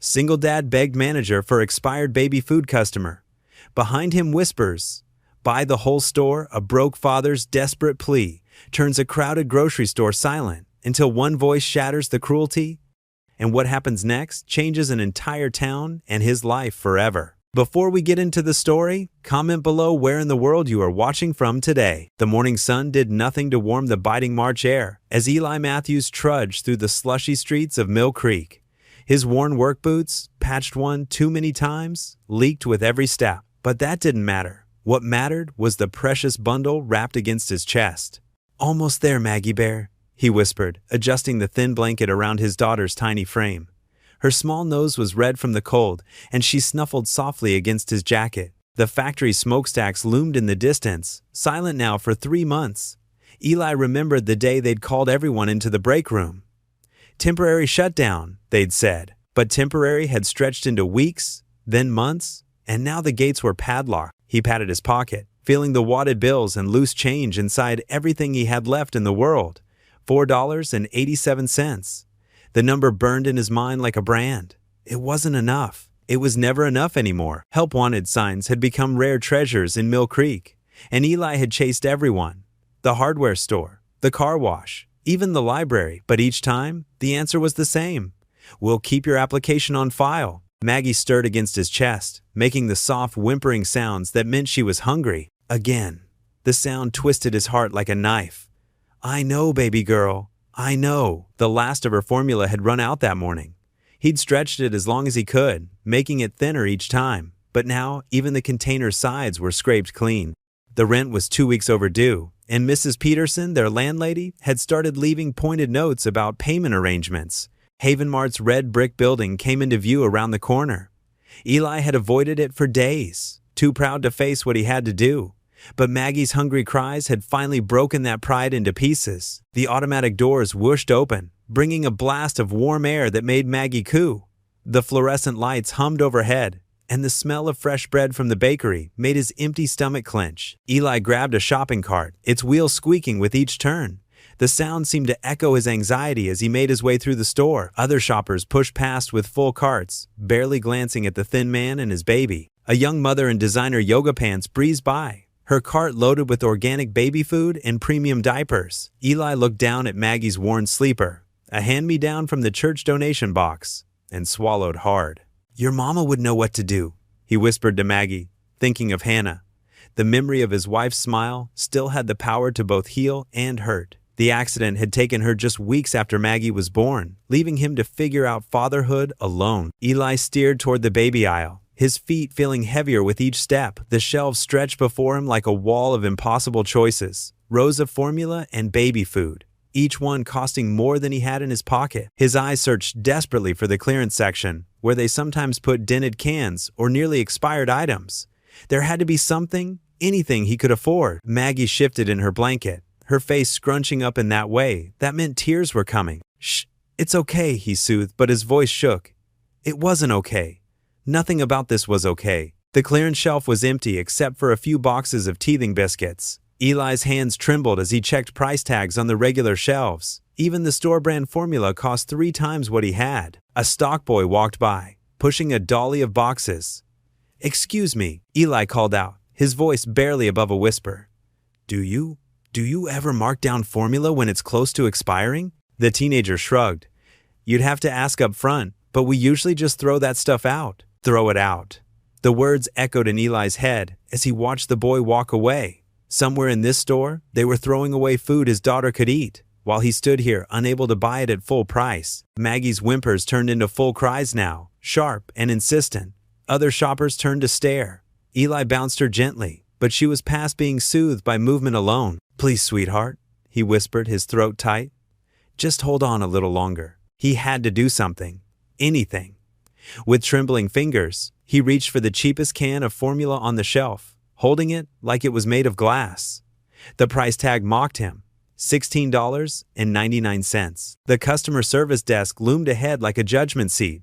Single dad begged manager for expired baby food customer. Behind him whispers. Buy the whole store, a broke father's desperate plea turns a crowded grocery store silent until one voice shatters the cruelty. And what happens next changes an entire town and his life forever. Before we get into the story, comment below where in the world you are watching from today. The morning sun did nothing to warm the biting March air as Eli Matthews trudged through the slushy streets of Mill Creek. His worn work boots, patched one too many times, leaked with every step. But that didn't matter. What mattered was the precious bundle wrapped against his chest. "Almost there, Maggie Bear," he whispered, adjusting the thin blanket around his daughter's tiny frame. Her small nose was red from the cold, and she snuffled softly against his jacket. The factory smokestacks loomed in the distance, silent now for 3 months. Eli remembered the day they'd called everyone into the break room. Temporary shutdown, they'd said, but temporary had stretched into weeks, then months, and now the gates were padlocked. He patted his pocket, feeling the wadded bills and loose change inside everything he had left in the world. $4.87. The number burned in his mind like a brand. It wasn't enough. It was never enough anymore. Help wanted signs had become rare treasures in Mill Creek, and Eli had chased everyone. The hardware store, the car wash, even the library, but each time, the answer was the same. "We'll keep your application on file." Maggie stirred against his chest, making the soft whimpering sounds that meant she was hungry. Again, the sound twisted his heart like a knife. "I know, baby girl. I know." The last of her formula had run out that morning. He'd stretched it as long as he could, making it thinner each time. But now, even the container's sides were scraped clean. The rent was 2 weeks overdue, and Mrs. Peterson, their landlady, had started leaving pointed notes about payment arrangements. Haven Mart's red brick building came into view around the corner. Eli had avoided it for days, too proud to face what he had to do. But Maggie's hungry cries had finally broken that pride into pieces. The automatic doors whooshed open, bringing a blast of warm air that made Maggie coo. The fluorescent lights hummed overhead, and the smell of fresh bread from the bakery made his empty stomach clench. Eli grabbed a shopping cart, its wheels squeaking with each turn. The sound seemed to echo his anxiety as he made his way through the store. Other shoppers pushed past with full carts, barely glancing at the thin man and his baby. A young mother in designer yoga pants breezed by, her cart loaded with organic baby food and premium diapers. Eli looked down at Maggie's worn sleeper, a hand-me-down from the church donation box, and swallowed hard. "Your mama would know what to do," he whispered to Maggie, thinking of Hannah. The memory of his wife's smile still had the power to both heal and hurt. The accident had taken her just weeks after Maggie was born, leaving him to figure out fatherhood alone. Eli steered toward the baby aisle, his feet feeling heavier with each step. The shelves stretched before him like a wall of impossible choices, rows of formula and baby food, each one costing more than he had in his pocket. His eyes searched desperately for the clearance section, where they sometimes put dented cans or nearly expired items. There had to be something, anything he could afford. Maggie shifted in her blanket, her face scrunching up in that way that meant tears were coming. "Shh, it's okay," he soothed, but his voice shook. It wasn't okay. Nothing about this was okay. The clearance shelf was empty except for a few boxes of teething biscuits. Eli's hands trembled as he checked price tags on the regular shelves. Even the store-brand formula cost 3 times what he had. A stock boy walked by, pushing a dolly of boxes. "Excuse me," Eli called out, his voice barely above a whisper. Do you ever mark down formula when it's close to expiring?" The teenager shrugged. "You'd have to ask up front, but we usually just throw that stuff out." "Throw it out." The words echoed in Eli's head as he watched the boy walk away. Somewhere in this store, they were throwing away food his daughter could eat, while he stood here unable to buy it at full price. Maggie's whimpers turned into full cries now, sharp and insistent. Other shoppers turned to stare. Eli bounced her gently, but she was past being soothed by movement alone. "Please, sweetheart," he whispered, his throat tight. "Just hold on a little longer." He had to do something. Anything. With trembling fingers, he reached for the cheapest can of formula on the shelf, holding it like it was made of glass. The price tag mocked him. $16.99. The customer service desk loomed ahead like a judgment seat.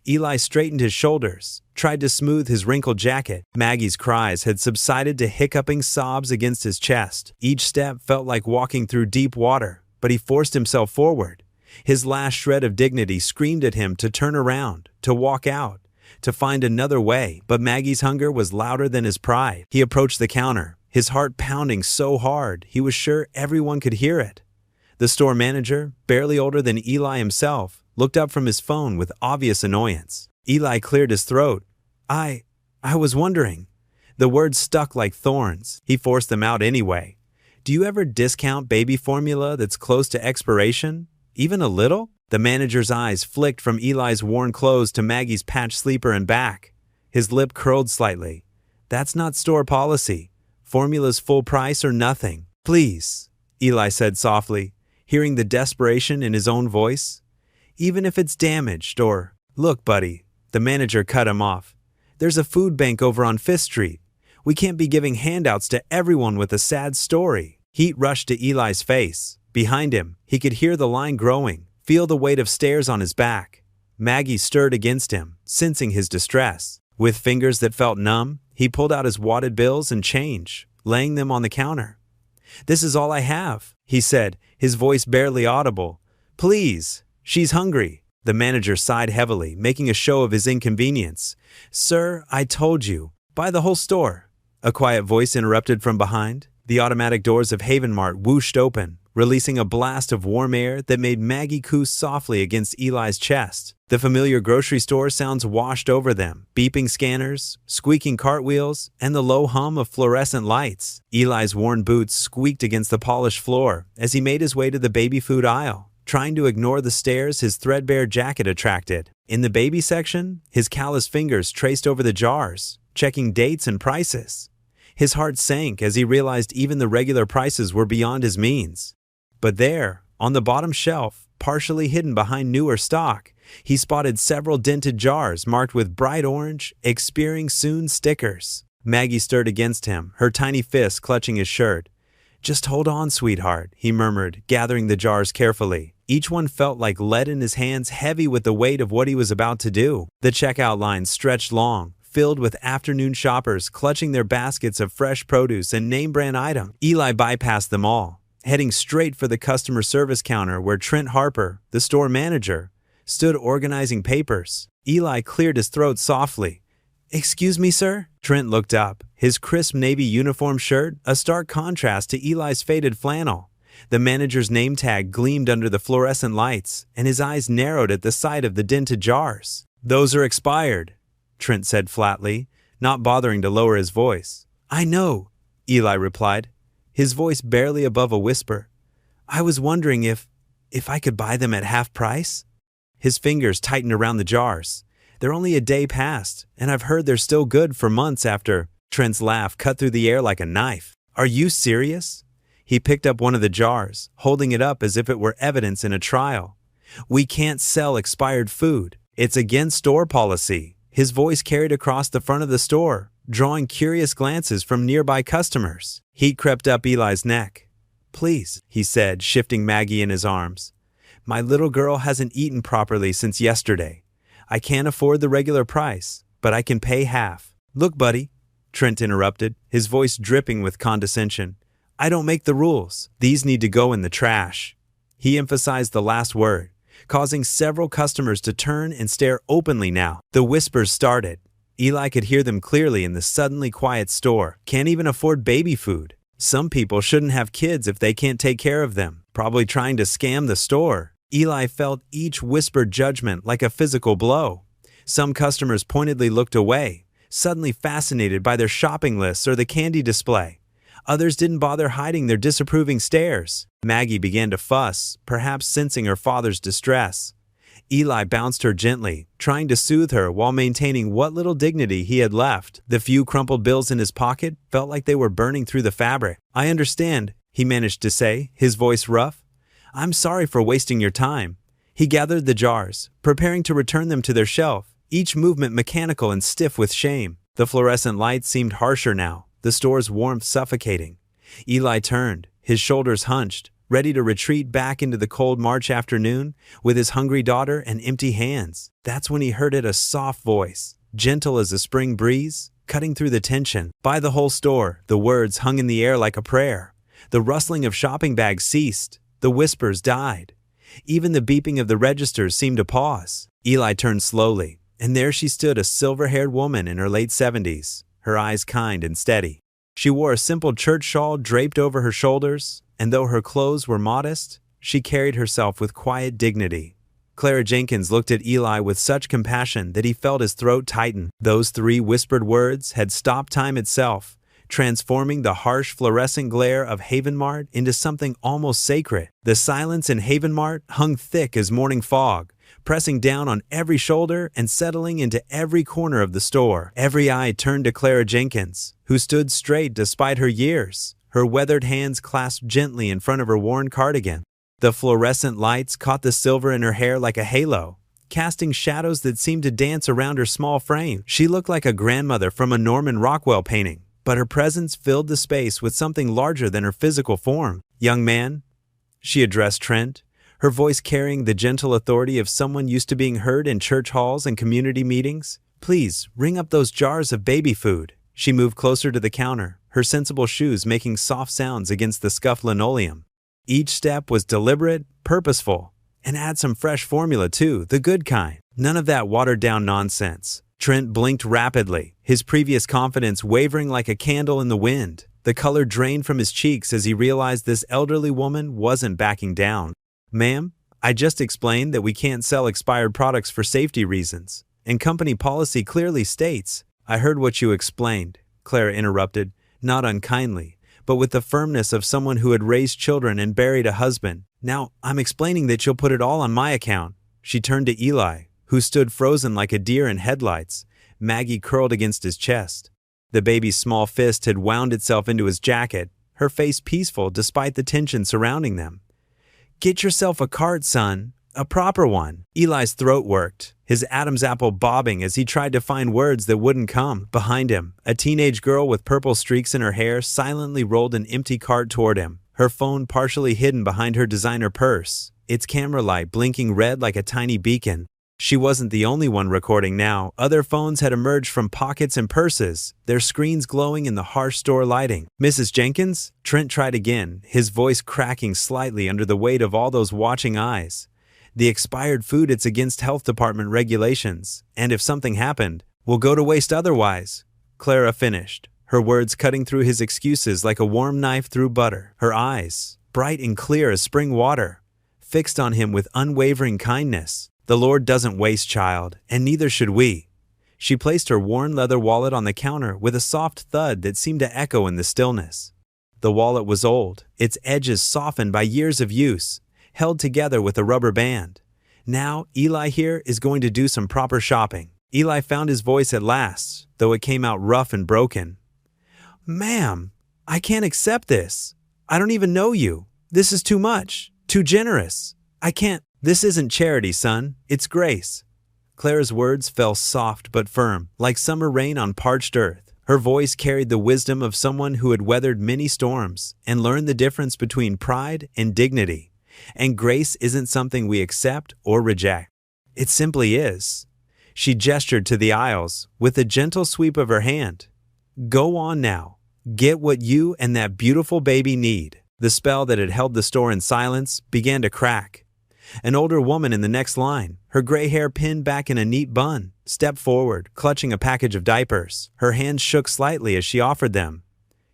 Eli straightened his shoulders, tried to smooth his wrinkled jacket. Maggie's cries had subsided to hiccuping sobs against his chest. Each step felt like walking through deep water, but he forced himself forward. His last shred of dignity screamed at him to turn around, to walk out, to find another way, but Maggie's hunger was louder than his pride. He approached the counter, his heart pounding so hard he was sure everyone could hear it. The store manager, barely older than Eli himself, looked up from his phone with obvious annoyance. Eli cleared his throat. I was wondering. The words stuck like thorns. He forced them out anyway. Do you ever discount baby formula that's close to expiration? Even a little? The manager's eyes flicked from Eli's worn clothes to Maggie's patched sleeper and back. His lip curled slightly. That's not store policy. Formula's full price or nothing. Please, Eli said softly, hearing the desperation in his own voice. Even if it's damaged or… Look, buddy, the manager cut him off. There's a food bank over on 5th Street. We can't be giving handouts to everyone with a sad story. Heat rushed to Eli's face. Behind him, he could hear the line growing, feel the weight of stares on his back. Maggie stirred against him, sensing his distress. With fingers that felt numb, he pulled out his wadded bills and change, laying them on the counter. This is all I have, he said, his voice barely audible. Please, she's hungry. The manager sighed heavily, making a show of his inconvenience. Sir, I told you. Buy the whole store. A quiet voice interrupted from behind. The automatic doors of Haven Mart whooshed open, releasing a blast of warm air that made Maggie coo softly against Eli's chest. The familiar grocery store sounds washed over them, beeping scanners, squeaking cartwheels, and the low hum of fluorescent lights. Eli's worn boots squeaked against the polished floor as he made his way to the baby food aisle, trying to ignore the stares his threadbare jacket attracted. In the baby section, his calloused fingers traced over the jars, checking dates and prices. His heart sank as he realized even the regular prices were beyond his means. But there, on the bottom shelf, partially hidden behind newer stock, he spotted several dented jars marked with bright orange, expiring soon stickers. Maggie stirred against him, her tiny fist clutching his shirt. Just hold on, sweetheart, he murmured, gathering the jars carefully. Each one felt like lead in his hands, heavy with the weight of what he was about to do. The checkout line stretched long, filled with afternoon shoppers clutching their baskets of fresh produce and name-brand items. Eli bypassed them all, heading straight for the customer service counter where Trent Harper, the store manager, stood organizing papers. Eli cleared his throat softly. Excuse me, sir? Trent looked up, his crisp navy uniform shirt a stark contrast to Eli's faded flannel. The manager's name tag gleamed under the fluorescent lights, and his eyes narrowed at the sight of the dented jars. Those are expired, Trent said flatly, not bothering to lower his voice. I know, Eli replied, his voice barely above a whisper. I was wondering if I could buy them at half price? His fingers tightened around the jars. They're only a day past, and I've heard they're still good for months after. Trent's laugh cut through the air like a knife. Are you serious? He picked up one of the jars, holding it up as if it were evidence in a trial. We can't sell expired food. It's against store policy. His voice carried across the front of the store, drawing curious glances from nearby customers. Heat crept up Eli's neck. Please, he said, shifting Maggie in his arms. My little girl hasn't eaten properly since yesterday. I can't afford the regular price, but I can pay half. Look, buddy, Trent interrupted, his voice dripping with condescension. I don't make the rules. These need to go in the trash. He emphasized the last word, causing several customers to turn and stare openly now. The whispers started. Eli could hear them clearly in the suddenly quiet store. Can't even afford baby food. Some people shouldn't have kids if they can't take care of them. Probably trying to scam the store. Eli felt each whispered judgment like a physical blow. Some customers pointedly looked away, suddenly fascinated by their shopping lists or the candy display. Others didn't bother hiding their disapproving stares. Maggie began to fuss, perhaps sensing her father's distress. Eli bounced her gently, trying to soothe her while maintaining what little dignity he had left. The few crumpled bills in his pocket felt like they were burning through the fabric. I understand, he managed to say, his voice rough. I'm sorry for wasting your time. He gathered the jars, preparing to return them to their shelf, each movement mechanical and stiff with shame. The fluorescent light seemed harsher now, the store's warmth suffocating. Eli turned, his shoulders hunched, ready to retreat back into the cold March afternoon with his hungry daughter and empty hands. That's when he heard it, a soft voice, gentle as a spring breeze, cutting through the tension. Buy the whole store. The words hung in the air like a prayer. The rustling of shopping bags ceased. The whispers died. Even the beeping of the registers seemed to pause. Eli turned slowly, and there she stood, a silver-haired woman in her late 70s, her eyes kind and steady. She wore a simple church shawl draped over her shoulders, and though her clothes were modest, she carried herself with quiet dignity. Clara Jenkins looked at Eli with such compassion that he felt his throat tighten. Those 3 whispered words had stopped time itself, transforming the harsh fluorescent glare of Haven Mart into something almost sacred. The silence in Haven Mart hung thick as morning fog, pressing down on every shoulder and settling into every corner of the store. Every eye turned to Clara Jenkins, who stood straight despite her years, her weathered hands clasped gently in front of her worn cardigan. The fluorescent lights caught the silver in her hair like a halo, casting shadows that seemed to dance around her small frame. She looked like a grandmother from a Norman Rockwell painting, but her presence filled the space with something larger than her physical form. "Young man," she addressed Trent, her voice carrying the gentle authority of someone used to being heard in church halls and community meetings. "Please, ring up those jars of baby food." She moved closer to the counter, her sensible shoes making soft sounds against the scuffed linoleum. Each step was deliberate, purposeful, and add some fresh formula too, the good kind. None of that watered-down nonsense. Trent blinked rapidly, his previous confidence wavering like a candle in the wind. The color drained from his cheeks as he realized this elderly woman wasn't backing down. "Ma'am, I just explained that we can't sell expired products for safety reasons, and company policy clearly states—" "I heard what you explained," Clara interrupted, not unkindly, but with the firmness of someone who had raised children and buried a husband. "Now, I'm explaining that you'll put it all on my account." She turned to Eli, who stood frozen like a deer in headlights, Maggie curled against his chest. The baby's small fist had wound itself into his jacket, her face peaceful despite the tension surrounding them. "Get yourself a cart, son. A proper one." Eli's throat worked, his Adam's apple bobbing as he tried to find words that wouldn't come. Behind him, a teenage girl with purple streaks in her hair silently rolled an empty cart toward him, her phone partially hidden behind her designer purse, its camera light blinking red like a tiny beacon. She wasn't the only one recording now. Other phones had emerged from pockets and purses, their screens glowing in the harsh store lighting. "Mrs. Jenkins?" Trent tried again, his voice cracking slightly under the weight of all those watching eyes. "The expired food, it's against health department regulations, and if something happened, we'll go to waste otherwise." Clara finished, her words cutting through his excuses like a warm knife through butter. Her eyes, bright and clear as spring water, fixed on him with unwavering kindness. "The Lord doesn't waste, child, and neither should we." She placed her worn leather wallet on the counter with a soft thud that seemed to echo in the stillness. The wallet was old, its edges softened by years of use, held together with a rubber band. "Now, Eli here is going to do some proper shopping." Eli found his voice at last, though it came out rough and broken. "Ma'am, I can't accept this. I don't even know you. This is too much, too generous. I can't." "This isn't charity, son. It's grace." Clara's words fell soft but firm, like summer rain on parched earth. Her voice carried the wisdom of someone who had weathered many storms and learned the difference between pride and dignity. And grace isn't something we accept or reject. It simply is. She gestured to the aisles with a gentle sweep of her hand. "Go on now. Get what you and that beautiful baby need." The spell that had held the store in silence began to crack. An older woman in the next line, her gray hair pinned back in a neat bun, stepped forward, clutching a package of diapers. Her hands shook slightly as she offered them.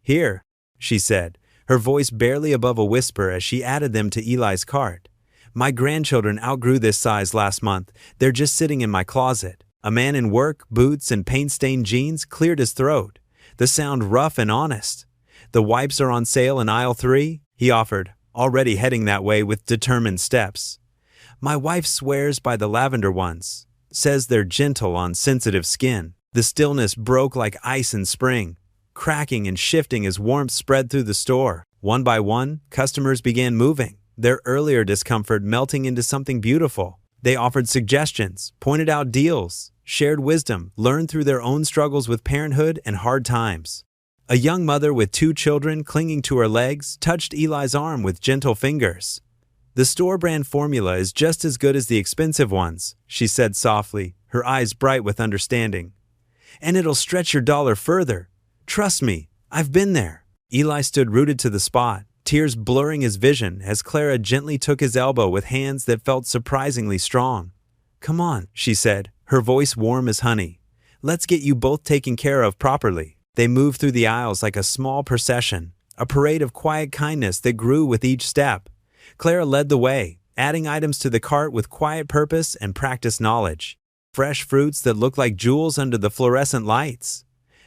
"Here," she said, her voice barely above a whisper as she added them to Eli's cart. "My grandchildren outgrew this size last month. They're just sitting in my closet." A man in work, boots, and paint-stained jeans cleared his throat, the sound rough and honest. "The wipes are on sale in aisle 3, he offered, already heading that way with determined steps. "My wife swears by the lavender ones, says they're gentle on sensitive skin." The stillness broke like ice in spring, cracking and shifting as warmth spread through the store. One by one, customers began moving, their earlier discomfort melting into something beautiful. They offered suggestions, pointed out deals, shared wisdom, learned through their own struggles with parenthood and hard times. A young mother with 2 children clinging to her legs touched Eli's arm with gentle fingers. "The store-brand formula is just as good as the expensive ones," she said softly, her eyes bright with understanding. "And it'll stretch your dollar further. Trust me, I've been there." Eli stood rooted to the spot, tears blurring his vision as Clara gently took his elbow with hands that felt surprisingly strong. "Come on," she said, her voice warm as honey. "Let's get you both taken care of properly." They moved through the aisles like a small procession, a parade of quiet kindness that grew with each step. Clara led the way, adding items to the cart with quiet purpose and practiced knowledge. Fresh fruits that looked like jewels under the fluorescent lights.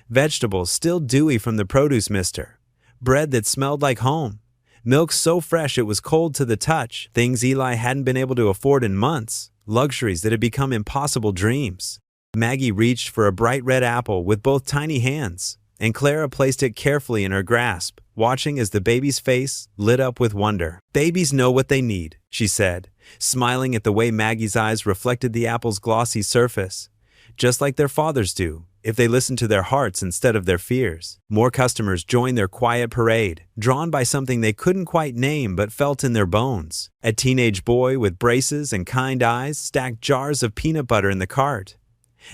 Vegetables still dewy from the produce mister. Bread that smelled like home. Milk so fresh it was cold to the touch. Things Eli hadn't been able to afford in months. Luxuries that had become impossible dreams. Maggie reached for a bright red apple with both tiny hands, and Clara placed it carefully in her grasp, watching as the baby's face lit up with wonder. "Babies know what they need," she said, smiling at the way Maggie's eyes reflected the apple's glossy surface. "Just like their fathers do, if they listen to their hearts instead of their fears." More customers joined their quiet parade, drawn by something they couldn't quite name but felt in their bones. A teenage boy with braces and kind eyes stacked jars of peanut butter in the cart.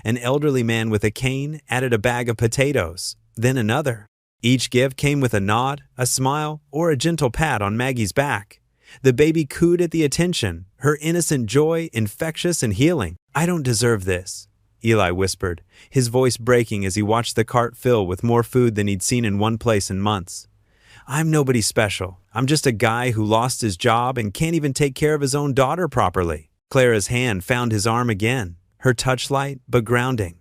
An elderly man with a cane added a bag of potatoes, then another. Each gift came with a nod, a smile, or a gentle pat on Maggie's back. The baby cooed at the attention, her innocent joy infectious and healing. "I don't deserve this," Eli whispered, his voice breaking as he watched the cart fill with more food than he'd seen in one place in months. "I'm nobody special. I'm just a guy who lost his job and can't even take care of his own daughter properly." Clara's hand found his arm again, her touch light but grounding.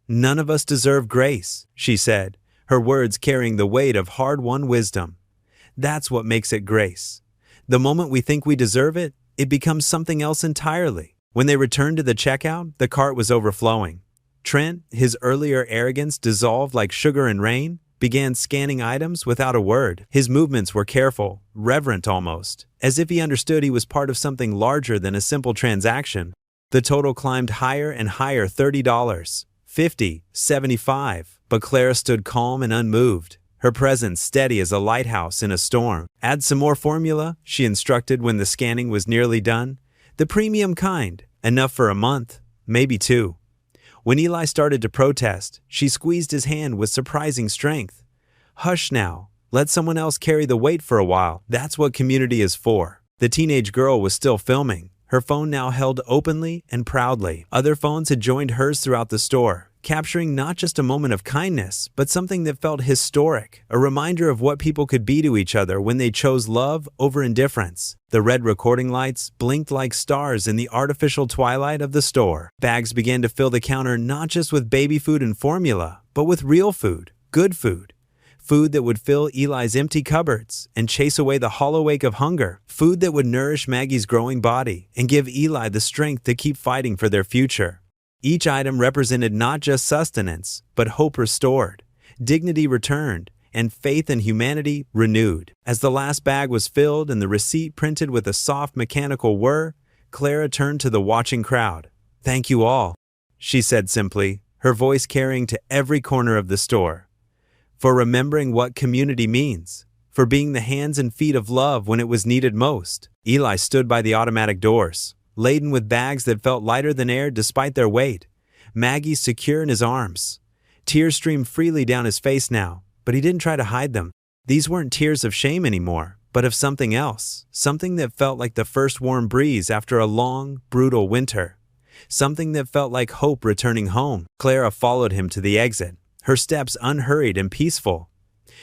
"None of us deserve grace," she said, her words carrying the weight of hard-won wisdom. "That's what makes it grace. The moment we think we deserve it, it becomes something else entirely." When they returned to the checkout, the cart was overflowing. Trent, his earlier arrogance dissolved like sugar in rain, began scanning items without a word. His movements were careful, reverent almost, as if he understood he was part of something larger than a simple transaction. The total climbed higher and higher. $30, $50, $75, but Clara stood calm and unmoved, her presence steady as a lighthouse in a storm. "Add some more formula," she instructed when the scanning was nearly done. "The premium kind, enough for a month, maybe 2. When Eli started to protest, she squeezed his hand with surprising strength. "Hush now, let someone else carry the weight for a while. That's what community is for." The teenage girl was still filming, her phone now held openly and proudly. Other phones had joined hers throughout the store, capturing not just a moment of kindness, but something that felt historic, a reminder of what people could be to each other when they chose love over indifference. The red recording lights blinked like stars in the artificial twilight of the store. Bags began to fill the counter not just with baby food and formula, but with real food, good food. Food that would fill Eli's empty cupboards and chase away the hollow ache of hunger. Food that would nourish Maggie's growing body and give Eli the strength to keep fighting for their future. Each item represented not just sustenance, but hope restored, dignity returned, and faith in humanity renewed. As the last bag was filled and the receipt printed with a soft mechanical whir, Clara turned to the watching crowd. "Thank you all," she said simply, her voice carrying to every corner of the store. "For remembering what community means, for being the hands and feet of love when it was needed most." Eli stood by the automatic doors, laden with bags that felt lighter than air despite their weight. Maggie secure in his arms. Tears streamed freely down his face now, but he didn't try to hide them. These weren't tears of shame anymore, but of something else, something that felt like the first warm breeze after a long, brutal winter. Something that felt like hope returning home. Clara followed him to the exit, her steps unhurried and peaceful.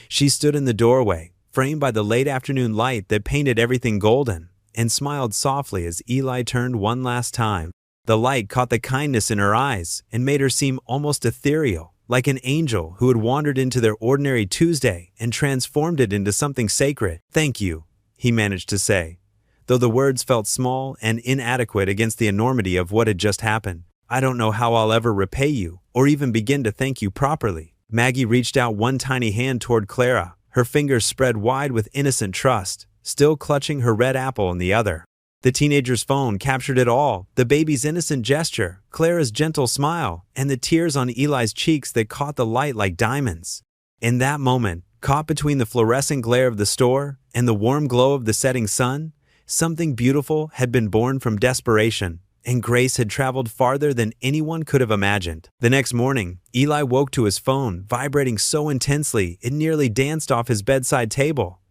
She stood in the doorway, framed by the late afternoon light that painted everything golden, and smiled softly as Eli turned one last time. The light caught the kindness in her eyes and made her seem almost ethereal, like an angel who had wandered into their ordinary Tuesday and transformed it into something sacred. "Thank you," he managed to say, though the words felt small and inadequate against the enormity of what had just happened. "I don't know how I'll ever repay you, or even begin to thank you properly." Maggie reached out one tiny hand toward Clara, her fingers spread wide with innocent trust, still clutching her red apple in the other. The teenager's phone captured it all, the baby's innocent gesture, Clara's gentle smile, and the tears on Eli's cheeks that caught the light like diamonds. In that moment, caught between the fluorescent glare of the store and the warm glow of the setting sun, something beautiful had been born from desperation, and grace had traveled farther than anyone could have imagined. The next morning, Eli woke to his phone vibrating so intensely it nearly danced off his bedside table.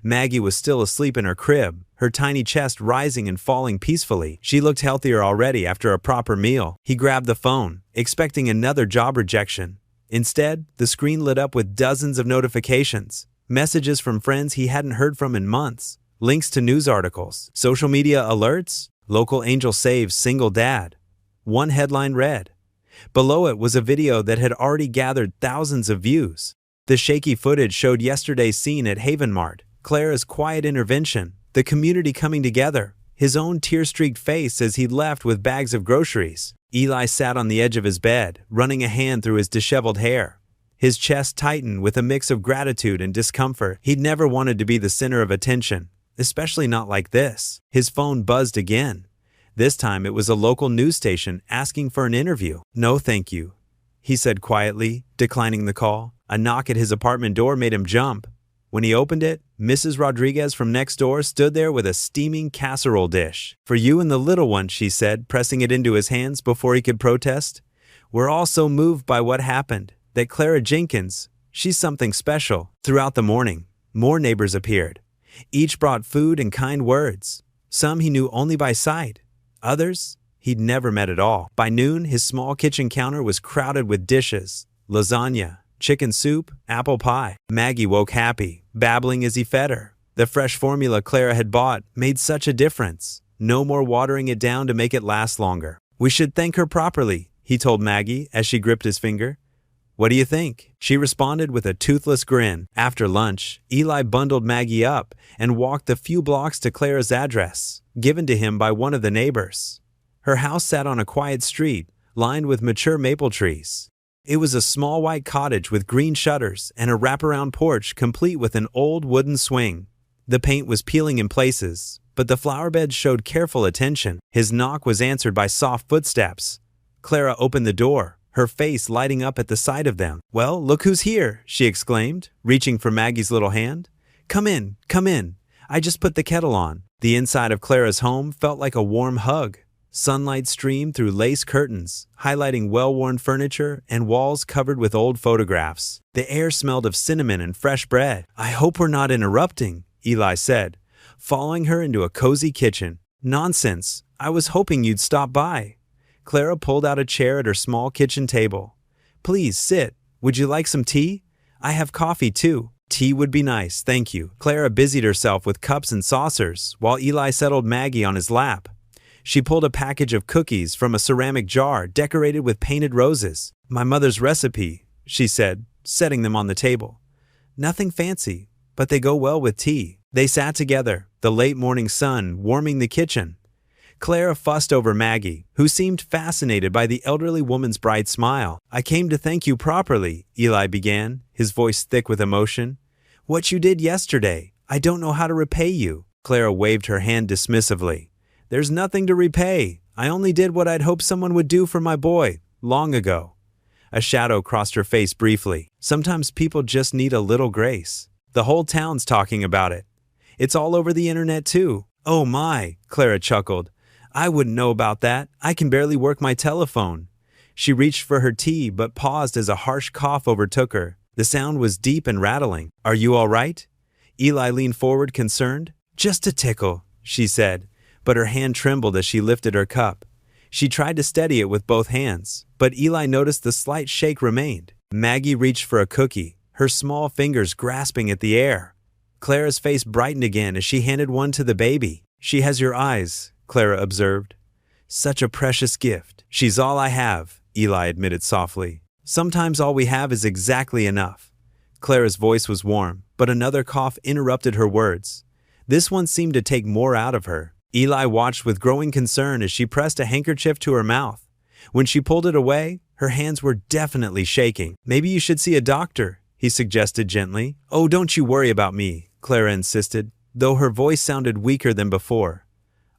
Maggie was still asleep in her crib, her tiny chest rising and falling peacefully. She looked healthier already after a proper meal. He grabbed the phone, expecting another job rejection. Instead, the screen lit up with dozens of notifications, messages from friends he hadn't heard from in months, links to news articles, social media alerts, local angel saves single dad. One headline read. Below it was a video that had already gathered thousands of views. The shaky footage showed yesterday's scene at Haven Mart, Clara's quiet intervention, the community coming together, his own tear-streaked face as he left with bags of groceries. Eli sat on the edge of his bed, running a hand through his disheveled hair. His chest tightened with a mix of gratitude and discomfort. He'd never wanted to be the center of attention, especially not like this. His phone buzzed again. This time it was a local news station asking for an interview. "No, thank you," he said quietly, declining the call. A knock at his apartment door made him jump. When he opened it, Mrs. Rodriguez from next door stood there with a steaming casserole dish. "For you and the little one," she said, pressing it into his hands before he could protest. "We're all so moved by what happened, that Clara Jenkins, she's something special." Throughout the morning, more neighbors appeared. Each brought food and kind words. Some he knew only by sight. Others, he'd never met at all. By noon, his small kitchen counter was crowded with dishes, lasagna, chicken soup, apple pie. Maggie woke happy, babbling as he fed her. The fresh formula Clara had bought made such a difference. No more watering it down to make it last longer. "We should thank her properly," he told Maggie as she gripped his finger. "What do you think?" She responded with a toothless grin. After lunch, Eli bundled Maggie up and walked the few blocks to Clara's address, given to him by one of the neighbors. Her house sat on a quiet street, lined with mature maple trees. It was a small white cottage with green shutters and a wraparound porch complete with an old wooden swing. The paint was peeling in places, but the flower beds showed careful attention. His knock was answered by soft footsteps. Clara opened the door, her face lighting up at the sight of them. "Well, look who's here," she exclaimed, reaching for Maggie's little hand. Come in. I just put the kettle on." The inside of Clara's home felt like a warm hug. Sunlight streamed through lace curtains, highlighting well-worn furniture and walls covered with old photographs. The air smelled of cinnamon and fresh bread. "I hope we're not interrupting," Eli said, following her into a cozy kitchen. "Nonsense. I was hoping you'd stop by." Clara pulled out a chair at her small kitchen table. "Please sit. Would you like some tea? I have coffee too." "Tea would be nice, thank you." Clara busied herself with cups and saucers while Eli settled Maggie on his lap. She pulled a package of cookies from a ceramic jar decorated with painted roses. "My mother's recipe," she said, setting them on the table. "Nothing fancy, but they go well with tea." They sat together, the late morning sun warming the kitchen. Clara fussed over Maggie, who seemed fascinated by the elderly woman's bright smile. "I came to thank you properly," Eli began, his voice thick with emotion. "What you did yesterday, I don't know how to repay you." Clara waved her hand dismissively. "There's nothing to repay. I only did what I'd hoped someone would do for my boy, long ago." A shadow crossed her face briefly. Sometimes people just need a little grace. The whole town's talking about it. It's all over the internet too. "Oh my," Clara chuckled. "I wouldn't know about that. I can barely work my telephone." She reached for her tea but paused as a harsh cough overtook her. The sound was deep and rattling. "Are you all right?" Eli leaned forward concerned. "Just a tickle," she said, but her hand trembled as she lifted her cup. She tried to steady it with both hands, but Eli noticed the slight shake remained. Maggie reached for a cookie, her small fingers grasping at the air. Clara's face brightened again as she handed one to the baby. "She has your eyes," Clara observed. "Such a precious gift." "She's all I have," Eli admitted softly. "Sometimes all we have is exactly enough." Clara's voice was warm, but another cough interrupted her words. This one seemed to take more out of her. Eli watched with growing concern as she pressed a handkerchief to her mouth. When she pulled it away, her hands were definitely shaking. "Maybe you should see a doctor," he suggested gently. "Oh, don't you worry about me," Clara insisted, though her voice sounded weaker than before.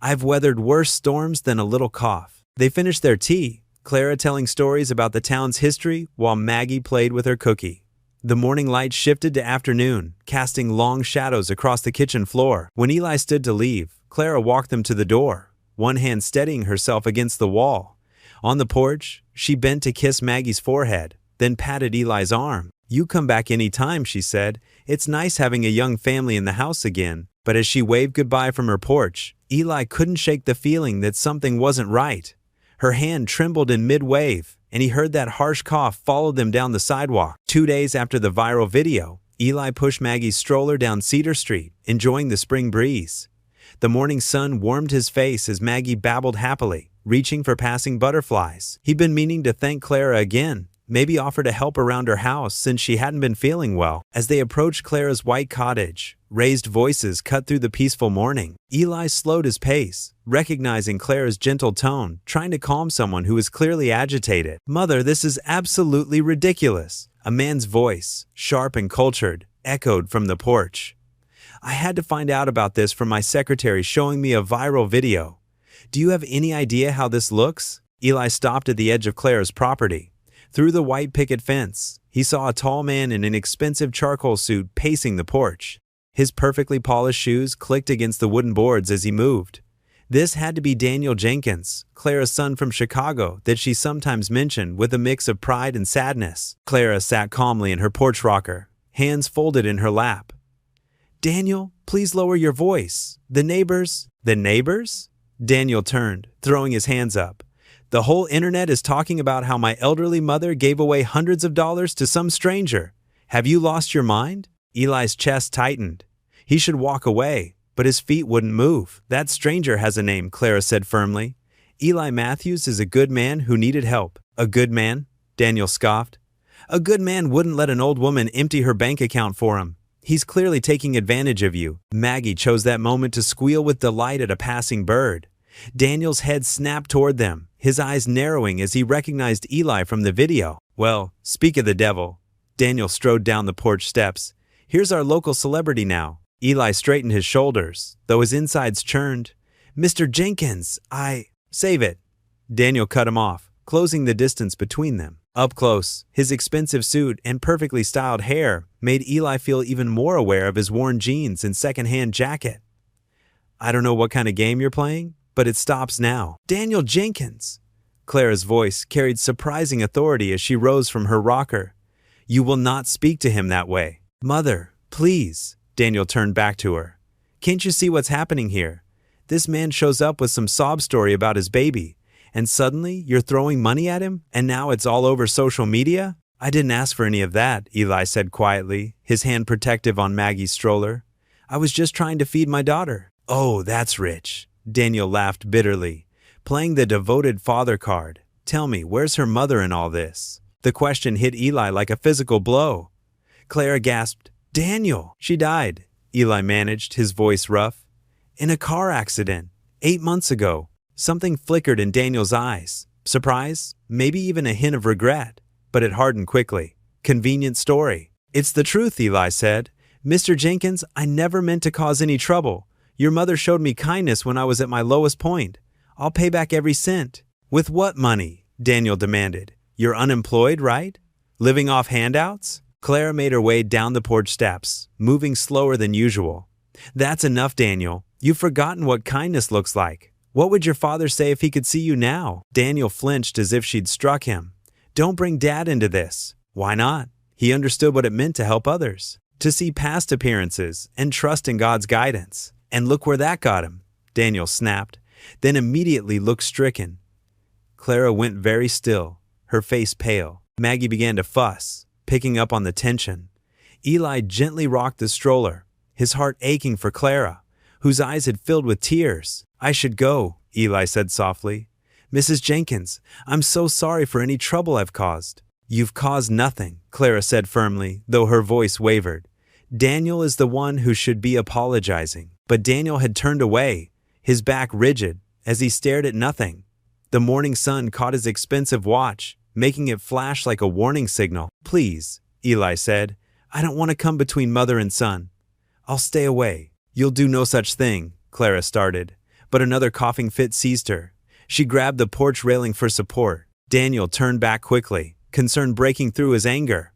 "I've weathered worse storms than a little cough." They finished their tea, Clara telling stories about the town's history while Maggie played with her cookie. The morning light shifted to afternoon, casting long shadows across the kitchen floor. When Eli stood to leave, Clara walked them to the door, one hand steadying herself against the wall. On the porch, she bent to kiss Maggie's forehead, then patted Eli's arm. "You come back any time," she said. "It's nice having a young family in the house again." But as she waved goodbye from her porch, Eli couldn't shake the feeling that something wasn't right. Her hand trembled in mid-wave, and he heard that harsh cough follow them down the sidewalk. 2 days after the viral video, Eli pushed Maggie's stroller down Cedar Street, enjoying the spring breeze. The morning sun warmed his face as Maggie babbled happily, reaching for passing butterflies. He'd been meaning to thank Clara again, maybe offer to help around her house since she hadn't been feeling well. As they approached Clara's white cottage, raised voices cut through the peaceful morning. Eli slowed his pace, recognizing Clara's gentle tone, trying to calm someone who was clearly agitated. "Mother, this is absolutely ridiculous." A man's voice, sharp and cultured, echoed from the porch. "I had to find out about this from my secretary showing me a viral video. Do you have any idea how this looks?" Eli stopped at the edge of Clara's property. Through the white picket fence, he saw a tall man in an expensive charcoal suit pacing the porch. His perfectly polished shoes clicked against the wooden boards as he moved. This had to be Daniel Jenkins, Clara's son from Chicago that she sometimes mentioned with a mix of pride and sadness. Clara sat calmly in her porch rocker, hands folded in her lap. "Daniel, please lower your voice. The neighbors—" "The neighbors?" Daniel turned, throwing his hands up. "The whole internet is talking about how my elderly mother gave away hundreds of dollars to some stranger. Have you lost your mind?" Eli's chest tightened. He should walk away, but his feet wouldn't move. "That stranger has a name," Clara said firmly. "Eli Matthews is a good man who needed help." "A good man?" Daniel scoffed. "A good man wouldn't let an old woman empty her bank account for him. He's clearly taking advantage of you." Maggie chose that moment to squeal with delight at a passing bird. Daniel's head snapped toward them, his eyes narrowing as he recognized Eli from the video. "Well, speak of the devil." Daniel strode down the porch steps. "Here's our local celebrity now." Eli straightened his shoulders, though his insides churned. "Mr. Jenkins, Save it." Daniel cut him off, closing the distance between them. Up close, his expensive suit and perfectly styled hair made Eli feel even more aware of his worn jeans and second-hand jacket. "I don't know what kind of game you're playing, but it stops now." "Daniel Jenkins!" Clara's voice carried surprising authority as she rose from her rocker. "You will not speak to him that way." "Mother, please." Daniel turned back to her. "Can't you see what's happening here? This man shows up with some sob story about his baby, and suddenly you're throwing money at him, and now it's all over social media?" "I didn't ask for any of that," Eli said quietly, his hand protective on Maggie's stroller. "I was just trying to feed my daughter." "Oh, that's rich." Daniel laughed bitterly, playing the devoted father card. "Tell me, where's her mother in all this?" The question hit Eli like a physical blow. Clara gasped, "Daniel!" "She died," Eli managed, his voice rough. "In a car accident, 8 months ago." Something flickered in Daniel's eyes. Surprise, maybe even a hint of regret, but it hardened quickly. "Convenient story." "It's the truth," Eli said. "Mr. Jenkins, I never meant to cause any trouble. Your mother showed me kindness when I was at my lowest point. I'll pay back every cent." "With what money?" Daniel demanded. "You're unemployed, right? Living off handouts?" Clara made her way down the porch steps, moving slower than usual. "That's enough, Daniel. You've forgotten what kindness looks like. What would your father say if he could see you now?" Daniel flinched as if she'd struck him. "Don't bring Dad into this." "Why not?" He understood what it meant to help others, to see past appearances and trust in God's guidance. "And look where that got him," Daniel snapped, then immediately looked stricken. Clara went very still, her face pale. Maggie began to fuss, picking up on the tension. Eli gently rocked the stroller, his heart aching for Clara, whose eyes had filled with tears. "I should go," Eli said softly. "Mrs. Jenkins, I'm so sorry for any trouble I've caused." "You've caused nothing," Clara said firmly, though her voice wavered. "Daniel is the one who should be apologizing." But Daniel had turned away, his back rigid, as he stared at nothing. The morning sun caught his expensive watch, making it flash like a warning signal. "Please," Eli said, "I don't want to come between mother and son. I'll stay away." "You'll do no such thing," Clara started, but another coughing fit seized her. She grabbed the porch railing for support. Daniel turned back quickly, concern breaking through his anger.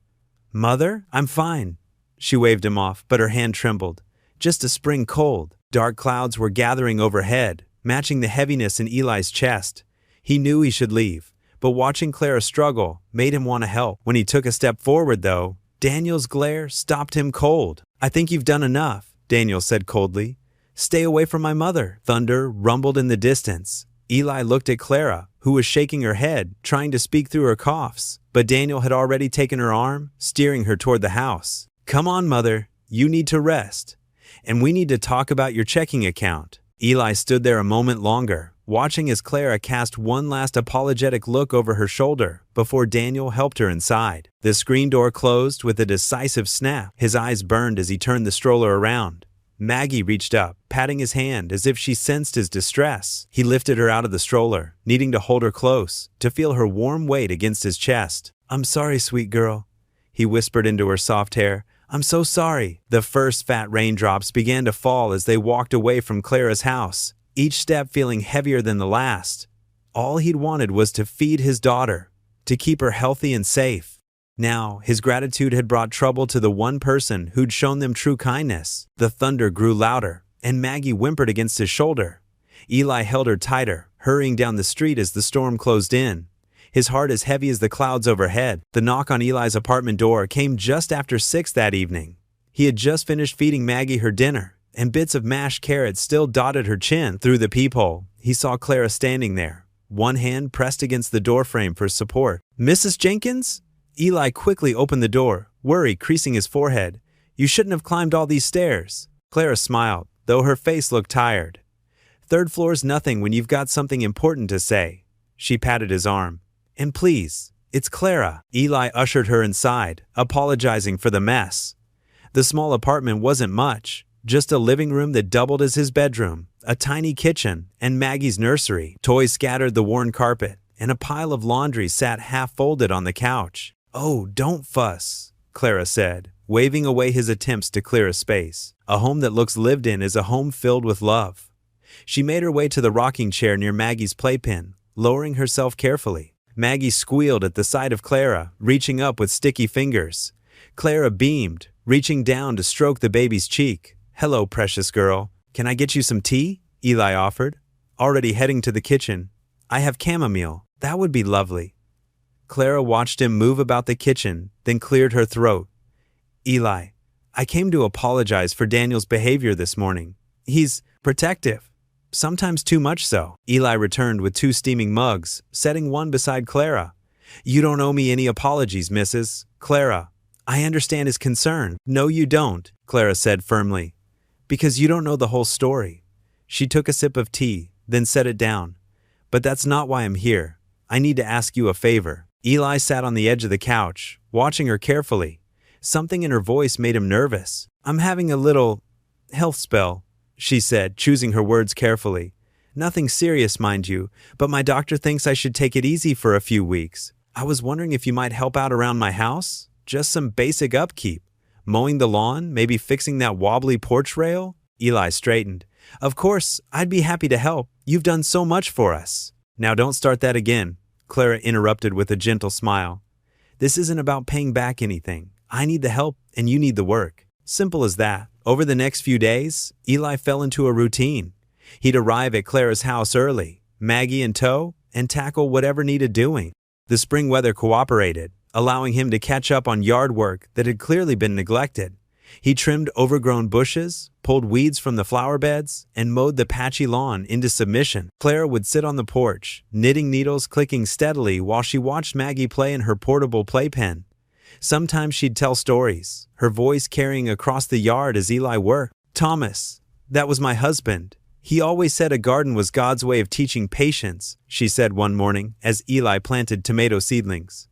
"Mother, I'm fine." She waved him off, but her hand trembled. "Just a spring cold." Dark clouds were gathering overhead, matching the heaviness in Eli's chest. He knew he should leave, but watching Clara struggle made him want to help. When he took a step forward, though, Daniel's glare stopped him cold. "I think you've done enough," Daniel said coldly. "Stay away from my mother." Thunder rumbled in the distance. Eli looked at Clara, who was shaking her head, trying to speak through her coughs. But Daniel had already taken her arm, steering her toward the house. "Come on, Mother. You need to rest. And we need to talk about your checking account." Eli stood there a moment longer, watching as Clara cast one last apologetic look over her shoulder before Daniel helped her inside. The screen door closed with a decisive snap. His eyes burned as he turned the stroller around. Maggie reached up, patting his hand as if she sensed his distress. He lifted her out of the stroller, needing to hold her close, to feel her warm weight against his chest. "I'm sorry, sweet girl," he whispered into her soft hair. "I'm so sorry." The first fat raindrops began to fall as they walked away from Clara's house, each step feeling heavier than the last. All he'd wanted was to feed his daughter, to keep her healthy and safe. Now, his gratitude had brought trouble to the one person who'd shown them true kindness. The thunder grew louder, and Maggie whimpered against his shoulder. Eli held her tighter, hurrying down the street as the storm closed in. His heart as heavy as the clouds overhead. The knock on Eli's apartment door came just after 6 that evening. He had just finished feeding Maggie her dinner, and bits of mashed carrots still dotted her chin. Through the peephole, he saw Clara standing there, one hand pressed against the doorframe for support. "Mrs. Jenkins?" Eli quickly opened the door, worry creasing his forehead. "You shouldn't have climbed all these stairs." Clara smiled, though her face looked tired. "Third floor's nothing when you've got something important to say." She patted his arm. "And please, it's Clara." Eli ushered her inside, apologizing for the mess. The small apartment wasn't much, just a living room that doubled as his bedroom, a tiny kitchen, and Maggie's nursery. Toys scattered the worn carpet, and a pile of laundry sat half-folded on the couch. "Oh, don't fuss," Clara said, waving away his attempts to clear a space. "A home that looks lived in is a home filled with love." She made her way to the rocking chair near Maggie's playpen, lowering herself carefully. Maggie squealed at the sight of Clara, reaching up with sticky fingers. Clara beamed, reaching down to stroke the baby's cheek. "Hello, precious girl. Can I get you some tea?" Eli offered, already heading to the kitchen. "I have chamomile. That would be lovely." Clara watched him move about the kitchen, then cleared her throat. "Eli, I came to apologize for Daniel's behavior this morning. He's protective. Sometimes too much so." Eli returned with 2 steaming mugs, setting one beside Clara. "You don't owe me any apologies, Mrs. Clara. I understand his concern." "No, you don't," Clara said firmly, "because you don't know the whole story." She took a sip of tea, then set it down. "But that's not why I'm here. I need to ask you a favor." Eli sat on the edge of the couch, watching her carefully. Something in her voice made him nervous. "I'm having a little health spell," she said, choosing her words carefully. "Nothing serious, mind you, but my doctor thinks I should take it easy for a few weeks. I was wondering if you might help out around my house? Just some basic upkeep. Mowing the lawn, maybe fixing that wobbly porch rail?" Eli straightened. "Of course, I'd be happy to help. You've done so much for us." "Now don't start that again," Clara interrupted with a gentle smile. "This isn't about paying back anything. I need the help and you need the work. Simple as that." Over the next few days, Eli fell into a routine. He'd arrive at Clara's house early, Maggie in tow, and tackle whatever needed doing. The spring weather cooperated, allowing him to catch up on yard work that had clearly been neglected. He trimmed overgrown bushes, pulled weeds from the flower beds, and mowed the patchy lawn into submission. Clara would sit on the porch, knitting needles clicking steadily while she watched Maggie play in her portable playpen. Sometimes she'd tell stories, her voice carrying across the yard as Eli worked. "Thomas, that was my husband. He always said a garden was God's way of teaching patience," she said one morning as Eli planted tomato seedlings.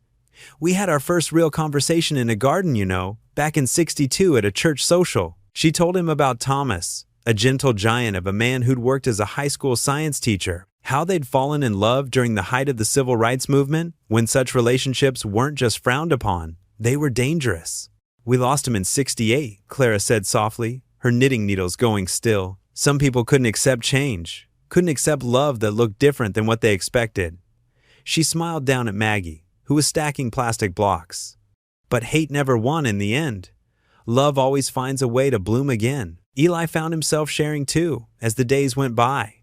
"We had our first real conversation in a garden, you know, back in '62 at a church social." She told him about Thomas, a gentle giant of a man who'd worked as a high school science teacher, how they'd fallen in love during the height of the civil rights movement, when such relationships weren't just frowned upon, they were dangerous. "We lost him in '68, Clara said softly, her knitting needles going still. Some people couldn't accept change, couldn't accept love that looked different than what they expected. She smiled down at Maggie, who was stacking plastic blocks. But hate never won in the end. Love always finds a way to bloom again. Eli found himself sharing too, as the days went by.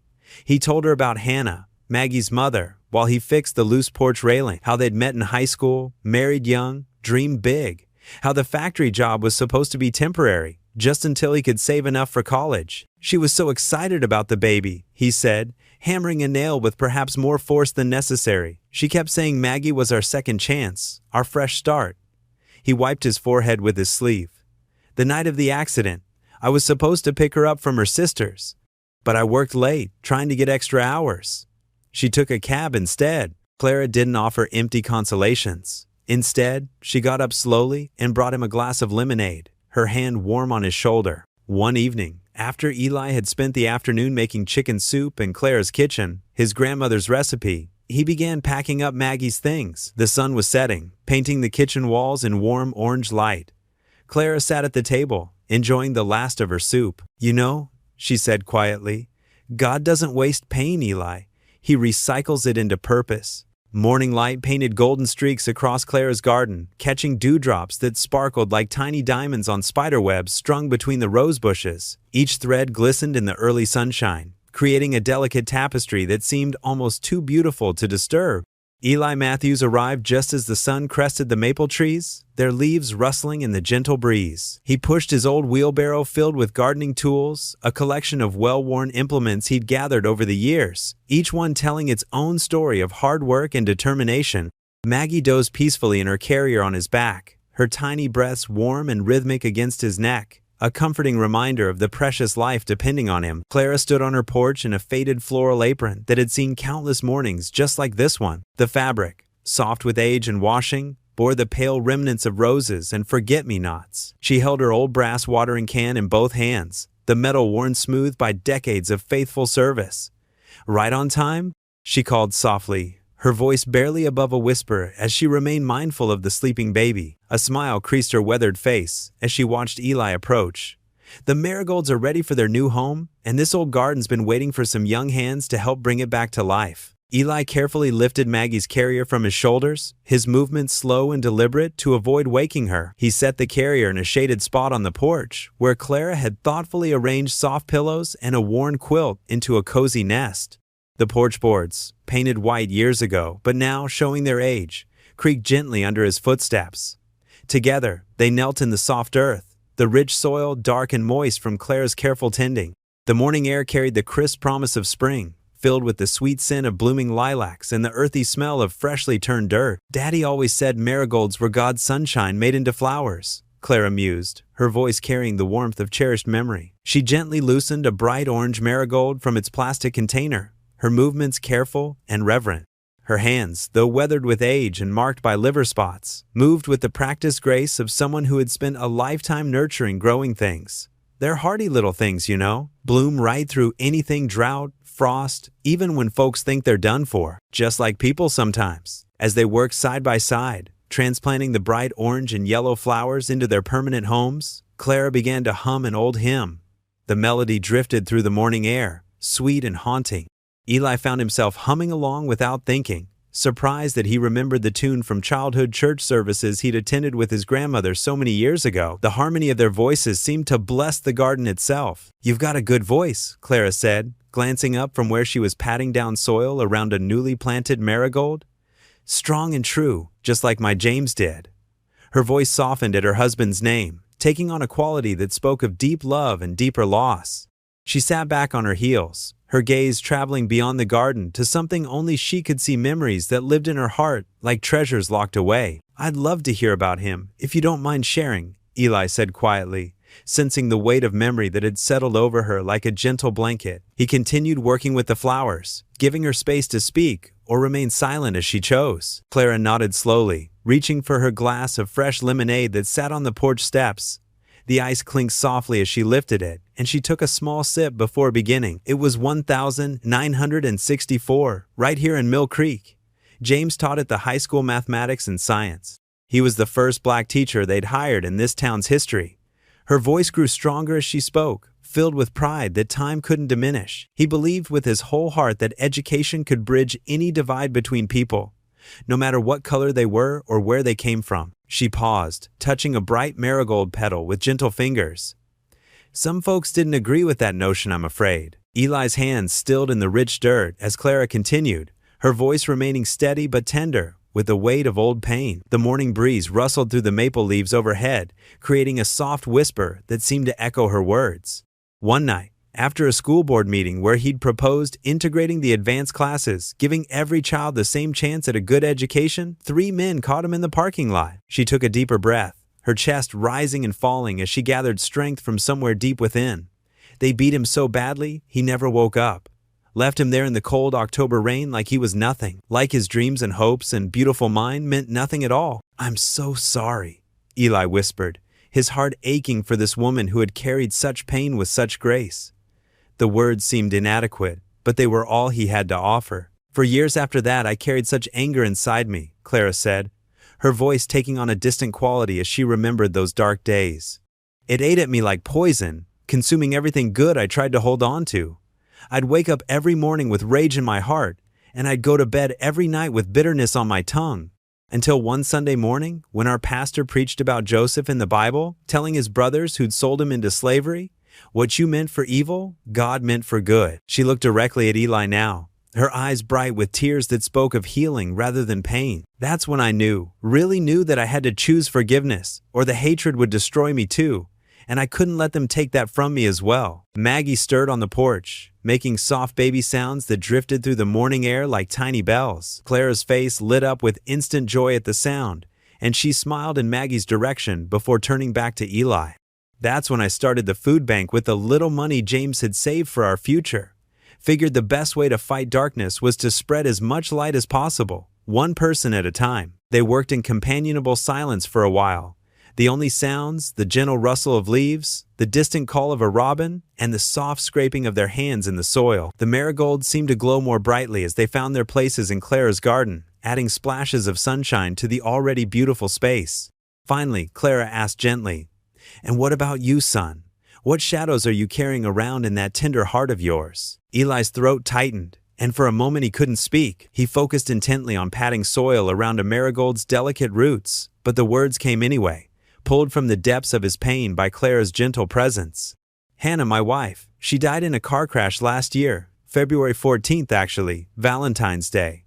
He told her about Hannah, Maggie's mother, while he fixed the loose porch railing, how they'd met in high school, married young, dreamed big, How the factory job was supposed to be temporary, just until he could save enough for college. She was so excited about the baby, he said, hammering a nail with perhaps more force than necessary. She kept saying Maggie was our second chance, our fresh start. He wiped his forehead with his sleeve. The night of the accident, I was supposed to pick her up from her sister's, but I worked late, trying to get extra hours. She took a cab instead. Clara didn't offer empty consolations. Instead, she got up slowly and brought him a glass of lemonade, her hand warm on his shoulder. One evening, after Eli had spent the afternoon making chicken soup in Clara's kitchen, his grandmother's recipe, he began packing up Maggie's things. The sun was setting, painting the kitchen walls in warm orange light. Clara sat at the table, enjoying the last of her soup. "You know," she said quietly, "God doesn't waste pain, Eli. He recycles it into purpose." Morning light painted golden streaks across Clara's garden, catching dewdrops that sparkled like tiny diamonds on spiderwebs strung between the rose bushes. Each thread glistened in the early sunshine, creating a delicate tapestry that seemed almost too beautiful to disturb. Eli Matthews arrived just as the sun crested the maple trees, their leaves rustling in the gentle breeze. He pushed his old wheelbarrow filled with gardening tools, a collection of well-worn implements he'd gathered over the years, each one telling its own story of hard work and determination. Maggie dozed peacefully in her carrier on his back, her tiny breaths warm and rhythmic against his neck, a comforting reminder of the precious life depending on him. Clara stood on her porch in a faded floral apron that had seen countless mornings just like this one. The fabric, soft with age and washing, bore the pale remnants of roses and forget-me-nots. She held her old brass watering can in both hands, the metal worn smooth by decades of faithful service. "Right on time?" she called softly, her voice barely above a whisper as she remained mindful of the sleeping baby. A smile creased her weathered face as she watched Eli approach. "The marigolds are ready for their new home, and this old garden's been waiting for some young hands to help bring it back to life." Eli carefully lifted Maggie's carrier from his shoulders, his movements slow and deliberate to avoid waking her. He set the carrier in a shaded spot on the porch, where Clara had thoughtfully arranged soft pillows and a worn quilt into a cozy nest. The porch boards, painted white years ago, but now showing their age, creaked gently under his footsteps. Together, they knelt in the soft earth, the rich soil dark and moist from Clara's careful tending. The morning air carried the crisp promise of spring, filled with the sweet scent of blooming lilacs and the earthy smell of freshly turned dirt. "Daddy always said marigolds were God's sunshine made into flowers," Clara mused, her voice carrying the warmth of cherished memory. She gently loosened a bright orange marigold from its plastic container, her movements careful and reverent. Her hands, though weathered with age and marked by liver spots, moved with the practiced grace of someone who had spent a lifetime nurturing growing things. They're hardy little things, you know, bloom right through anything drought, frost, even when folks think they're done for, just like people sometimes. As they worked side by side, transplanting the bright orange and yellow flowers into their permanent homes, Clara began to hum an old hymn. The melody drifted through the morning air, sweet and haunting. Eli found himself humming along without thinking, surprised that he remembered the tune from childhood church services he'd attended with his grandmother so many years ago. The harmony of their voices seemed to bless the garden itself. "You've got a good voice," Clara said, glancing up from where she was patting down soil around a newly planted marigold. "Strong and true, just like my James did." Her voice softened at her husband's name, taking on a quality that spoke of deep love and deeper loss. She sat back on her heels, her gaze traveling beyond the garden to something only she could see, memories that lived in her heart like treasures locked away. "I'd love to hear about him, if you don't mind sharing," Eli said quietly, sensing the weight of memory that had settled over her like a gentle blanket. He continued working with the flowers, giving her space to speak or remain silent as she chose. Clara nodded slowly, reaching for her glass of fresh lemonade that sat on the porch steps. The ice clinked softly as she lifted it, and she took a small sip before beginning. "It was 1964, right here in Mill Creek. James taught at the high school mathematics and science. He was the first black teacher they'd hired in this town's history." Her voice grew stronger as she spoke, filled with pride that time couldn't diminish. He believed with his whole heart that education could bridge any divide between people, no matter what color they were or where they came from. She paused, touching a bright marigold petal with gentle fingers. "Some folks didn't agree with that notion, I'm afraid." Eli's hands stilled in the rich dirt as Clara continued, her voice remaining steady but tender, with the weight of old pain. The morning breeze rustled through the maple leaves overhead, creating a soft whisper that seemed to echo her words. One night, after a school board meeting where he'd proposed integrating the advanced classes, giving every child the same chance at a good education, 3 men caught him in the parking lot. She took a deeper breath, her chest rising and falling as she gathered strength from somewhere deep within. They beat him so badly, he never woke up. Left him there in the cold October rain like he was nothing, like his dreams and hopes and beautiful mind meant nothing at all. "I'm so sorry," Eli whispered, his heart aching for this woman who had carried such pain with such grace. The words seemed inadequate, but they were all he had to offer. "For years after that, I carried such anger inside me," Clara said, her voice taking on a distant quality as she remembered those dark days. "It ate at me like poison, consuming everything good I tried to hold on to. I'd wake up every morning with rage in my heart, and I'd go to bed every night with bitterness on my tongue. Until one Sunday morning, when our pastor preached about Joseph in the Bible, telling his brothers who'd sold him into slavery, 'What you meant for evil, God meant for good.'" She looked directly at Eli now, her eyes bright with tears that spoke of healing rather than pain. "That's when I knew, really knew that I had to choose forgiveness, or the hatred would destroy me too. And I couldn't let them take that from me as well." Maggie stirred on the porch, making soft baby sounds that drifted through the morning air like tiny bells. Clara's face lit up with instant joy at the sound, and she smiled in Maggie's direction before turning back to Eli. "That's when I started the food bank with the little money James had saved for our future. Figured the best way to fight darkness was to spread as much light as possible, one person at a time." They worked in companionable silence for a while. The only sounds, the gentle rustle of leaves, the distant call of a robin, and the soft scraping of their hands in the soil. The marigolds seemed to glow more brightly as they found their places in Clara's garden, adding splashes of sunshine to the already beautiful space. Finally, Clara asked gently, "And what about you, son? What shadows are you carrying around in that tender heart of yours?" Eli's throat tightened, and for a moment he couldn't speak. He focused intently on patting soil around a marigold's delicate roots, but the words came anyway, pulled from the depths of his pain by Clara's gentle presence. "Hannah, my wife, she died in a car crash last year, February 14th actually, Valentine's Day."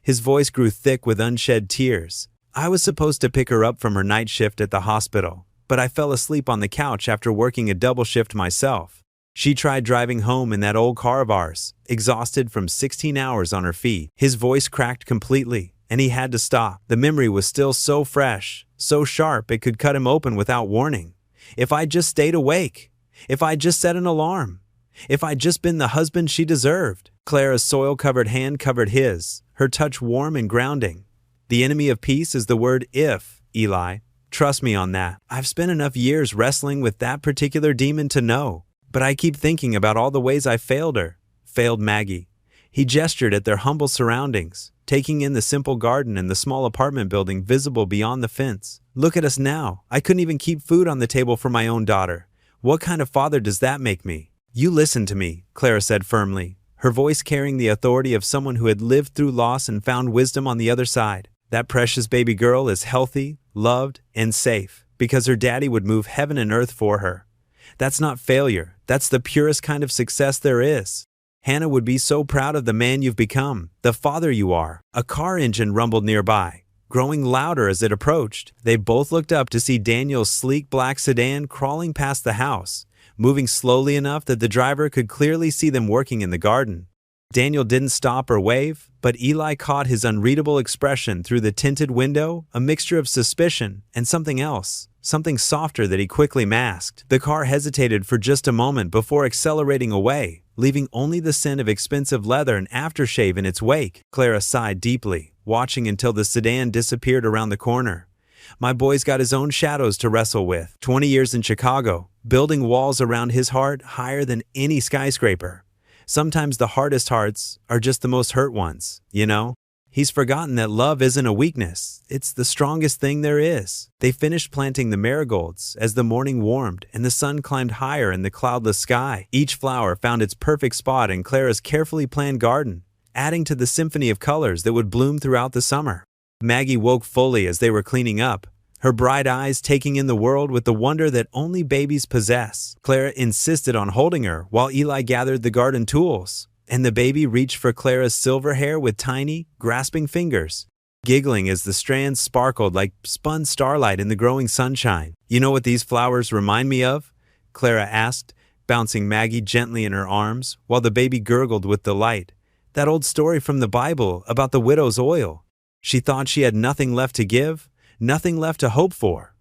His voice grew thick with unshed tears. "I was supposed to pick her up from her night shift at the hospital, but I fell asleep on the couch after working a double shift myself. She tried driving home in that old car of ours, exhausted from 16 hours on her feet." His voice cracked completely, and he had to stop. The memory was still so fresh, so sharp it could cut him open without warning. "If I'd just stayed awake. If I'd just set an alarm. If I'd just been the husband she deserved." Clara's soil-covered hand covered his, her touch warm and grounding. "The enemy of peace is the word if, Eli. Trust me on that. I've spent enough years wrestling with that particular demon to know. But I keep thinking about all the ways I failed her." Failed Maggie. He gestured at their humble surroundings, taking in the simple garden and the small apartment building visible beyond the fence. "Look at us now. I couldn't even keep food on the table for my own daughter. What kind of father does that make me?" "You listen to me," Clara said firmly, her voice carrying the authority of someone who had lived through loss and found wisdom on the other side. "That precious baby girl is healthy, loved, and safe, because her daddy would move heaven and earth for her. That's not failure. That's the purest kind of success there is. Hannah would be so proud of the man you've become, the father you are." A car engine rumbled nearby, growing louder as it approached. They both looked up to see Daniel's sleek black sedan crawling past the house, moving slowly enough that the driver could clearly see them working in the garden. Daniel didn't stop or wave, but Eli caught his unreadable expression through the tinted window, a mixture of suspicion and something else, something softer that he quickly masked. The car hesitated for just a moment before accelerating away, leaving only the scent of expensive leather and aftershave in its wake. Clara sighed deeply, watching until the sedan disappeared around the corner. "My boy's got his own shadows to wrestle with. 20 years in Chicago, building walls around his heart higher than any skyscraper. Sometimes the hardest hearts are just the most hurt ones, you know? He's forgotten that love isn't a weakness, it's the strongest thing there is." They finished planting the marigolds as the morning warmed and the sun climbed higher in the cloudless sky. Each flower found its perfect spot in Clara's carefully planned garden, adding to the symphony of colors that would bloom throughout the summer. Maggie woke fully as they were cleaning up, her bright eyes taking in the world with the wonder that only babies possess. Clara insisted on holding her while Eli gathered the garden tools, and the baby reached for Clara's silver hair with tiny, grasping fingers. giggling as the strands sparkled like spun starlight in the growing sunshine. "You know what these flowers remind me of?" Clara asked, bouncing Maggie gently in her arms while the baby gurgled with delight. "That old story from the Bible about the widow's oil." She thought she had nothing left to give, nothing left to hope for.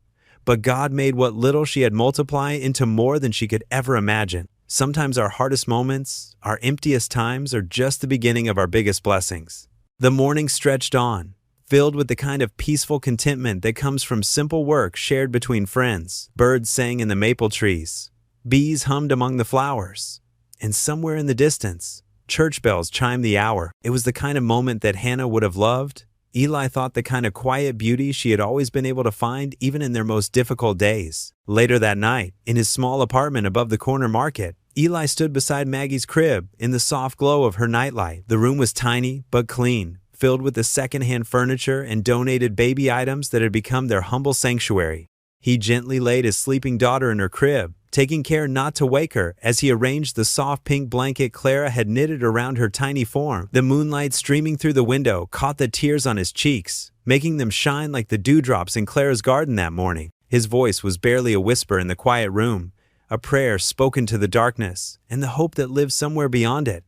But God made what little she had multiply into more than she could ever imagine. Sometimes our hardest moments, our emptiest times, are just the beginning of our biggest blessings. The morning stretched on, filled with the kind of peaceful contentment that comes from simple work shared between friends. Birds sang in the maple trees. Bees hummed among the flowers. And somewhere in the distance, church bells chimed the hour. It was the kind of moment that Hannah would have loved. Eli thought the kind of quiet beauty she had always been able to find even in their most difficult days. Later that night, in his small apartment above the corner market, Eli stood beside Maggie's crib in the soft glow of her nightlight. The room was tiny but clean, filled with the secondhand furniture and donated baby items that had become their humble sanctuary. He gently laid his sleeping daughter in her crib, taking care not to wake her as he arranged the soft pink blanket Clara had knitted around her tiny form. The moonlight streaming through the window caught the tears on his cheeks, making them shine like the dewdrops in Clara's garden that morning. His voice was barely a whisper in the quiet room, a prayer spoken to the darkness and the hope that lived somewhere beyond it.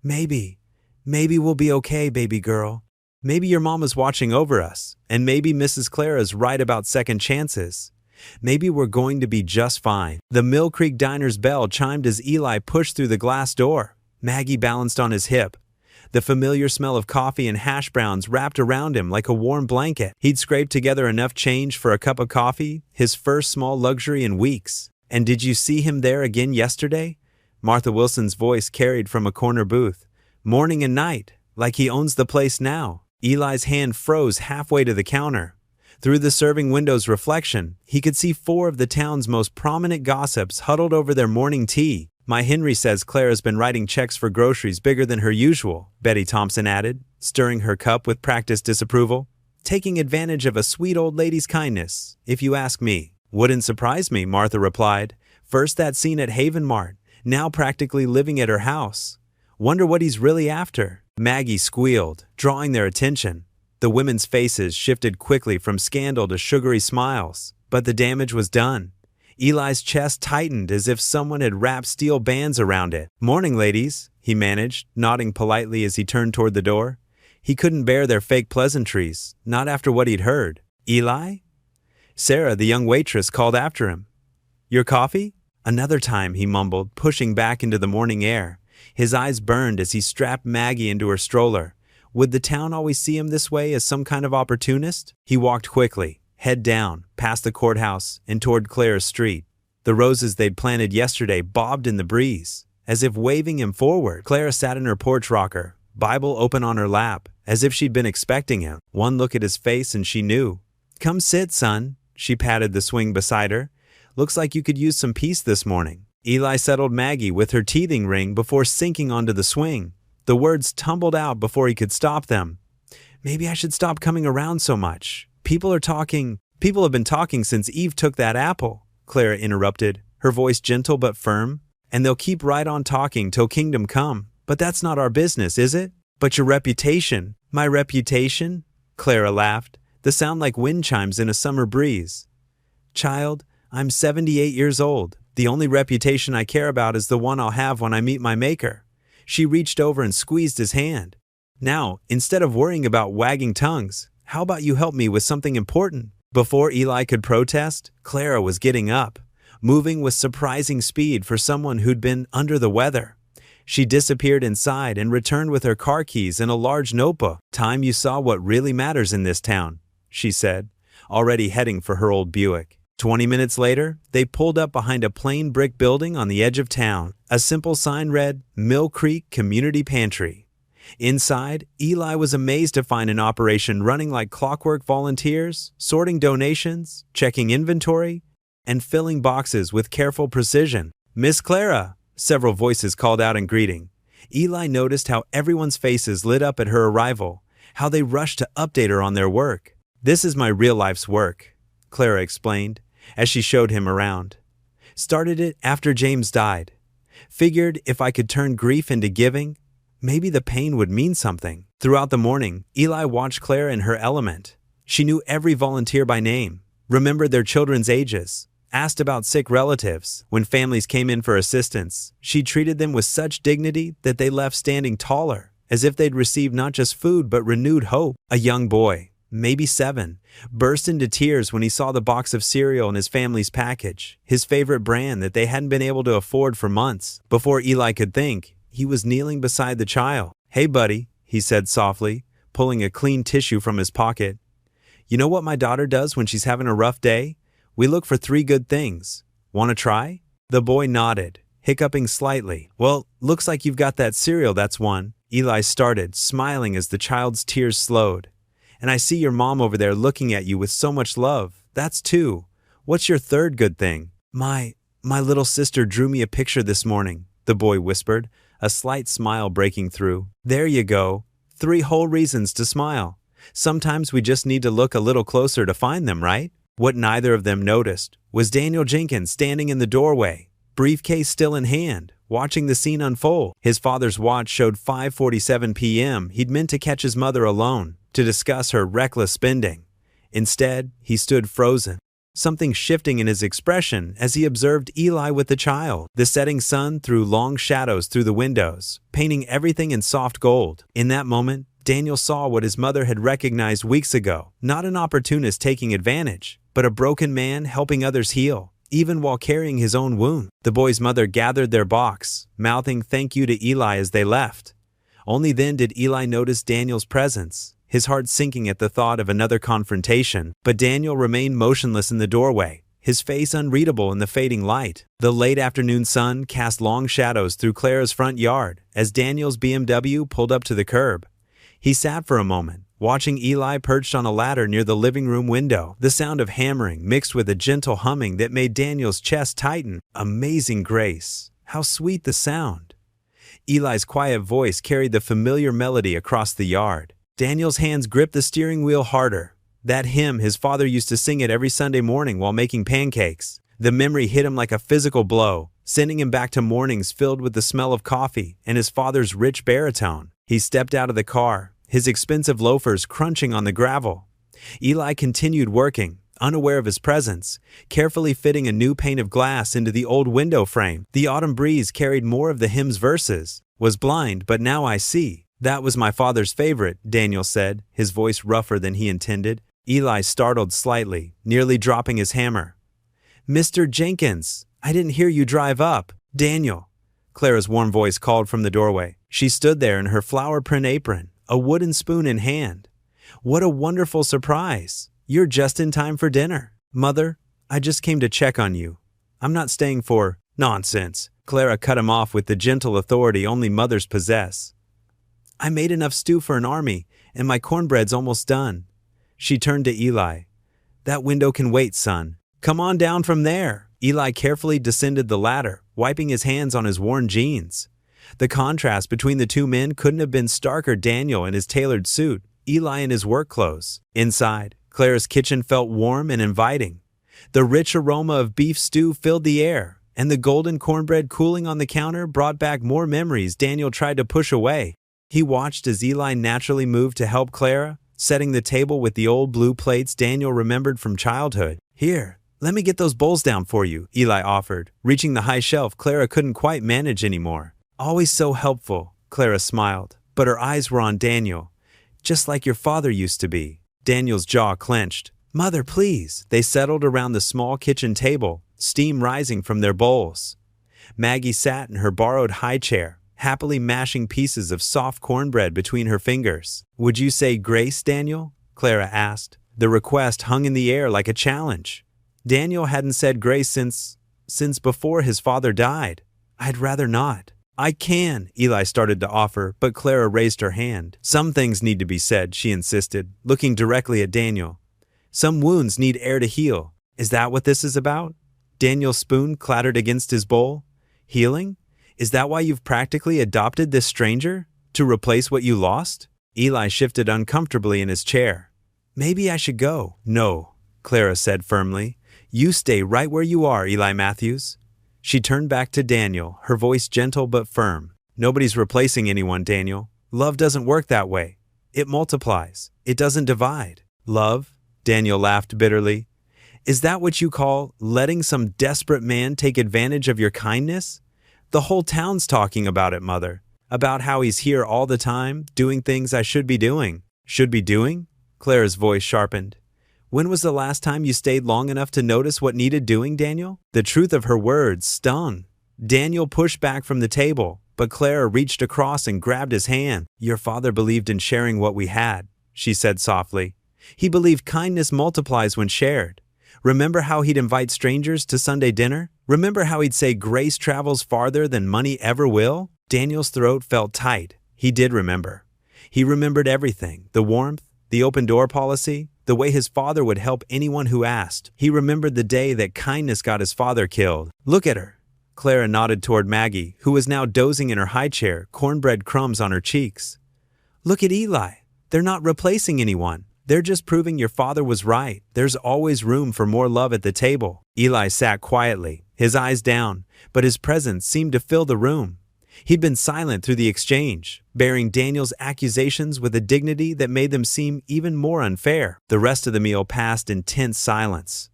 Maybe we'll be okay, baby girl. Maybe your mama's watching over us, and maybe Mrs. Clara's right about second chances. Maybe we're going to be just fine." The Mill Creek Diner's bell chimed as Eli pushed through the glass door. Maggie balanced on his hip. The familiar smell of coffee and hash browns wrapped around him like a warm blanket. He'd scraped together enough change for a cup of coffee, his first small luxury in weeks. "And did you see him there again yesterday?" Martha Wilson's voice carried from a corner booth. "Morning and night, like he owns the place now." Eli's hand froze halfway to the counter. Through the serving window's reflection, he could see 4 of the town's most prominent gossips huddled over their morning tea. "My Henry says Clara's been writing checks for groceries bigger than her usual," Betty Thompson added, stirring her cup with practiced disapproval. "Taking advantage of a sweet old lady's kindness, if you ask me." "Wouldn't surprise me," Martha replied. "First that scene at Haven Mart, now practically living at her house. Wonder what he's really after." Maggie squealed, drawing their attention. The women's faces shifted quickly from scandal to sugary smiles, but the damage was done. Eli's chest tightened as if someone had wrapped steel bands around it. "Morning, ladies," he managed, nodding politely as he turned toward the door. He couldn't bear their fake pleasantries, not after what he'd heard. "Eli?" Sarah, the young waitress, called after him. "Your coffee?" "Another time," he mumbled, pushing back into the morning air. His eyes burned as he strapped Maggie into her stroller. Would the town always see him this way, as some kind of opportunist? He walked quickly, head down, past the courthouse and toward Clara's street. The roses they'd planted yesterday bobbed in the breeze, as if waving him forward. Clara sat in her porch rocker, Bible open on her lap, as if she'd been expecting him. One look at his face and she knew. "Come sit, son." She patted the swing beside her. "Looks like you could use some peace this morning." Eli settled Maggie with her teething ring before sinking onto the swing. The words tumbled out before he could stop them. "Maybe I should stop coming around so much. People have been talking since Eve took that apple," Clara interrupted, her voice gentle but firm. "And they'll keep right on talking till kingdom come. But that's not our business, is it?" "But your reputation." "My reputation?" Clara laughed, the sound like wind chimes in a summer breeze. "Child, I'm 78 years old. The only reputation I care about is the one I'll have when I meet my maker." She reached over and squeezed his hand. "Now, instead of worrying about wagging tongues, how about you help me with something important?" Before Eli could protest, Clara was getting up, moving with surprising speed for someone who'd been under the weather. She disappeared inside and returned with her car keys and a large notebook. "Time you saw what really matters in this town," she said, already heading for her old Buick. 20 minutes later, they pulled up behind a plain brick building on the edge of town. A simple sign read, "Mill Creek Community Pantry." Inside, Eli was amazed to find an operation running like clockwork. Volunteers, sorting donations, checking inventory, and filling boxes with careful precision. "Miss Clara," several voices called out in greeting. Eli noticed how everyone's faces lit up at her arrival, how they rushed to update her on their work. "This is my real life's work," Clara explained, as she showed him around. "Started it after James died. Figured if I could turn grief into giving, maybe the pain would mean something. Throughout the morning, Eli watched Clara in her element. She knew every volunteer by name, remembered their children's ages, asked about sick relatives. When families came in for assistance, she treated them with such dignity that they left standing taller, as if they'd received not just food but renewed hope. A young boy, maybe 7, burst into tears when he saw the box of cereal in his family's package, his favorite brand that they hadn't been able to afford for months. Before Eli could think, he was kneeling beside the child. "Hey buddy," he said softly, pulling a clean tissue from his pocket. "You know what my daughter does when she's having a rough day? We look for 3 good things. Want to try?" The boy nodded, hiccuping slightly. "Well, looks like you've got that cereal, that's one." Eli started, smiling as the child's tears slowed. "And I see your mom over there looking at you with so much love. That's 2. What's your 3rd good thing?" My little sister drew me a picture this morning," the boy whispered, a slight smile breaking through. "There you go. 3 whole reasons to smile. Sometimes we just need to look a little closer to find them, right?" What neither of them noticed was Daniel Jenkins standing in the doorway, briefcase still in hand, watching the scene unfold. His father's watch showed 5:47 p.m. He'd meant to catch his mother alone, to discuss her reckless spending. Instead, he stood frozen, something shifting in his expression as he observed Eli with the child. The setting sun threw long shadows through the windows, painting everything in soft gold. In that moment, Daniel saw what his mother had recognized weeks ago, not an opportunist taking advantage, but a broken man helping others heal, even while carrying his own wound. The boy's mother gathered their box, mouthing thank you to Eli as they left. Only then did Eli notice Daniel's presence, his heart sinking at the thought of another confrontation. But Daniel remained motionless in the doorway, his face unreadable in the fading light. The late afternoon sun cast long shadows through Clara's front yard as Daniel's BMW pulled up to the curb. He sat for a moment, watching Eli perched on a ladder near the living room window, the sound of hammering mixed with a gentle humming that made Daniel's chest tighten. Amazing grace. How sweet the sound. Eli's quiet voice carried the familiar melody across the yard. Daniel's hands gripped the steering wheel harder. That hymn his father used to sing it every Sunday morning while making pancakes. The memory hit him like a physical blow, sending him back to mornings filled with the smell of coffee and his father's rich baritone. He stepped out of the car, his expensive loafers crunching on the gravel. Eli continued working, unaware of his presence, carefully fitting a new pane of glass into the old window frame. The autumn breeze carried more of the hymn's verses. "Was blind, but now I see." "That was my father's favorite," Daniel said, his voice rougher than he intended. Eli startled slightly, nearly dropping his hammer. "Mr. Jenkins, I didn't hear you drive up." "Daniel," Clara's warm voice called from the doorway. She stood there in her flower print apron, a wooden spoon in hand. "What a wonderful surprise. You're just in time for dinner." "Mother, I just came to check on you. I'm not staying for—" "Nonsense," Clara cut him off with the gentle authority only mothers possess. "I made enough stew for an army, and my cornbread's almost done." She turned to Eli. "That window can wait, son. Come on down from there." Eli carefully descended the ladder, wiping his hands on his worn jeans. The contrast between the two men couldn't have been starker. Daniel in his tailored suit, Eli in his work clothes. Inside, Clara's kitchen felt warm and inviting. The rich aroma of beef stew filled the air, and the golden cornbread cooling on the counter brought back more memories Daniel tried to push away. He watched as Eli naturally moved to help Clara, setting the table with the old blue plates Daniel remembered from childhood. "Here, let me get those bowls down for you," Eli offered, reaching the high shelf Clara couldn't quite manage anymore. "Always so helpful," Clara smiled, but her eyes were on Daniel. "Just like your father used to be." Daniel's jaw clenched. "Mother, please." They settled around the small kitchen table, steam rising from their bowls. Maggie sat in her borrowed high chair, happily mashing pieces of soft cornbread between her fingers. "Would you say grace, Daniel?" Clara asked. The request hung in the air like a challenge. Daniel hadn't said grace since before his father died. "I'd rather not." "I can," Eli started to offer, but Clara raised her hand. "Some things need to be said," she insisted, looking directly at Daniel. "Some wounds need air to heal. Is that what this is about?" Daniel's spoon clattered against his bowl. "Healing? Is that why you've practically adopted this stranger? To replace what you lost?" Eli shifted uncomfortably in his chair. "Maybe I should go." "No," Clara said firmly. "You stay right where you are, Eli Matthews." She turned back to Daniel, her voice gentle but firm. Nobody's replacing anyone, Daniel. Love doesn't work that way. It multiplies. It doesn't divide. Love? Daniel laughed bitterly. Is that what you call letting some desperate man take advantage of your kindness? The whole town's talking about it, Mother. About how he's here all the time, doing things I should be doing. Should be doing? Clara's voice sharpened. When was the last time you stayed long enough to notice what needed doing, Daniel? The truth of her words stung. Daniel pushed back from the table, but Clara reached across and grabbed his hand. Your father believed in sharing what we had, she said softly. He believed kindness multiplies when shared. Remember how he'd invite strangers to Sunday dinner? Remember how he'd say grace travels farther than money ever will? Daniel's throat felt tight. He did remember. He remembered everything, the warmth, the open door policy, the way his father would help anyone who asked. He remembered the day that kindness got his father killed. Look at her. Clara nodded toward Maggie, who was now dozing in her high chair, cornbread crumbs on her cheeks. Look at Eli. They're not replacing anyone. They're just proving your father was right. There's always room for more love at the table. Eli sat quietly, his eyes down, but his presence seemed to fill the room. He'd been silent through the exchange, bearing Daniel's accusations with a dignity that made them seem even more unfair. The rest of the meal passed in tense silence.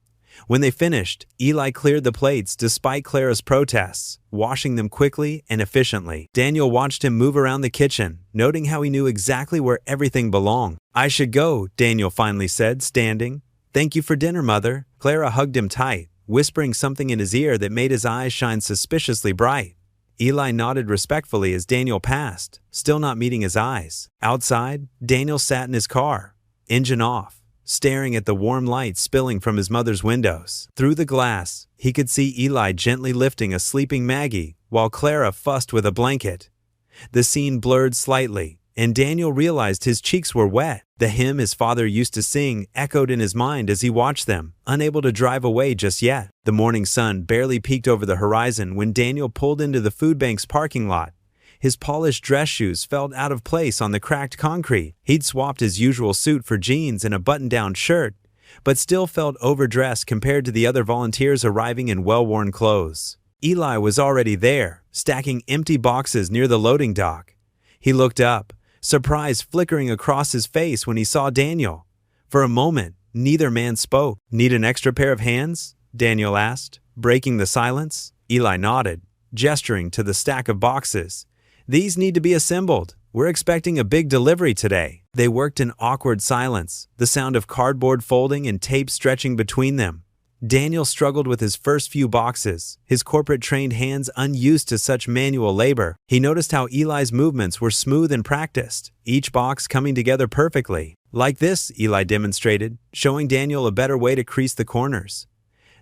When they finished, Eli cleared the plates despite Clara's protests, washing them quickly and efficiently. Daniel watched him move around the kitchen, noting how he knew exactly where everything belonged. I should go, Daniel finally said, standing. Thank you for dinner, Mother. Clara hugged him tight, whispering something in his ear that made his eyes shine suspiciously bright. Eli nodded respectfully as Daniel passed, still not meeting his eyes. Outside, Daniel sat in his car, engine off, staring at the warm light spilling from his mother's windows. Through the glass, he could see Eli gently lifting a sleeping Maggie while Clara fussed with a blanket. The scene blurred slightly, and Daniel realized his cheeks were wet. The hymn his father used to sing echoed in his mind as he watched them, unable to drive away just yet. The morning sun barely peeked over the horizon when Daniel pulled into the food bank's parking lot. His polished dress shoes felt out of place on the cracked concrete. He'd swapped his usual suit for jeans and a button-down shirt, but still felt overdressed compared to the other volunteers arriving in well-worn clothes. Eli was already there, stacking empty boxes near the loading dock. He looked up, surprise flickering across his face when he saw Daniel. For a moment, neither man spoke. Need an extra pair of hands? Daniel asked, breaking the silence. Eli nodded, gesturing to the stack of boxes. These need to be assembled. We're expecting a big delivery today. They worked in awkward silence, the sound of cardboard folding and tape stretching between them. Daniel struggled with his first few boxes, his corporate-trained hands unused to such manual labor. He noticed how Eli's movements were smooth and practiced, each box coming together perfectly. Like this, Eli demonstrated, showing Daniel a better way to crease the corners.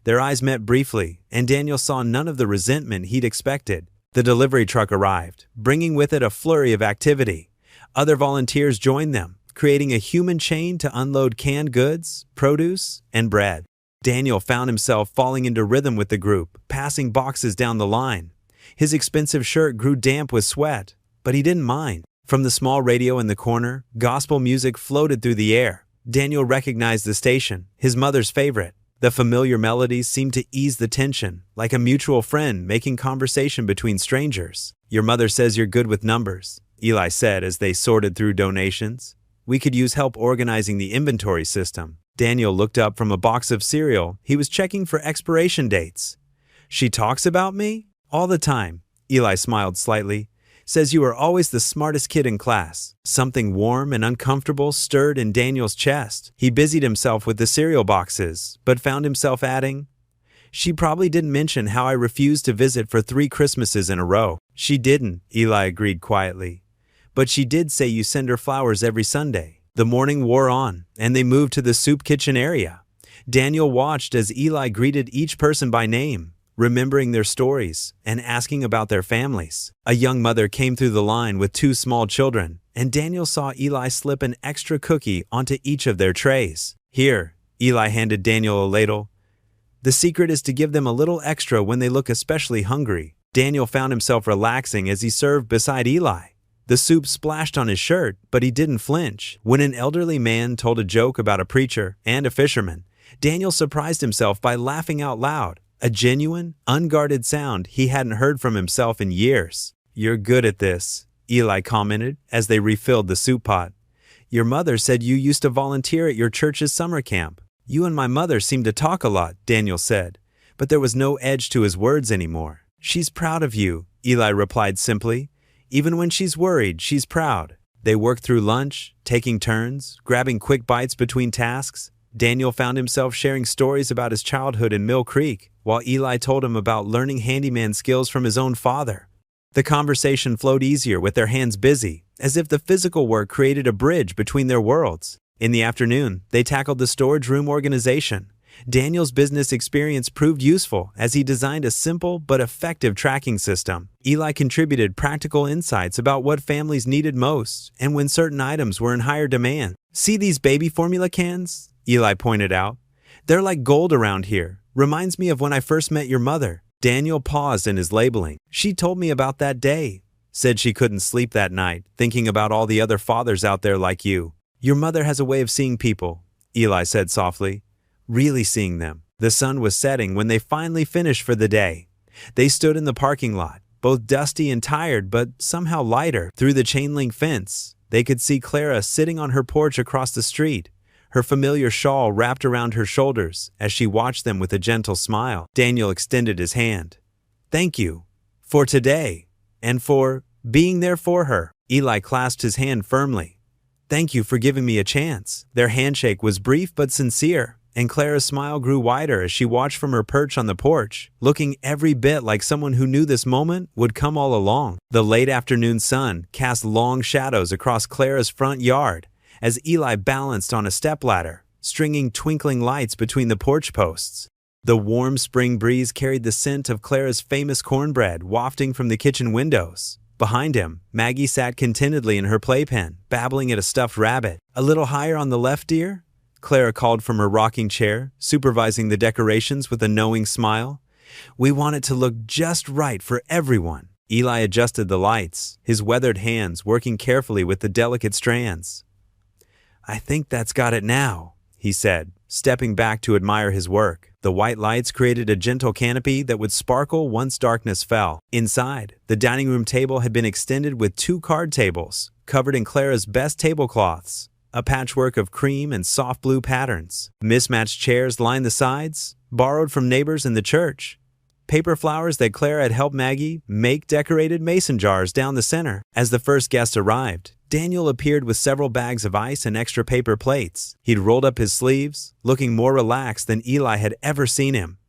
Their eyes met briefly, and Daniel saw none of the resentment he'd expected. The delivery truck arrived, bringing with it a flurry of activity. Other volunteers joined them, creating a human chain to unload canned goods, produce, and bread. Daniel found himself falling into rhythm with the group, passing boxes down the line. His expensive shirt grew damp with sweat, but he didn't mind. From the small radio in the corner, gospel music floated through the air. Daniel recognized the station, his mother's favorite. The familiar melodies seemed to ease the tension, like a mutual friend making conversation between strangers. Your mother says you're good with numbers, Eli said as they sorted through donations. We could use help organizing the inventory system. Daniel looked up from a box of cereal he was checking for expiration dates. She talks about me? All the time. Eli smiled slightly. Says you are always the smartest kid in class. Something warm and uncomfortable stirred in Daniel's chest. He busied himself with the cereal boxes, but found himself adding, She probably didn't mention how I refused to visit for 3 Christmases in a row. She didn't, Eli agreed quietly. But she did say you send her flowers every Sunday. The morning wore on, and they moved to the soup kitchen area. Daniel watched as Eli greeted each person by name, remembering their stories and asking about their families. A young mother came through the line with 2 small children, and Daniel saw Eli slip an extra cookie onto each of their trays. Here, Eli handed Daniel a ladle. The secret is to give them a little extra when they look especially hungry. Daniel found himself relaxing as he served beside Eli. The soup splashed on his shirt, but he didn't flinch. When an elderly man told a joke about a preacher and a fisherman, Daniel surprised himself by laughing out loud, a genuine, unguarded sound he hadn't heard from himself in years. You're good at this, Eli commented as they refilled the soup pot. Your mother said you used to volunteer at your church's summer camp. You and my mother seem to talk a lot, Daniel said, but there was no edge to his words anymore. She's proud of you, Eli replied simply. Even when she's worried, she's proud. They worked through lunch, taking turns, grabbing quick bites between tasks. Daniel found himself sharing stories about his childhood in Mill Creek, while Eli told him about learning handyman skills from his own father. The conversation flowed easier with their hands busy, as if the physical work created a bridge between their worlds. In the afternoon, they tackled the storage room organization. Daniel's business experience proved useful as he designed a simple but effective tracking system. Eli contributed practical insights about what families needed most and when certain items were in higher demand. See these baby formula cans? Eli pointed out. They're like gold around here. Reminds me of when I first met your mother. Daniel paused in his labeling. She told me about that day. Said she couldn't sleep that night, thinking about all the other fathers out there like you. Your mother has a way of seeing people, Eli said softly. Really seeing them. The sun was setting when they finally finished for the day. They stood in the parking lot, both dusty and tired but somehow lighter. Through the chain-link fence, they could see Clara sitting on her porch across the street, her familiar shawl wrapped around her shoulders as she watched them with a gentle smile. Daniel extended his hand. Thank you. For today. And for being there for her. Eli clasped his hand firmly. Thank you for giving me a chance. Their handshake was brief but sincere, and Clara's smile grew wider as she watched from her perch on the porch, looking every bit like someone who knew this moment would come all along. The late afternoon sun cast long shadows across Clara's front yard as Eli balanced on a stepladder, stringing twinkling lights between the porch posts. The warm spring breeze carried the scent of Clara's famous cornbread wafting from the kitchen windows. Behind him, Maggie sat contentedly in her playpen, babbling at a stuffed rabbit. A little higher on the left, dear? Clara called from her rocking chair, supervising the decorations with a knowing smile. We want it to look just right for everyone. Eli adjusted the lights, his weathered hands working carefully with the delicate strands. I think that's got it now, he said, stepping back to admire his work. The white lights created a gentle canopy that would sparkle once darkness fell. Inside, the dining room table had been extended with 2 card tables, covered in Clara's best tablecloths. A patchwork of cream and soft blue patterns. Mismatched chairs lined the sides, borrowed from neighbors in the church. Paper flowers that Clara had helped Maggie make decorated mason jars down the center. As the first guest arrived, Daniel appeared with several bags of ice and extra paper plates. He'd rolled up his sleeves, looking more relaxed than Eli had ever seen him.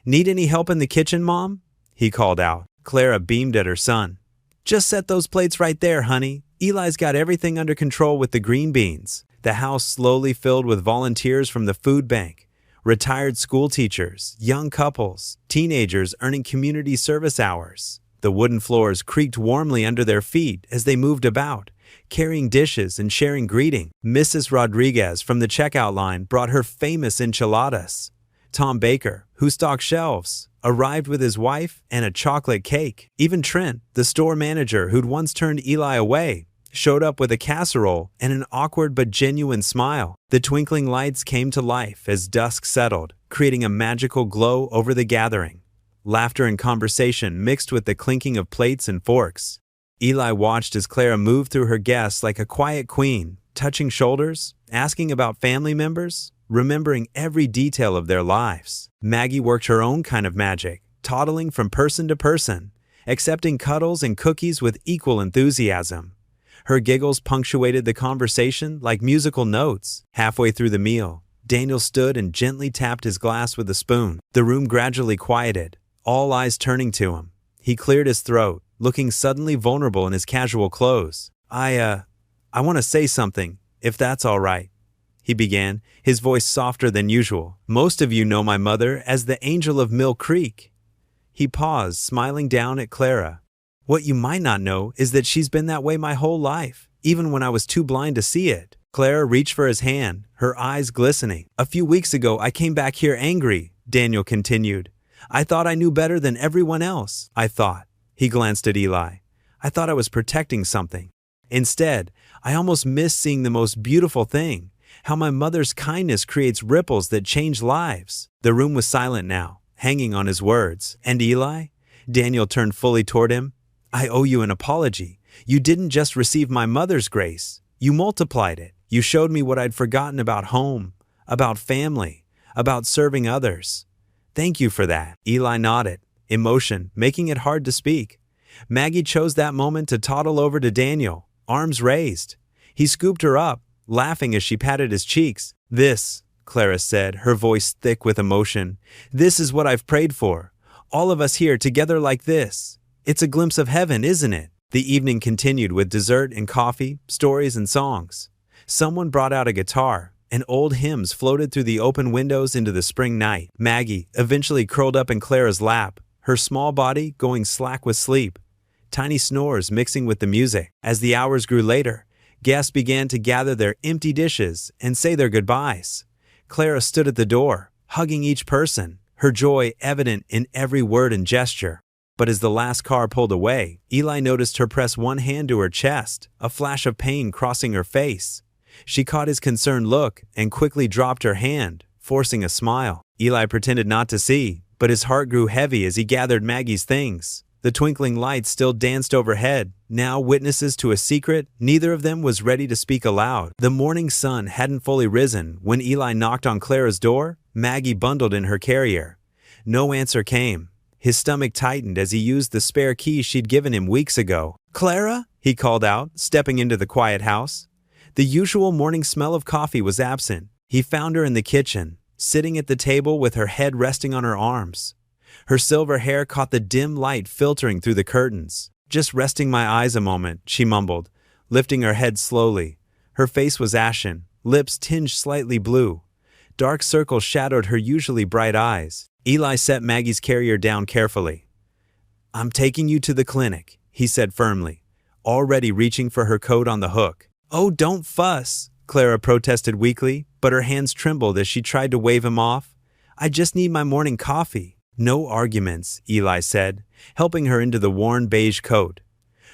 Need any help in the kitchen, Mom? He called out. Clara beamed at her son. Just set those plates right there, honey. Eli's got everything under control with the green beans. The house slowly filled with volunteers from the food bank, retired school teachers, young couples, teenagers earning community service hours. The wooden floors creaked warmly under their feet as they moved about, carrying dishes and sharing greeting. Mrs. Rodriguez from the checkout line brought her famous enchiladas. Tom Baker, who stocked shelves, arrived with his wife and a chocolate cake. Even Trent, the store manager who'd once turned Eli away, showed up with a casserole and an awkward but genuine smile. The twinkling lights came to life as dusk settled, creating a magical glow over the gathering. Laughter and conversation mixed with the clinking of plates and forks. Eli watched as Clara moved through her guests like a quiet queen, touching shoulders, asking about family members, remembering every detail of their lives. Maggie worked her own kind of magic, toddling from person to person, accepting cuddles and cookies with equal enthusiasm. Her giggles punctuated the conversation like musical notes. Halfway through the meal, Daniel stood and gently tapped his glass with a spoon. The room gradually quieted, all eyes turning to him. He cleared his throat, looking suddenly vulnerable in his casual clothes. I want to say something, if that's all right, he began, his voice softer than usual. Most of you know my mother as the Angel of Mill Creek. He paused, smiling down at Clara. What you might not know is that she's been that way my whole life, even when I was too blind to see it. Clara reached for his hand, her eyes glistening. A few weeks ago, I came back here angry, Daniel continued. I thought I knew better than everyone else. I thought. He glanced at Eli. I thought I was protecting something. Instead, I almost missed seeing the most beautiful thing, how my mother's kindness creates ripples that change lives. The room was silent now, hanging on his words. And Eli? Daniel turned fully toward him. I owe you an apology. You didn't just receive my mother's grace. You multiplied it. You showed me what I'd forgotten about home, about family, about serving others. Thank you for that. Eli nodded, emotion making it hard to speak. Maggie chose that moment to toddle over to Daniel, arms raised. He scooped her up, laughing as she patted his cheeks. This, Clara said, her voice thick with emotion, this is what I've prayed for. All of us here together like this. It's a glimpse of heaven, isn't it? The evening continued with dessert and coffee, stories and songs. Someone brought out a guitar, and old hymns floated through the open windows into the spring night. Maggie eventually curled up in Clara's lap, her small body going slack with sleep. Tiny snores mixing with the music. As the hours grew later, guests began to gather their empty dishes and say their goodbyes. Clara stood at the door, hugging each person, her joy evident in every word and gesture. But as the last car pulled away, Eli noticed her press one hand to her chest, a flash of pain crossing her face. She caught his concerned look and quickly dropped her hand, forcing a smile. Eli pretended not to see, but his heart grew heavy as he gathered Maggie's things. The twinkling lights still danced overhead, now witnesses to a secret neither of them was ready to speak aloud. The morning sun hadn't fully risen when Eli knocked on Clara's door, Maggie bundled in her carrier. No answer came. His stomach tightened as he used the spare key she'd given him weeks ago. "Clara?" he called out, stepping into the quiet house. The usual morning smell of coffee was absent. He found her in the kitchen, sitting at the table with her head resting on her arms. Her silver hair caught the dim light filtering through the curtains. "Just resting my eyes a moment," she mumbled, lifting her head slowly. Her face was ashen, lips tinged slightly blue. Dark circles shadowed her usually bright eyes. Eli set Maggie's carrier down carefully. "I'm taking you to the clinic," he said firmly, already reaching for her coat on the hook. "Oh, don't fuss," Clara protested weakly, but her hands trembled as she tried to wave him off. "I just need my morning coffee." "No arguments," Eli said, helping her into the worn beige coat.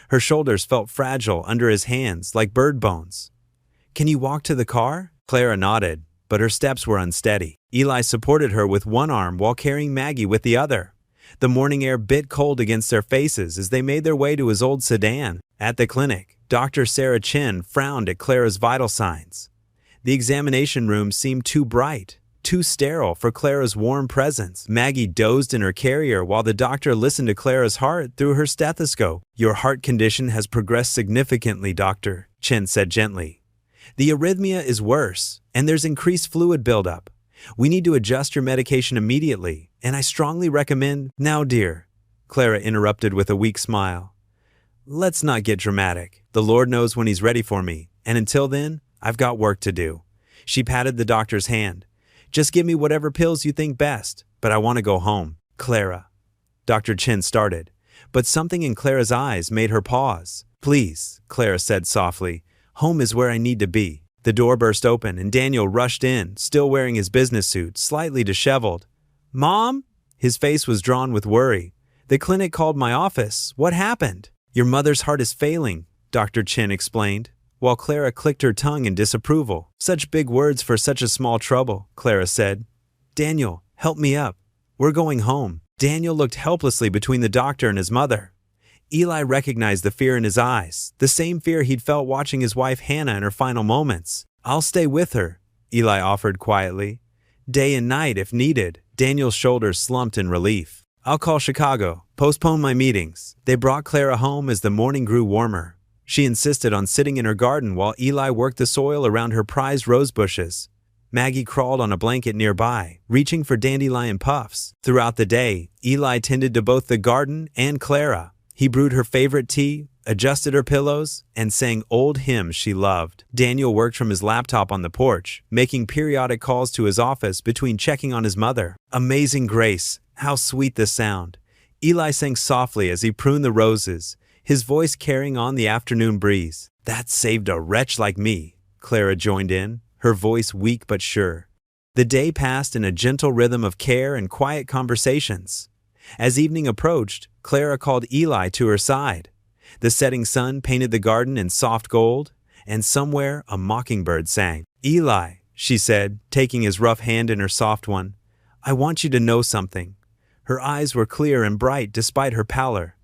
Her shoulders felt fragile under his hands like bird bones. "Can you walk to the car?" Clara nodded, but her steps were unsteady. Eli supported her with one arm while carrying Maggie with the other. The morning air bit cold against their faces as they made their way to his old sedan. At the clinic, Dr. Sarah Chin frowned at Clara's vital signs. The examination room seemed too bright, too sterile for Clara's warm presence. Maggie dozed in her carrier while the doctor listened to Clara's heart through her stethoscope. "Your heart condition has progressed significantly, doctor," Chin said gently. "The arrhythmia is worse, and there's increased fluid buildup. We need to adjust your medication immediately, and I strongly recommend—" "Now, dear," Clara interrupted with a weak smile. "Let's not get dramatic. The Lord knows when He's ready for me, and until then, I've got work to do." She patted the doctor's hand. "Just give me whatever pills you think best, but I want to go home." "Clara," Dr. Chin started, but something in Clara's eyes made her pause. "Please," Clara said softly, "home is where I need to be." The door burst open and Daniel rushed in, still wearing his business suit, slightly disheveled. "Mom?" His face was drawn with worry. "The clinic called my office. What happened?" "Your mother's heart is failing," Dr. Chin explained, while Clara clicked her tongue in disapproval. "Such big words for such a small trouble," Clara said. "Daniel, help me up. We're going home." Daniel looked helplessly between the doctor and his mother. Eli recognized the fear in his eyes, the same fear he'd felt watching his wife Hannah in her final moments. "I'll stay with her," Eli offered quietly. "Day and night if needed." Daniel's shoulders slumped in relief. "I'll call Chicago, postpone my meetings." They brought Clara home as the morning grew warmer. She insisted on sitting in her garden while Eli worked the soil around her prized rose bushes. Maggie crawled on a blanket nearby, reaching for dandelion puffs. Throughout the day, Eli tended to both the garden and Clara. He brewed her favorite tea, adjusted her pillows, and sang old hymns she loved. Daniel worked from his laptop on the porch, making periodic calls to his office between checking on his mother. "Amazing grace, how sweet the sound." Eli sang softly as he pruned the roses, his voice carrying on the afternoon breeze. "That saved a wretch like me," Clara joined in, her voice weak but sure. The day passed in a gentle rhythm of care and quiet conversations. As evening approached, Clara called Eli to her side. The setting sun painted the garden in soft gold, and somewhere a mockingbird sang. "Eli," she said, taking his rough hand in her soft one, "I want you to know something." Her eyes were clear and bright despite her pallor.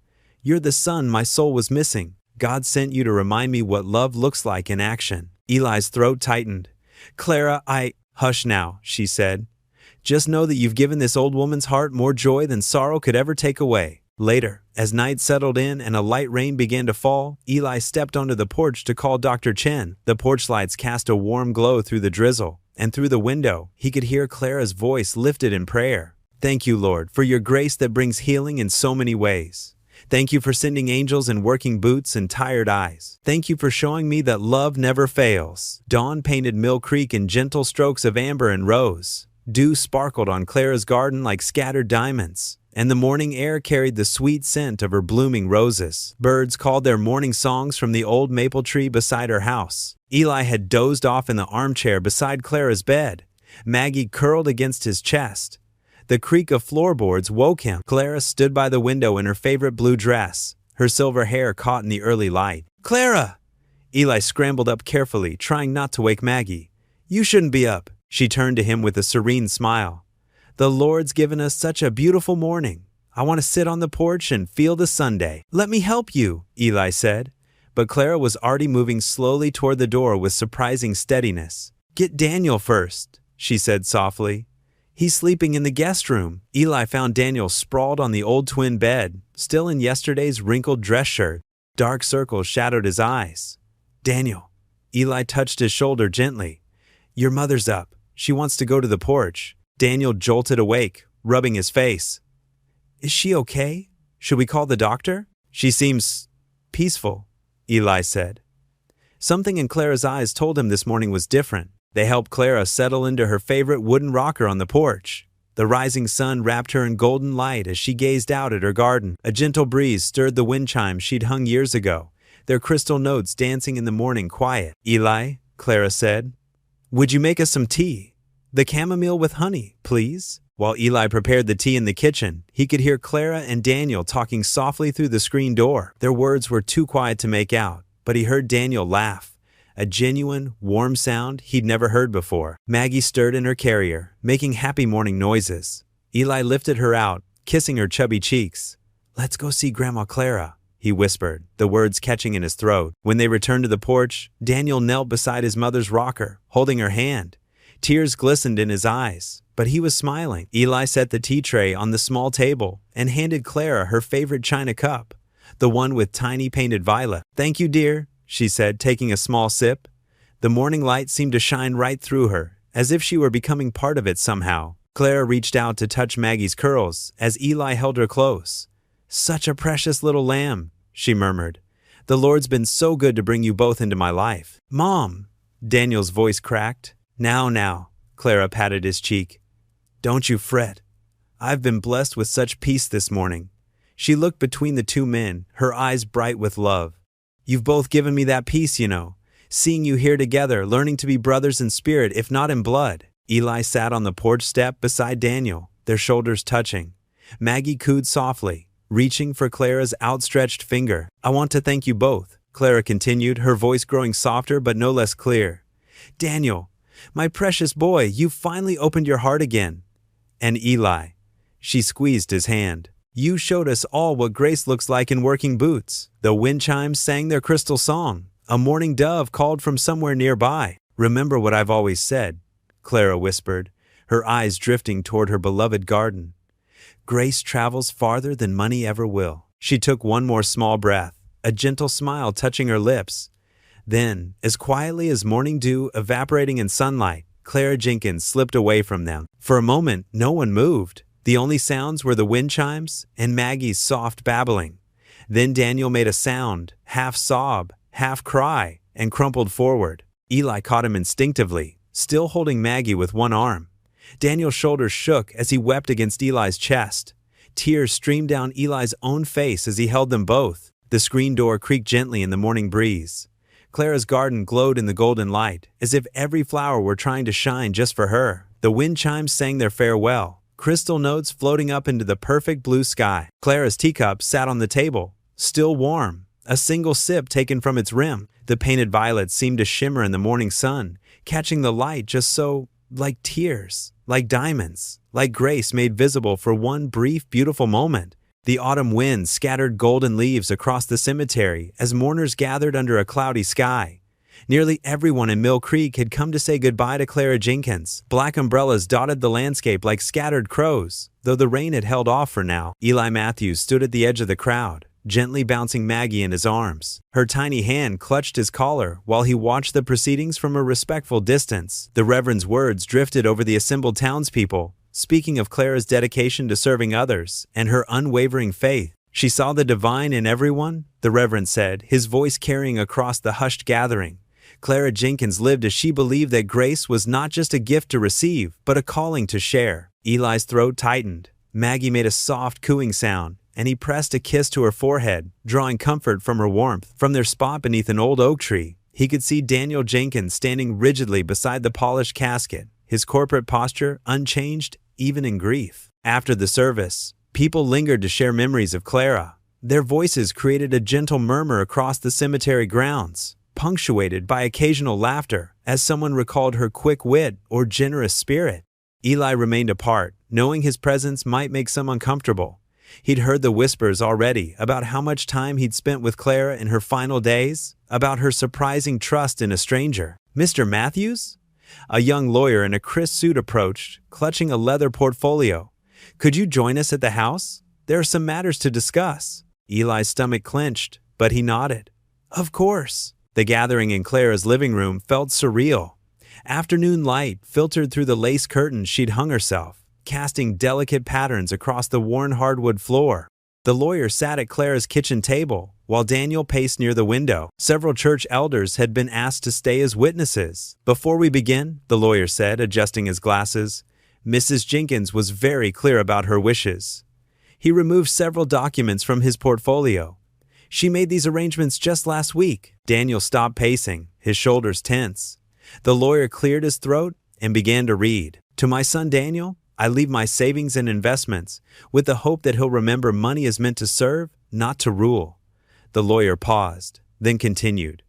You're the sun my soul was missing. God sent you to remind me what love looks like in action. Eli's throat tightened. Clara, Hush now, she said. Just know that you've given this old woman's heart more joy than sorrow could ever take away. Later, as night settled in and a light rain began to fall, Eli stepped onto the porch to call Dr. Chen. The porch lights cast a warm glow through the drizzle, and through the window, he could hear Clara's voice lifted in prayer. Thank you, Lord, for your grace that brings healing in so many ways. Thank you for sending angels in working boots and tired eyes. Thank you for showing me that love never fails. Dawn painted Mill Creek in gentle strokes of amber and rose. Dew sparkled on Clara's garden like scattered diamonds, and the morning air carried the sweet scent of her blooming roses. Birds called their morning songs from the old maple tree beside her house. Eli had dozed off in the armchair beside Clara's bed. Maggie curled against his chest. The creak of floorboards woke him. Clara stood by the window in her favorite blue dress, her silver hair caught in the early light. Clara! Eli scrambled up carefully, trying not to wake Maggie. You shouldn't be up. She turned to him with a serene smile. The Lord's given us such a beautiful morning. I want to sit on the porch and feel the Sunday. Let me help you, Eli said. But Clara was already moving slowly toward the door with surprising steadiness. Get Daniel first, she said softly. He's sleeping in the guest room. Eli found Daniel sprawled on the old twin bed, still in yesterday's wrinkled dress shirt. Dark circles shadowed his eyes. Daniel. Eli touched his shoulder gently. Your mother's up. She wants to go to the porch. Daniel jolted awake, rubbing his face. Is she okay? Should we call the doctor? She seems peaceful, Eli said. Something in Clara's eyes told him this morning was different. They helped Clara settle into her favorite wooden rocker on the porch. The rising sun wrapped her in golden light as she gazed out at her garden. A gentle breeze stirred the wind chimes she'd hung years ago, their crystal notes dancing in the morning quiet. Eli, Clara said, would you make us some tea? The chamomile with honey, please. While Eli prepared the tea in the kitchen, he could hear Clara and Daniel talking softly through the screen door. Their words were too quiet to make out, but he heard Daniel laugh, a genuine, warm sound he'd never heard before. Maggie stirred in her carrier, making happy morning noises. Eli lifted her out, kissing her chubby cheeks. Let's go see Grandma Clara, he whispered, the words catching in his throat. When they returned to the porch, Daniel knelt beside his mother's rocker, holding her hand. Tears glistened in his eyes, but he was smiling. Eli set the tea tray on the small table and handed Clara her favorite china cup, the one with tiny painted violet. Thank you, dear, she said, taking a small sip. The morning light seemed to shine right through her, as if she were becoming part of it somehow. Clara reached out to touch Maggie's curls as Eli held her close. Such a precious little lamb, she murmured. The Lord's been so good to bring you both into my life. Mom, Daniel's voice cracked. Now, Clara patted his cheek. Don't you fret. I've been blessed with such peace this morning. She looked between the two men, her eyes bright with love. You've both given me that peace, you know. Seeing you here together, learning to be brothers in spirit, if not in blood. Eli sat on the porch step beside Daniel, their shoulders touching. Maggie cooed softly, reaching for Clara's outstretched finger. I want to thank you both, Clara continued, her voice growing softer but no less clear. Daniel, my precious boy, you finally opened your heart again. And Eli. She squeezed his hand. You showed us all what grace looks like in working boots. The wind chimes sang their crystal song. A morning dove called from somewhere nearby. Remember what I've always said, Clara whispered, her eyes drifting toward her beloved garden. Grace travels farther than money ever will. She took one more small breath, a gentle smile touching her lips. Then, as quietly as morning dew evaporating in sunlight, Clara Jenkins slipped away from them. For a moment, no one moved. The only sounds were the wind chimes and Maggie's soft babbling. Then Daniel made a sound, half sob, half cry, and crumpled forward. Eli caught him instinctively, still holding Maggie with one arm. Daniel's shoulders shook as he wept against Eli's chest. Tears streamed down Eli's own face as he held them both. The screen door creaked gently in the morning breeze. Clara's garden glowed in the golden light, as if every flower were trying to shine just for her. The wind chimes sang their farewell, crystal notes floating up into the perfect blue sky. Clara's teacup sat on the table, still warm, a single sip taken from its rim. The painted violets seemed to shimmer in the morning sun, catching the light just so, like tears, like diamonds, like grace made visible for one brief, beautiful moment. The autumn wind scattered golden leaves across the cemetery as mourners gathered under a cloudy sky. Nearly everyone in Mill Creek had come to say goodbye to Clara Jenkins. Black umbrellas dotted the landscape like scattered crows, though the rain had held off for now. Eli Matthews stood at the edge of the crowd, gently bouncing Maggie in his arms. Her tiny hand clutched his collar while he watched the proceedings from a respectful distance. The Reverend's words drifted over the assembled townspeople, speaking of Clara's dedication to serving others and her unwavering faith. She saw the divine in everyone, the Reverend said, his voice carrying across the hushed gathering. Clara Jenkins lived as she believed that grace was not just a gift to receive, but a calling to share. Eli's throat tightened. Maggie made a soft cooing sound, and he pressed a kiss to her forehead, drawing comfort from her warmth. From their spot beneath an old oak tree, he could see Daniel Jenkins standing rigidly beside the polished casket, his corporate posture unchanged even in grief. After the service, people lingered to share memories of Clara. Their voices created a gentle murmur across the cemetery grounds, punctuated by occasional laughter as someone recalled her quick wit or generous spirit. Eli remained apart, knowing his presence might make some uncomfortable. He'd heard the whispers already about how much time he'd spent with Clara in her final days, about her surprising trust in a stranger. "Mr. Matthews?" A young lawyer in a crisp suit approached, clutching a leather portfolio. "Could you join us at the house? There are some matters to discuss." Eli's stomach clenched, but he nodded. "Of course." The gathering in Clara's living room felt surreal. Afternoon light filtered through the lace curtains she'd hung herself, casting delicate patterns across the worn hardwood floor. The lawyer sat at Clara's kitchen table, while Daniel paced near the window. Several church elders had been asked to stay as witnesses. "Before we begin," the lawyer said, adjusting his glasses, "Mrs. Jenkins was very clear about her wishes." He removed several documents from his portfolio. "She made these arrangements just last week." Daniel stopped pacing, his shoulders tense. The lawyer cleared his throat and began to read. "To my son Daniel, I leave my savings and investments, with the hope that he'll remember money is meant to serve, not to rule." The lawyer paused, then continued.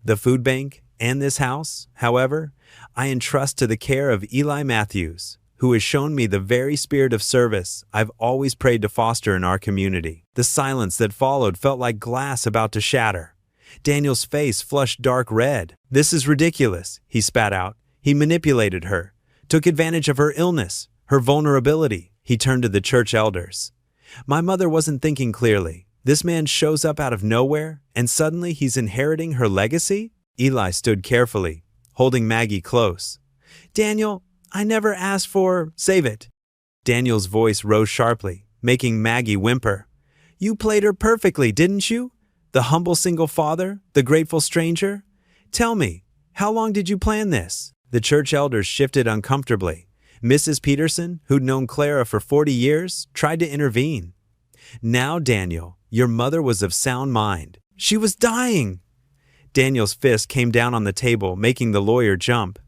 "The food bank and this house, however, I entrust to the care of Eli Matthews, who has shown me the very spirit of service I've always prayed to foster in our community." The silence that followed felt like glass about to shatter. Daniel's face flushed dark red. "This is ridiculous," he spat out. "He manipulated her, took advantage of her illness, her vulnerability." He turned to the church elders. "My mother wasn't thinking clearly. This man shows up out of nowhere, and suddenly he's inheriting her legacy?" Eli stood carefully, holding Maggie close. "Daniel, I never asked for—" "Save it." Daniel's voice rose sharply, making Maggie whimper. "You played her perfectly, didn't you? The humble single father, the grateful stranger. Tell me, how long did you plan this?" The church elders shifted uncomfortably. Mrs. Peterson, who'd known Clara for 40 years, tried to intervene. "Now, Daniel, your mother was of sound mind. She was dying." Daniel's fist came down on the table, making the lawyer jump.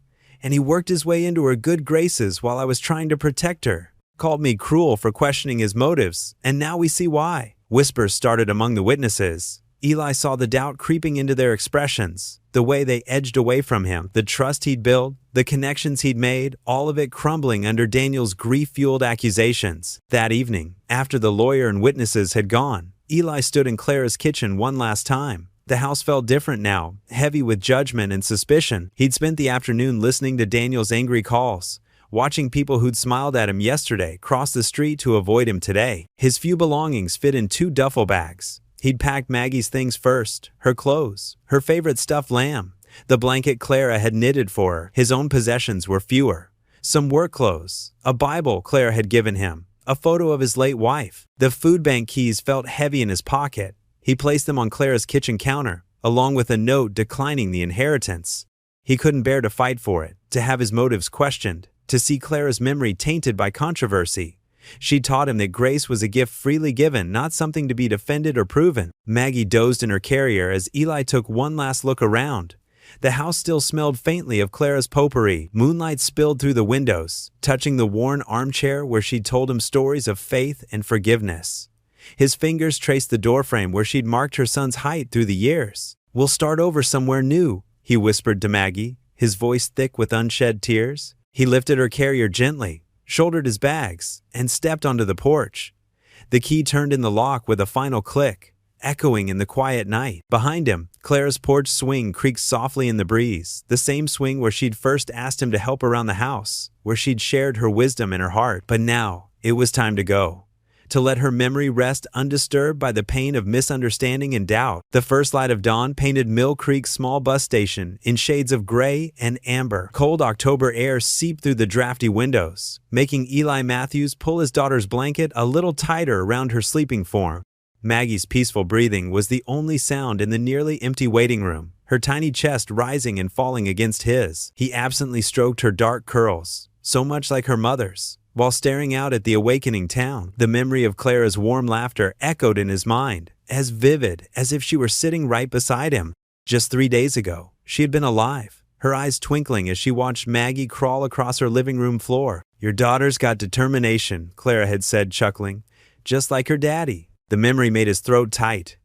"And he worked his way into her good graces while I was trying to protect her. Called me cruel for questioning his motives, and now we see why." Whispers started among the witnesses. Eli saw the doubt creeping into their expressions, the way they edged away from him, the trust he'd built, the connections he'd made, all of it crumbling under Daniel's grief-fueled accusations. That evening, after the lawyer and witnesses had gone, Eli stood in Clara's kitchen one last time. The house felt different now, heavy with judgment and suspicion. He'd spent the afternoon listening to Daniel's angry calls, watching people who'd smiled at him yesterday cross the street to avoid him today. His few belongings fit in 2 duffel bags. He'd packed Maggie's things first, her clothes, her favorite stuffed lamb, the blanket Clara had knitted for her. His own possessions were fewer. Some work clothes, a Bible Clara had given him, a photo of his late wife. The food bank keys felt heavy in his pocket. He placed them on Clara's kitchen counter, along with a note declining the inheritance. He couldn't bear to fight for it, to have his motives questioned, to see Clara's memory tainted by controversy. She taught him that grace was a gift freely given, not something to be defended or proven. Maggie dozed in her carrier as Eli took one last look around. The house still smelled faintly of Clara's potpourri. Moonlight spilled through the windows, touching the worn armchair where she'd told him stories of faith and forgiveness. His fingers traced the doorframe where she'd marked her son's height through the years. "We'll start over somewhere new," he whispered to Maggie, his voice thick with unshed tears. He lifted her carrier gently, shouldered his bags, and stepped onto the porch. The key turned in the lock with a final click, echoing in the quiet night. Behind him, Clara's porch swing creaked softly in the breeze, the same swing where she'd first asked him to help around the house, where she'd shared her wisdom and her heart. But now, it was time to go. To let her memory rest undisturbed by the pain of misunderstanding and doubt. The first light of dawn painted Mill Creek's small bus station in shades of gray and amber. Cold October air seeped through the drafty windows, making Eli Matthews pull his daughter's blanket a little tighter around her sleeping form. Maggie's peaceful breathing was the only sound in the nearly empty waiting room, her tiny chest rising and falling against his. He absently stroked her dark curls, so much like her mother's. While staring out at the awakening town, the memory of Clara's warm laughter echoed in his mind, as vivid as if she were sitting right beside him. Just 3 days ago, she had been alive, her eyes twinkling as she watched Maggie crawl across her living room floor. "Your daughter's got determination," Clara had said, chuckling, "just like her daddy." The memory made his throat tight.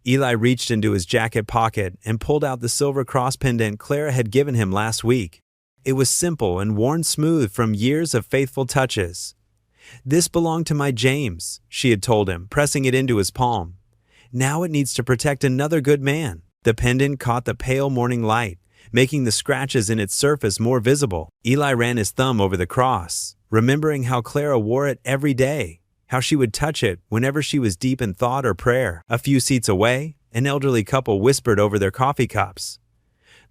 Eli reached into his jacket pocket and pulled out the silver cross pendant Clara had given him last week. It was simple and worn smooth from years of faithful touches. "This belonged to my James," she had told him, pressing it into his palm. "Now it needs to protect another good man." The pendant caught the pale morning light, making the scratches in its surface more visible. Eli ran his thumb over the cross, remembering how Clara wore it every day, how she would touch it whenever she was deep in thought or prayer. A few seats away, an elderly couple whispered over their coffee cups.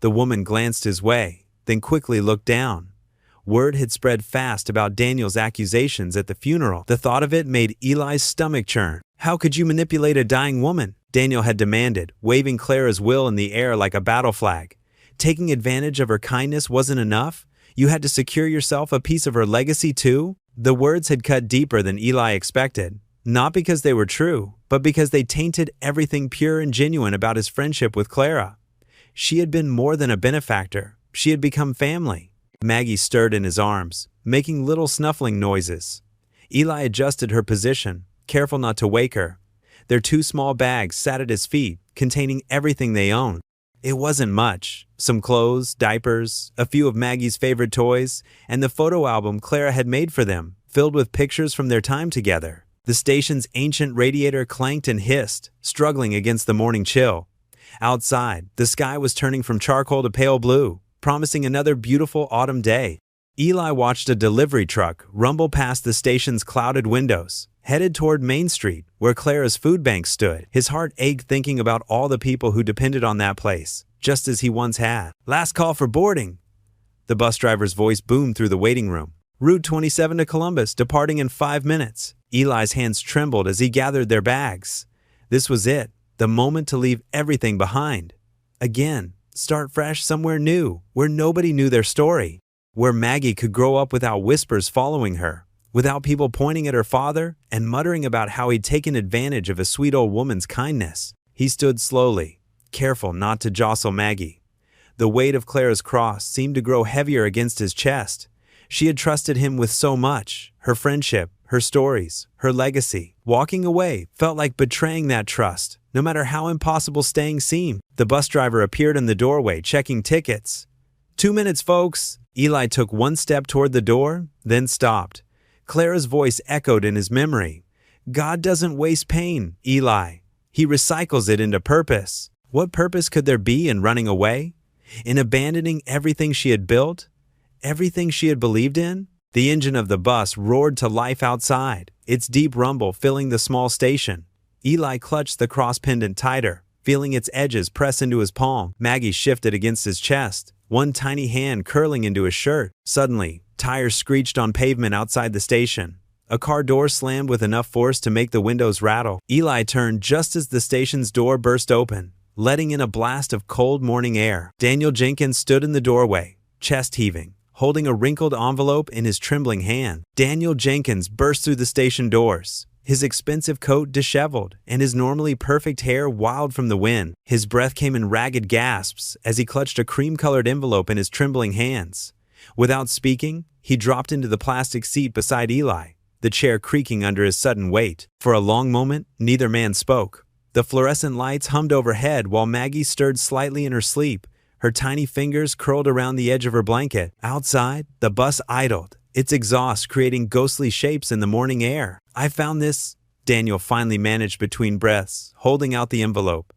The woman glanced his way, then quickly looked down. Word had spread fast about Daniel's accusations at the funeral. The thought of it made Eli's stomach churn. "How could you manipulate a dying woman?" Daniel had demanded, waving Clara's will in the air like a battle flag. "Taking advantage of her kindness wasn't enough? You had to secure yourself a piece of her legacy too?" The words had cut deeper than Eli expected, not because they were true, but because they tainted everything pure and genuine about his friendship with Clara. She had been more than a benefactor. She had become family. Maggie stirred in his arms, making little snuffling noises. Eli adjusted her position, careful not to wake her. Their 2 small bags sat at his feet, containing everything they owned. It wasn't much. Some clothes, diapers, a few of Maggie's favorite toys, and the photo album Clara had made for them, filled with pictures from their time together. The station's ancient radiator clanked and hissed, struggling against the morning chill. Outside, the sky was turning from charcoal to pale blue, promising another beautiful autumn day. Eli watched a delivery truck rumble past the station's clouded windows, headed toward Main Street, where Clara's food bank stood. His heart ached thinking about all the people who depended on that place, just as he once had. "Last call for boarding." The bus driver's voice boomed through the waiting room. "Route 27 to Columbus, departing in 5 minutes. Eli's hands trembled as he gathered their bags. This was it, the moment to leave everything behind. Again. Start fresh somewhere new, where nobody knew their story, where Maggie could grow up without whispers following her, without people pointing at her father and muttering about how he'd taken advantage of a sweet old woman's kindness. He stood slowly, careful not to jostle Maggie. The weight of Clara's cross seemed to grow heavier against his chest. She had trusted him with so much, her friendship, her stories, her legacy. Walking away felt like betraying that trust, no matter how impossible staying seemed. The bus driver appeared in the doorway, checking tickets. 2 minutes, folks." Eli took one step toward the door, then stopped. Clara's voice echoed in his memory. "God doesn't waste pain, Eli. He recycles it into purpose." What purpose could there be in running away? In abandoning everything she had built? Everything she had believed in? The engine of the bus roared to life outside, its deep rumble filling the small station. Eli clutched the cross pendant tighter, feeling its edges press into his palm. Maggie shifted against his chest, one tiny hand curling into his shirt. Suddenly, tires screeched on pavement outside the station. A car door slammed with enough force to make the windows rattle. Eli turned just as the station's door burst open, letting in a blast of cold morning air. Daniel Jenkins stood in the doorway, chest heaving, holding a wrinkled envelope in his trembling hand. Daniel Jenkins burst through the station doors, his expensive coat disheveled and his normally perfect hair wild from the wind. His breath came in ragged gasps as he clutched a cream-colored envelope in his trembling hands. Without speaking, he dropped into the plastic seat beside Eli, the chair creaking under his sudden weight. For a long moment, neither man spoke. The fluorescent lights hummed overhead while Maggie stirred slightly in her sleep, her tiny fingers curled around the edge of her blanket. Outside, the bus idled, its exhaust creating ghostly shapes in the morning air. "I found this Daniel finally managed between breaths, holding out the envelope.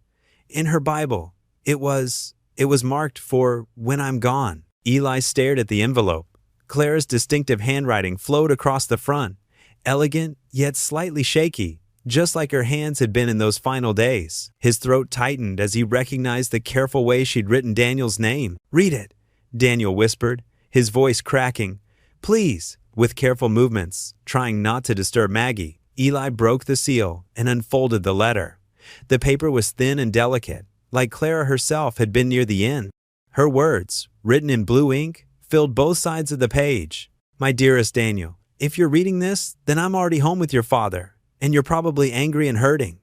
In her Bible, it was marked for when I'm gone. Eli stared at the envelope. Clara's distinctive handwriting flowed across the front, elegant yet slightly shaky, just like her hands had been in those final days. His throat tightened as he recognized the careful way she'd written Daniel's name. "Read it," Daniel whispered, his voice cracking. "Please." With careful movements, trying not to disturb Maggie, Eli broke the seal and unfolded the letter. The paper was thin and delicate, like Clara herself had been near the end. Her words, written in blue ink, filled both sides of the page. "My dearest Daniel, if you're reading this, then I'm already home with your father, and you're probably angry and hurting.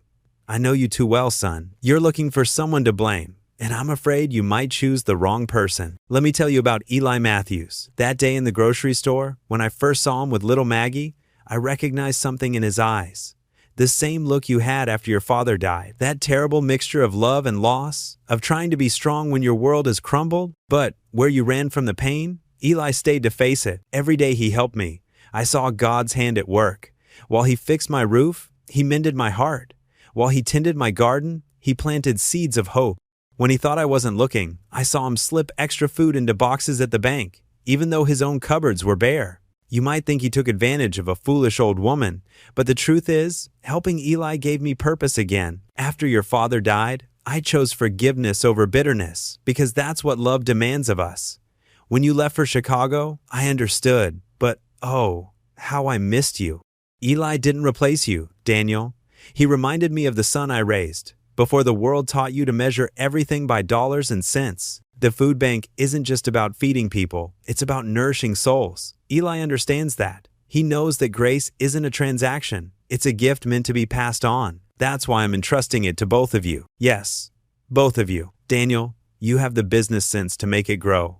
I know you too well, son. You're looking for someone to blame, and I'm afraid you might choose the wrong person. Let me tell you about Eli Matthews. That day in the grocery store, when I first saw him with little Maggie, I recognized something in his eyes. The same look you had after your father died. That terrible mixture of love and loss, of trying to be strong when your world has crumbled, but where you ran from the pain, Eli stayed to face it. Every day he helped me. I saw God's hand at work. While he fixed my roof, he mended my heart. While he tended my garden, he planted seeds of hope. When he thought I wasn't looking, I saw him slip extra food into boxes at the bank, even though his own cupboards were bare. You might think he took advantage of a foolish old woman, but the truth is, helping Eli gave me purpose again. After your father died, I chose forgiveness over bitterness, because that's what love demands of us. When you left for Chicago, I understood, but oh, how I missed you. Eli didn't replace you, Daniel. He reminded me of the son I raised, before the world taught you to measure everything by dollars and cents. The food bank isn't just about feeding people, it's about nourishing souls. Eli understands that. He knows that grace isn't a transaction, it's a gift meant to be passed on. That's why I'm entrusting it to both of you. Yes, both of you. Daniel, you have the business sense to make it grow.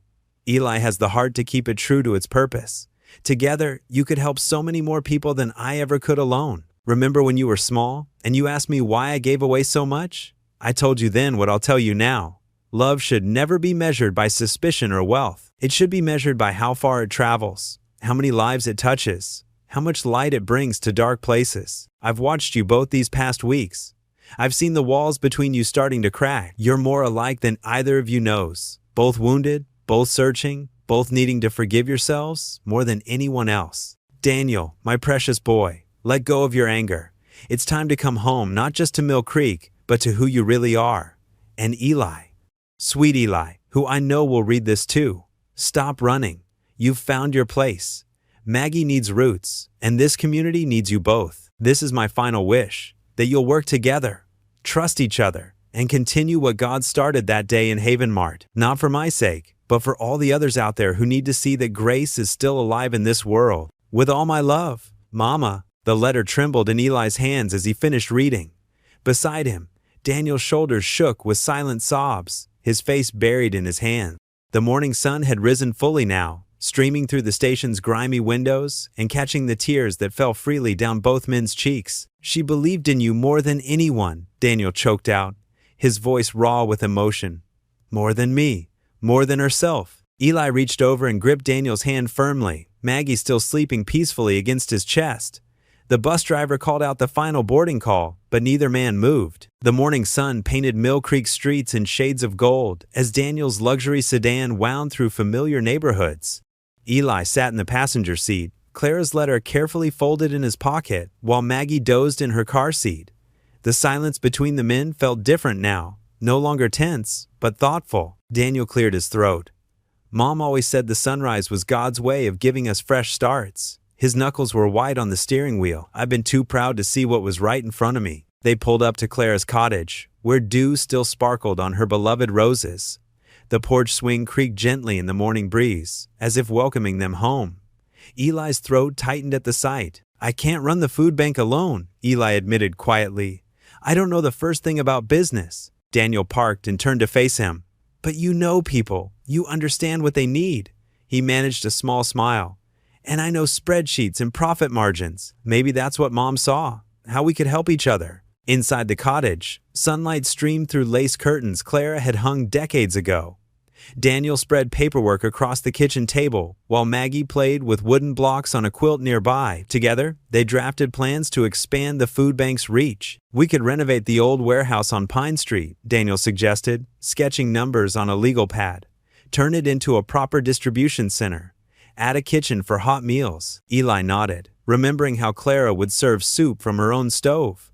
Eli has the heart to keep it true to its purpose. Together, you could help so many more people than I ever could alone. Remember when you were small, and you asked me why I gave away so much? I told you then what I'll tell you now. Love should never be measured by suspicion or wealth. It should be measured by how far it travels, how many lives it touches, how much light it brings to dark places. I've watched you both these past weeks. I've seen the walls between you starting to crack. You're more alike than either of you knows. Both wounded, both searching, both needing to forgive yourselves more than anyone else. Daniel, my precious boy, let go of your anger. It's time to come home, not just to Mill Creek, but to who you really are. And Eli, sweet Eli, who I know will read this too. Stop running. You've found your place. Maggie needs roots, and this community needs you both. This is my final wish, that you'll work together, trust each other, and continue what God started that day in Haven Mart. Not for my sake, but for all the others out there who need to see that grace is still alive in this world. With all my love, Mama. The letter trembled in Eli's hands as he finished reading. Beside him, Daniel's shoulders shook with silent sobs, his face buried in his hand. The morning sun had risen fully now, streaming through the station's grimy windows and catching the tears that fell freely down both men's cheeks. "She believed in you more than anyone," Daniel choked out, his voice raw with emotion. "More than me, more than herself." Eli reached over and gripped Daniel's hand firmly, Maggie still sleeping peacefully against his chest. The bus driver called out the final boarding call, but neither man moved. The morning sun painted Mill Creek streets in shades of gold as Daniel's luxury sedan wound through familiar neighborhoods. Eli sat in the passenger seat, Clara's letter carefully folded in his pocket, while Maggie dozed in her car seat. The silence between the men felt different now, no longer tense, but thoughtful. Daniel cleared his throat. "Mom always said the sunrise was God's way of giving us fresh starts." His knuckles were white on the steering wheel. "I've been too proud to see what was right in front of me." They pulled up to Clara's cottage, where dew still sparkled on her beloved roses. The porch swing creaked gently in the morning breeze, as if welcoming them home. Eli's throat tightened at the sight. "I can't run the food bank alone," Eli admitted quietly. "I don't know the first thing about business." Daniel parked and turned to face him. "But you know people. You understand what they need." He managed a small smile. "And I know spreadsheets and profit margins. Maybe that's what Mom saw, how we could help each other." Inside the cottage, sunlight streamed through lace curtains Clara had hung decades ago. Daniel spread paperwork across the kitchen table, while Maggie played with wooden blocks on a quilt nearby. Together, they drafted plans to expand the food bank's reach. "We could renovate the old warehouse on Pine Street," Daniel suggested, sketching numbers on a legal pad. "Turn it into a proper distribution center. Add a kitchen for hot meals." Eli nodded, remembering how Clara would serve soup from her own stove.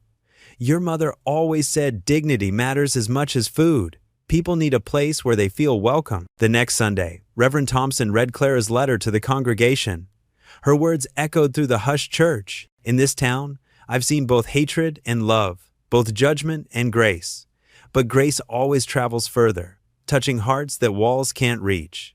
"Your mother always said dignity matters as much as food. People need a place where they feel welcome." The next Sunday, Reverend Thompson read Clara's letter to the congregation. Her words echoed through the hushed church. "In this town, I've seen both hatred and love, both judgment and grace. But grace always travels further, touching hearts that walls can't reach.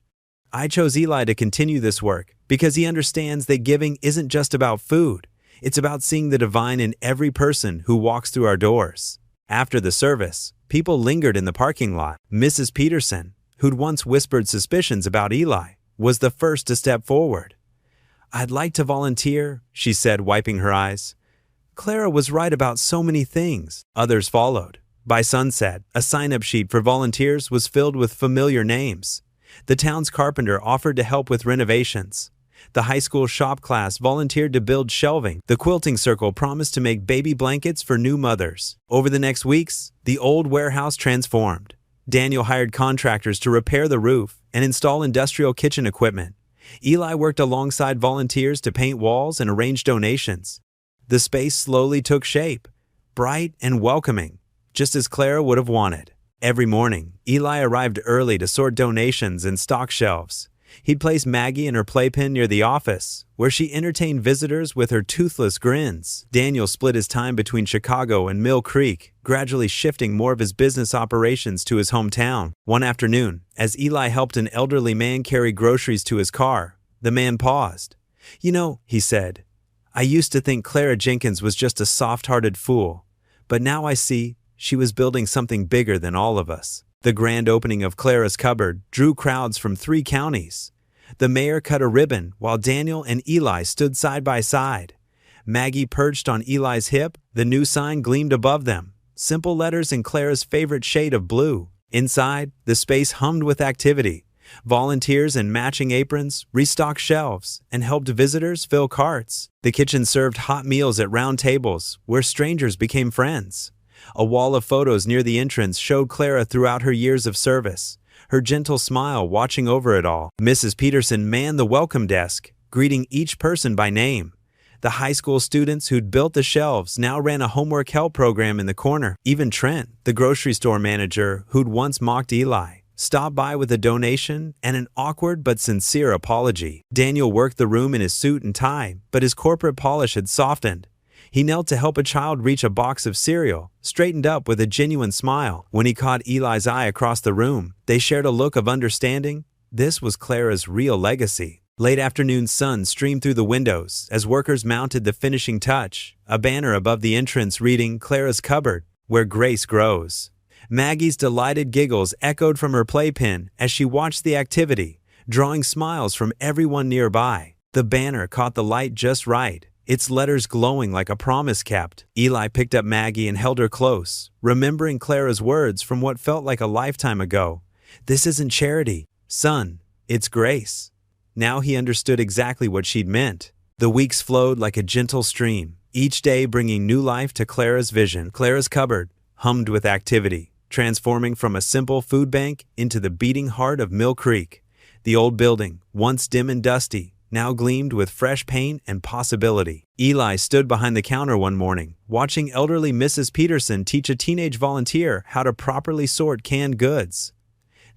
I chose Eli to continue this work because he understands that giving isn't just about food. It's about seeing the divine in every person who walks through our doors." After the service, people lingered in the parking lot. Mrs. Peterson, who'd once whispered suspicions about Eli, was the first to step forward. "I'd like to volunteer," she said, wiping her eyes. "Clara was right about so many things." Others followed. By sunset, a sign-up sheet for volunteers was filled with familiar names. The town's carpenter offered to help with renovations. The high school shop class volunteered to build shelving. The quilting circle promised to make baby blankets for new mothers. Over the next weeks, the old warehouse transformed. Daniel hired contractors to repair the roof and install industrial kitchen equipment. Eli worked alongside volunteers to paint walls and arrange donations. The space slowly took shape, bright and welcoming, just as Clara would have wanted. Every morning, Eli arrived early to sort donations and stock shelves. He'd place Maggie in her playpen near the office, where she entertained visitors with her toothless grins. Daniel split his time between Chicago and Mill Creek, gradually shifting more of his business operations to his hometown. One afternoon, as Eli helped an elderly man carry groceries to his car, the man paused. "You know," he said, "I used to think Clara Jenkins was just a soft-hearted fool, but now I see she was building something bigger than all of us." The grand opening of Clara's cupboard drew crowds from 3 counties. The mayor cut a ribbon while Daniel and Eli stood side by side. Maggie perched on Eli's hip, the new sign gleamed above them, simple letters in Clara's favorite shade of blue. Inside, the space hummed with activity. Volunteers in matching aprons restocked shelves and helped visitors fill carts. The kitchen served hot meals at round tables where strangers became friends. A wall of photos near the entrance showed Clara throughout her years of service, her gentle smile watching over it all. Mrs. Peterson manned the welcome desk, greeting each person by name. The high school students who'd built the shelves now ran a homework help program in the corner. Even Trent, the grocery store manager who'd once mocked Eli, stopped by with a donation and an awkward but sincere apology. Daniel worked the room in his suit and tie, but his corporate polish had softened. He knelt to help a child reach a box of cereal, straightened up with a genuine smile. When he caught Eli's eye across the room, they shared a look of understanding. This was Clara's real legacy. Late afternoon sun streamed through the windows as workers mounted the finishing touch, a banner above the entrance reading "Clara's Cupboard, where grace grows." Maggie's delighted giggles echoed from her playpen as she watched the activity, drawing smiles from everyone nearby. The banner caught the light just right, its letters glowing like a promise kept. Eli picked up Maggie and held her close, remembering Clara's words from what felt like a lifetime ago. "This isn't charity, son, it's grace." Now he understood exactly what she'd meant. The weeks flowed like a gentle stream, each day bringing new life to Clara's vision. Clara's cupboard hummed with activity, transforming from a simple food bank into the beating heart of Mill Creek. The old building, once dim and dusty, now gleamed with fresh paint and possibility. Eli stood behind the counter one morning, watching elderly Mrs. Peterson teach a teenage volunteer how to properly sort canned goods.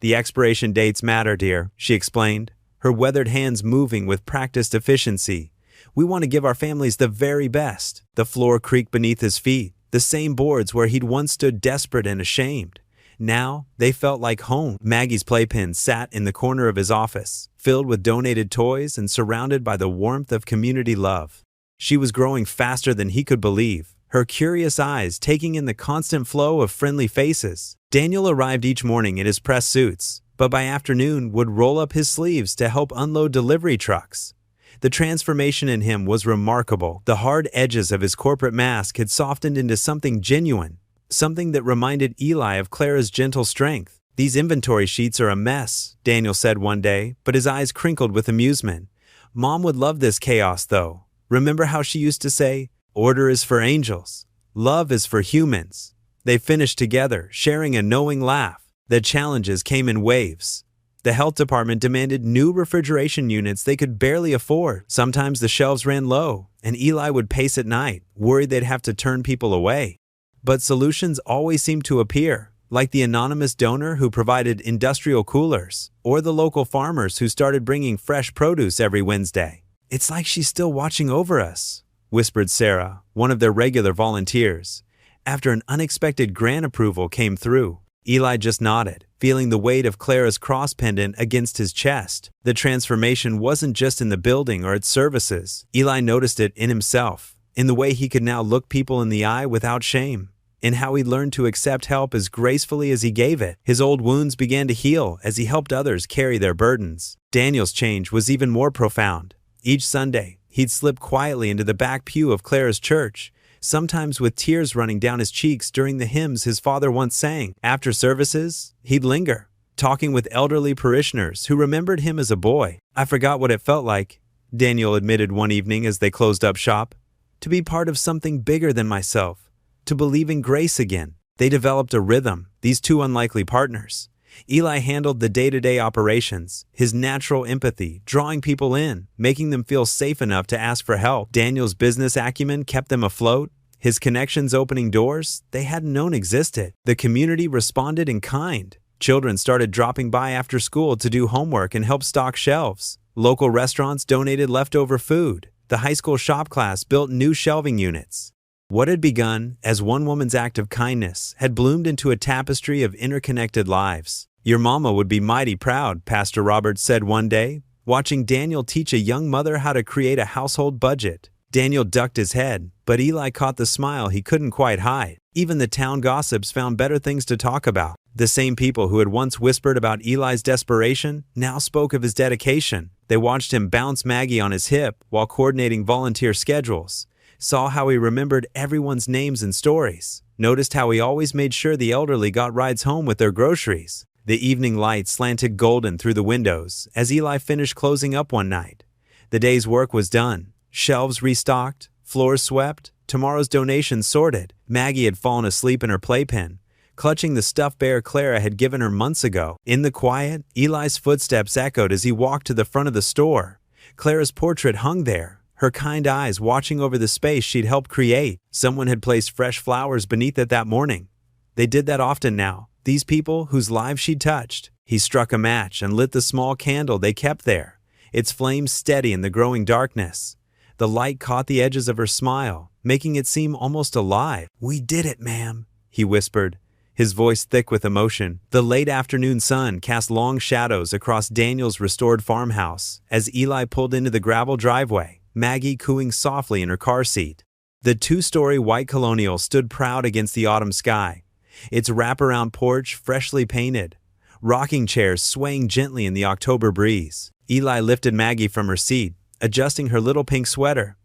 "The expiration dates matter, dear," she explained, her weathered hands moving with practiced efficiency. "We want to give our families the very best." The floor creaked beneath his feet, the same boards where he'd once stood desperate and ashamed. Now, they felt like home. Maggie's playpen sat in the corner of his office, filled with donated toys and surrounded by the warmth of community love. She was growing faster than he could believe, her curious eyes taking in the constant flow of friendly faces. Daniel arrived each morning in his press suits, but by afternoon would roll up his sleeves to help unload delivery trucks. The transformation in him was remarkable. The hard edges of his corporate mask had softened into something genuine, something that reminded Eli of Clara's gentle strength. "These inventory sheets are a mess," Daniel said one day, but his eyes crinkled with amusement. "Mom would love this chaos, though. Remember how she used to say, 'Order is for angels, love is for humans'?" They finished together, sharing a knowing laugh. The challenges came in waves. The health department demanded new refrigeration units they could barely afford. Sometimes the shelves ran low, and Eli would pace at night, worried they'd have to turn people away. But solutions always seemed to appear, like the anonymous donor who provided industrial coolers, or the local farmers who started bringing fresh produce every Wednesday. "It's like she's still watching over us," whispered Sarah, one of their regular volunteers, after an unexpected grant approval came through. Eli just nodded, feeling the weight of Clara's cross pendant against his chest. The transformation wasn't just in the building or its services. Eli noticed it in himself, in the way he could now look people in the eye without shame, in how he learned to accept help as gracefully as he gave it. His old wounds began to heal as he helped others carry their burdens. Daniel's change was even more profound. Each Sunday, he'd slip quietly into the back pew of Clara's church, sometimes with tears running down his cheeks during the hymns his father once sang. After services, he'd linger, talking with elderly parishioners who remembered him as a boy. "I forgot what it felt like," Daniel admitted one evening as they closed up shop, "to be part of something bigger than myself, to believe in grace again." They developed a rhythm, these two unlikely partners. Eli handled the day-to-day operations, his natural empathy, drawing people in, making them feel safe enough to ask for help. Daniel's business acumen kept them afloat, his connections opening doors they hadn't known existed. The community responded in kind. Children started dropping by after school to do homework and help stock shelves. Local restaurants donated leftover food. The high school shop class built new shelving units. What had begun as one woman's act of kindness had bloomed into a tapestry of interconnected lives. "Your mama would be mighty proud," Pastor Roberts said one day, watching Daniel teach a young mother how to create a household budget. Daniel ducked his head, but Eli caught the smile he couldn't quite hide. Even the town gossips found better things to talk about. The same people who had once whispered about Eli's desperation now spoke of his dedication. They watched him bounce Maggie on his hip while coordinating volunteer schedules, saw how he remembered everyone's names and stories, noticed how he always made sure the elderly got rides home with their groceries. The evening light slanted golden through the windows as Eli finished closing up one night. The day's work was done. Shelves restocked, floors swept, tomorrow's donations sorted. Maggie had fallen asleep in her playpen, clutching the stuffed bear Clara had given her months ago. In the quiet, Eli's footsteps echoed as he walked to the front of the store. Clara's portrait hung there, her kind eyes watching over the space she'd helped create. Someone had placed fresh flowers beneath it that morning. They did that often now, these people whose lives she'd touched. He struck a match and lit the small candle they kept there, its flames steady in the growing darkness. The light caught the edges of her smile, making it seem almost alive. "We did it, ma'am," he whispered, his voice thick with emotion. The late afternoon sun cast long shadows across Daniel's restored farmhouse as Eli pulled into the gravel driveway, Maggie cooing softly in her car seat. The two-story white colonial stood proud against the autumn sky, its wraparound porch freshly painted, rocking chairs swaying gently in the October breeze. Eli lifted Maggie from her seat, adjusting her little pink sweater.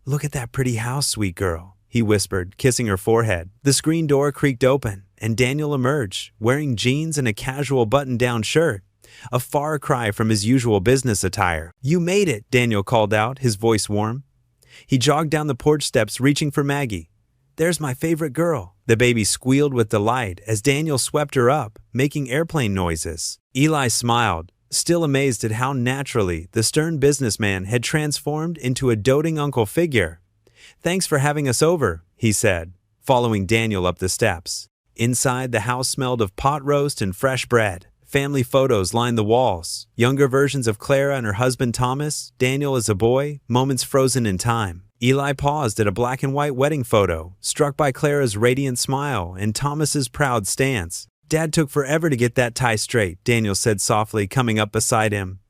"Look at that pretty house, sweet girl," he whispered, kissing her forehead. The screen door creaked open, and Daniel emerged, wearing jeans and a casual button-down shirt, a far cry from his usual business attire. "You made it," Daniel called out, his voice warm. He jogged down the porch steps, reaching for Maggie. "There's my favorite girl." The baby squealed with delight as Daniel swept her up, making airplane noises. Eli smiled, still amazed at how naturally the stern businessman had transformed into a doting uncle figure. "Thanks for having us over," he said, following Daniel up the steps. Inside, the house smelled of pot roast and fresh bread. Family photos lined the walls, younger versions of Clara and her husband Thomas, Daniel as a boy, moments frozen in time. Eli paused at a black and white wedding photo, struck by Clara's radiant smile and Thomas's proud stance. "Dad took forever to get that tie straight," Daniel said softly, coming up beside him.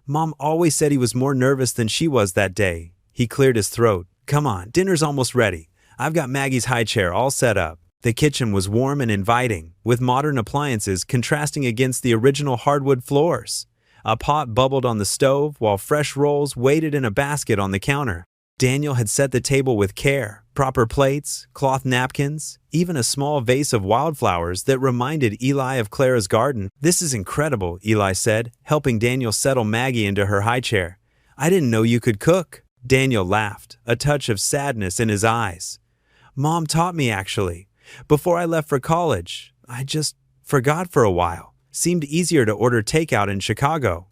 "Mom always said he was more nervous than she was that day." He cleared his throat. "Come on, dinner's almost ready. I've got Maggie's high chair all set up." The kitchen was warm and inviting, with modern appliances contrasting against the original hardwood floors. A pot bubbled on the stove, while fresh rolls waited in a basket on the counter. Daniel had set the table with care, proper plates, cloth napkins, even a small vase of wildflowers that reminded Eli of Clara's garden. "This is incredible," Eli said, helping Daniel settle Maggie into her high chair. "I didn't know you could cook." Daniel laughed, a touch of sadness in his eyes. "Mom taught me, actually. Before I left for college, I just forgot for a while. Seemed easier to order takeout in Chicago."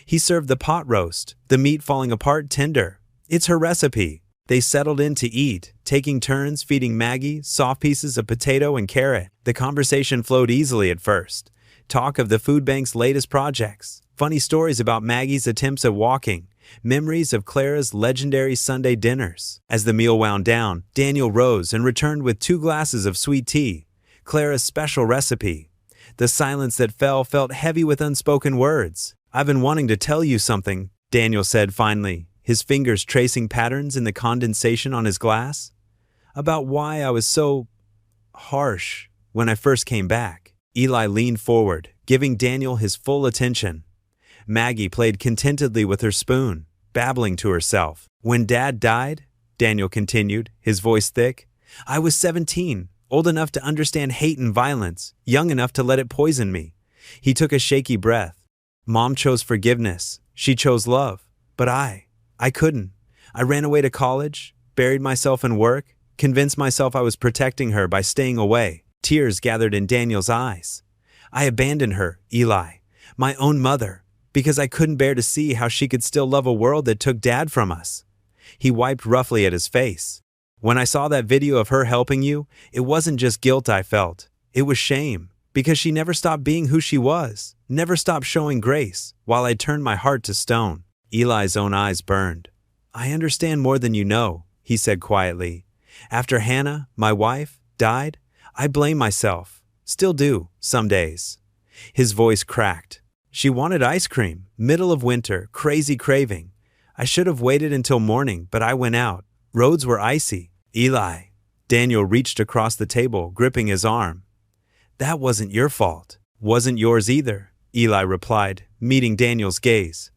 He served the pot roast, the meat falling apart tender. "It's her recipe." They settled in to eat, taking turns feeding Maggie soft pieces of potato and carrot. The conversation flowed easily at first. Talk of the food bank's latest projects, funny stories about Maggie's attempts at walking, memories of Clara's legendary Sunday dinners. As the meal wound down, Daniel rose and returned with 2 glasses of sweet tea, Clara's special recipe. The silence that felt heavy with unspoken words. "I've been wanting to tell you something," Daniel said finally, his fingers tracing patterns in the condensation on his glass. "About why I was so harsh when I first came back." Eli leaned forward, giving Daniel his full attention. Maggie played contentedly with her spoon, babbling to herself. "When Dad died," Daniel continued, his voice thick, "I was 17, old enough to understand hate and violence, young enough to let it poison me." He took a shaky breath. "Mom chose forgiveness. She chose love. But I couldn't. I ran away to college, buried myself in work, convinced myself I was protecting her by staying away." Tears gathered in Daniel's eyes. "I abandoned her, Eli, my own mother, because I couldn't bear to see how she could still love a world that took Dad from us." He wiped roughly at his face. "When I saw that video of her helping you, it wasn't just guilt I felt. It was shame, because she never stopped being who she was, never stopped showing grace, while I turned my heart to stone." Eli's own eyes burned. "I understand more than you know," he said quietly. "After Hannah, my wife, died, I blame myself. Still do, some days." His voice cracked. "She wanted ice cream, middle of winter, crazy craving. I should have waited until morning, but I went out. Roads were icy." "Eli." Daniel reached across the table, gripping his arm. "That wasn't your fault." "Wasn't yours either," Eli replied, meeting Daniel's gaze.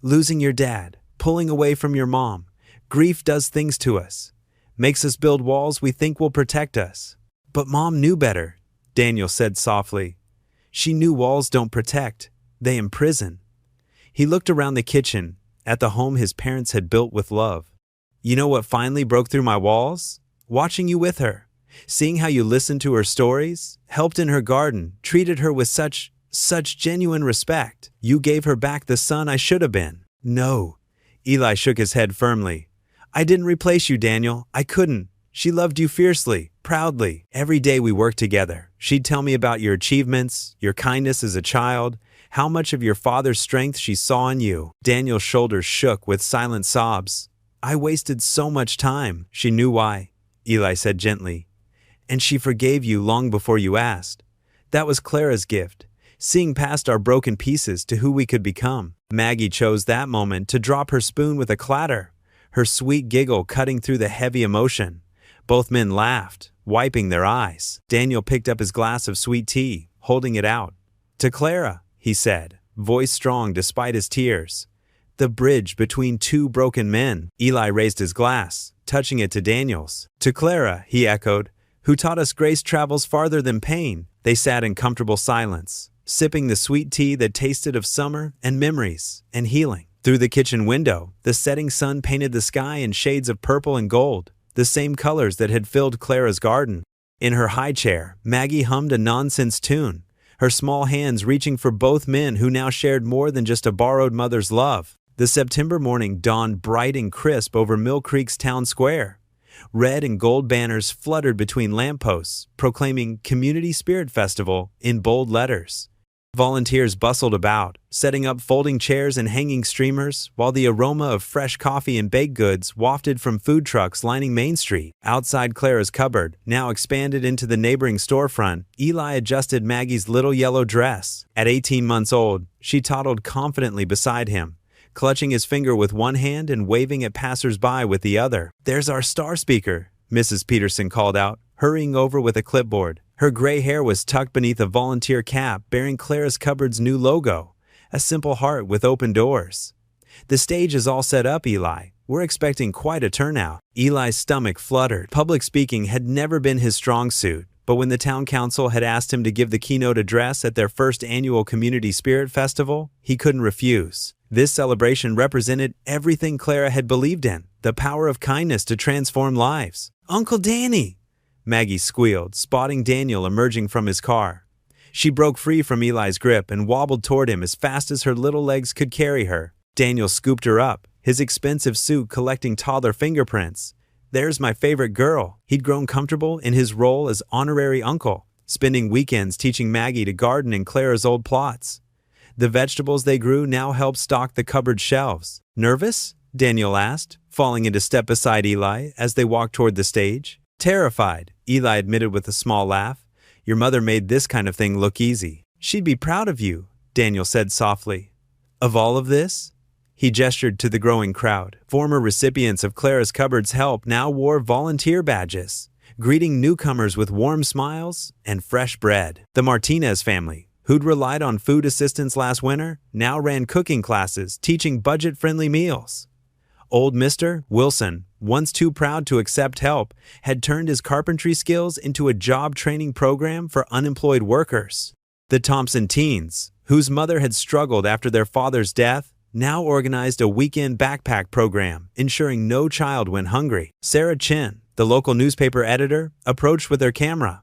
"Losing your dad, pulling away from your mom. Grief does things to us. Makes us build walls we think will protect us." "But Mom knew better," Daniel said softly. "She knew walls don't protect, they imprison." He looked around the kitchen, at the home his parents had built with love. "You know what finally broke through my walls? Watching you with her. Seeing how you listened to her stories, helped in her garden, treated her with such genuine respect. You gave her back the son I should have been." "No." Eli shook his head firmly. "I didn't replace you, Daniel. I couldn't. She loved you fiercely, proudly. Every day we worked together, she'd tell me about your achievements, your kindness as a child, how much of your father's strength she saw in you." Daniel's shoulders shook with silent sobs. "I wasted so much time." "She knew why," Eli said gently. "And she forgave you long before you asked. That was Clara's gift, seeing past our broken pieces to who we could become." Maggie chose that moment to drop her spoon with a clatter, her sweet giggle cutting through the heavy emotion. Both men laughed, wiping their eyes. Daniel picked up his glass of sweet tea, holding it out. "To Clara," he said, voice strong despite his tears. "The bridge between 2 broken men." Eli raised his glass, touching it to Daniel's. "To Clara," he echoed, "who taught us grace travels farther than pain." They sat in comfortable silence, sipping the sweet tea that tasted of summer and memories and healing. Through the kitchen window, the setting sun painted the sky in shades of purple and gold, the same colors that had filled Clara's garden. In her high chair, Maggie hummed a nonsense tune, her small hands reaching for both men who now shared more than just a borrowed mother's love. The September morning dawned bright and crisp over Mill Creek's town square. Red and gold banners fluttered between lampposts, proclaiming Community Spirit Festival in bold letters. Volunteers bustled about, setting up folding chairs and hanging streamers, while the aroma of fresh coffee and baked goods wafted from food trucks lining Main Street. Outside Clara's cupboard, now expanded into the neighboring storefront, Eli adjusted Maggie's little yellow dress. At 18 months old, she toddled confidently beside him, clutching his finger with one hand and waving at passers-by with the other. "There's our star speaker," Mrs. Peterson called out, hurrying over with a clipboard. Her gray hair was tucked beneath a volunteer cap bearing Clara's cupboard's new logo, a simple heart with open doors. "The stage is all set up, Eli," We're expecting quite a turnout." Eli's stomach fluttered. Public speaking had never been his strong suit, but when the town council had asked him to give the keynote address at their first annual Community Spirit Festival, he couldn't refuse. This celebration represented everything Clara had believed in, the power of kindness to transform lives. "Uncle Danny!" Maggie squealed, spotting Daniel emerging from his car. She broke free from Eli's grip and wobbled toward him as fast as her little legs could carry her. Daniel scooped her up, his expensive suit collecting toddler fingerprints. "There's my favorite girl." He'd grown comfortable in his role as honorary uncle, spending weekends teaching Maggie to garden in Clara's old plots. The vegetables they grew now helped stock the cupboard shelves. "Nervous?" Daniel asked, falling into step beside Eli as they walked toward the stage. "Terrified," Eli admitted with a small laugh. "Your mother made this kind of thing look easy." "She'd be proud of you," Daniel said softly. "Of all of this?" He gestured to the growing crowd. Former recipients of Clara's Cupboard's help now wore volunteer badges, greeting newcomers with warm smiles and fresh bread. The Martinez family, who'd relied on food assistance last winter, now ran cooking classes, teaching budget-friendly meals. Old Mr. Wilson, once too proud to accept help, had turned his carpentry skills into a job training program for unemployed workers. The Thompson teens, whose mother had struggled after their father's death, now organized a weekend backpack program, ensuring no child went hungry. Sarah Chin, the local newspaper editor, approached with her camera.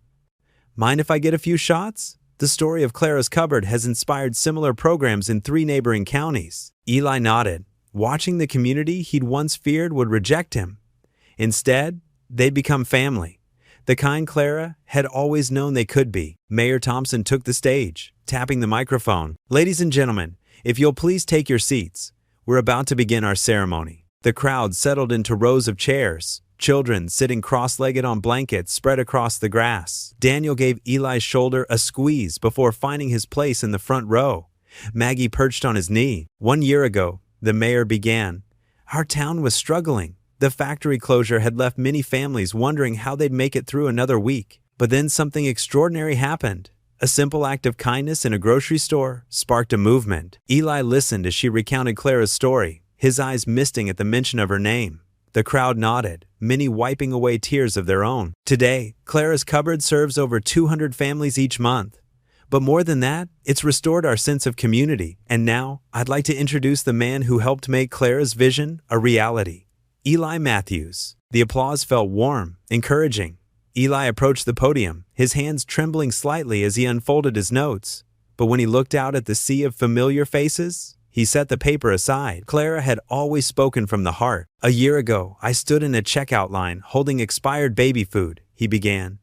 "Mind if I get a few shots?" The story of Clara's Cupboard has inspired similar programs in 3 neighboring counties. Eli nodded, watching the community he'd once feared would reject him. Instead, they'd become family, the kind Clara had always known they could be. Mayor Thompson took the stage, tapping the microphone. "Ladies and gentlemen, if you'll please take your seats, we're about to begin our ceremony." The crowd settled into rows of chairs, children sitting cross-legged on blankets spread across the grass. Daniel gave Eli's shoulder a squeeze before finding his place in the front row. Maggie perched on his knee. "1 year ago," the mayor began, "our town was struggling. The factory closure had left many families wondering how they'd make it through another week. But then something extraordinary happened. A simple act of kindness in a grocery store sparked a movement." Eli listened as she recounted Clara's story, his eyes misting at the mention of her name. The crowd nodded, many wiping away tears of their own. Today, Clara's Cupboard serves over 200 families each month. But more than that, it's restored our sense of community. And now, I'd like to introduce the man who helped make Clara's vision a reality. Eli Matthews. The applause felt warm, encouraging. Eli approached the podium, his hands trembling slightly as he unfolded his notes. But when he looked out at the sea of familiar faces, he set the paper aside. Clara had always spoken from the heart. "A year ago, I stood in a checkout line holding expired baby food," he began,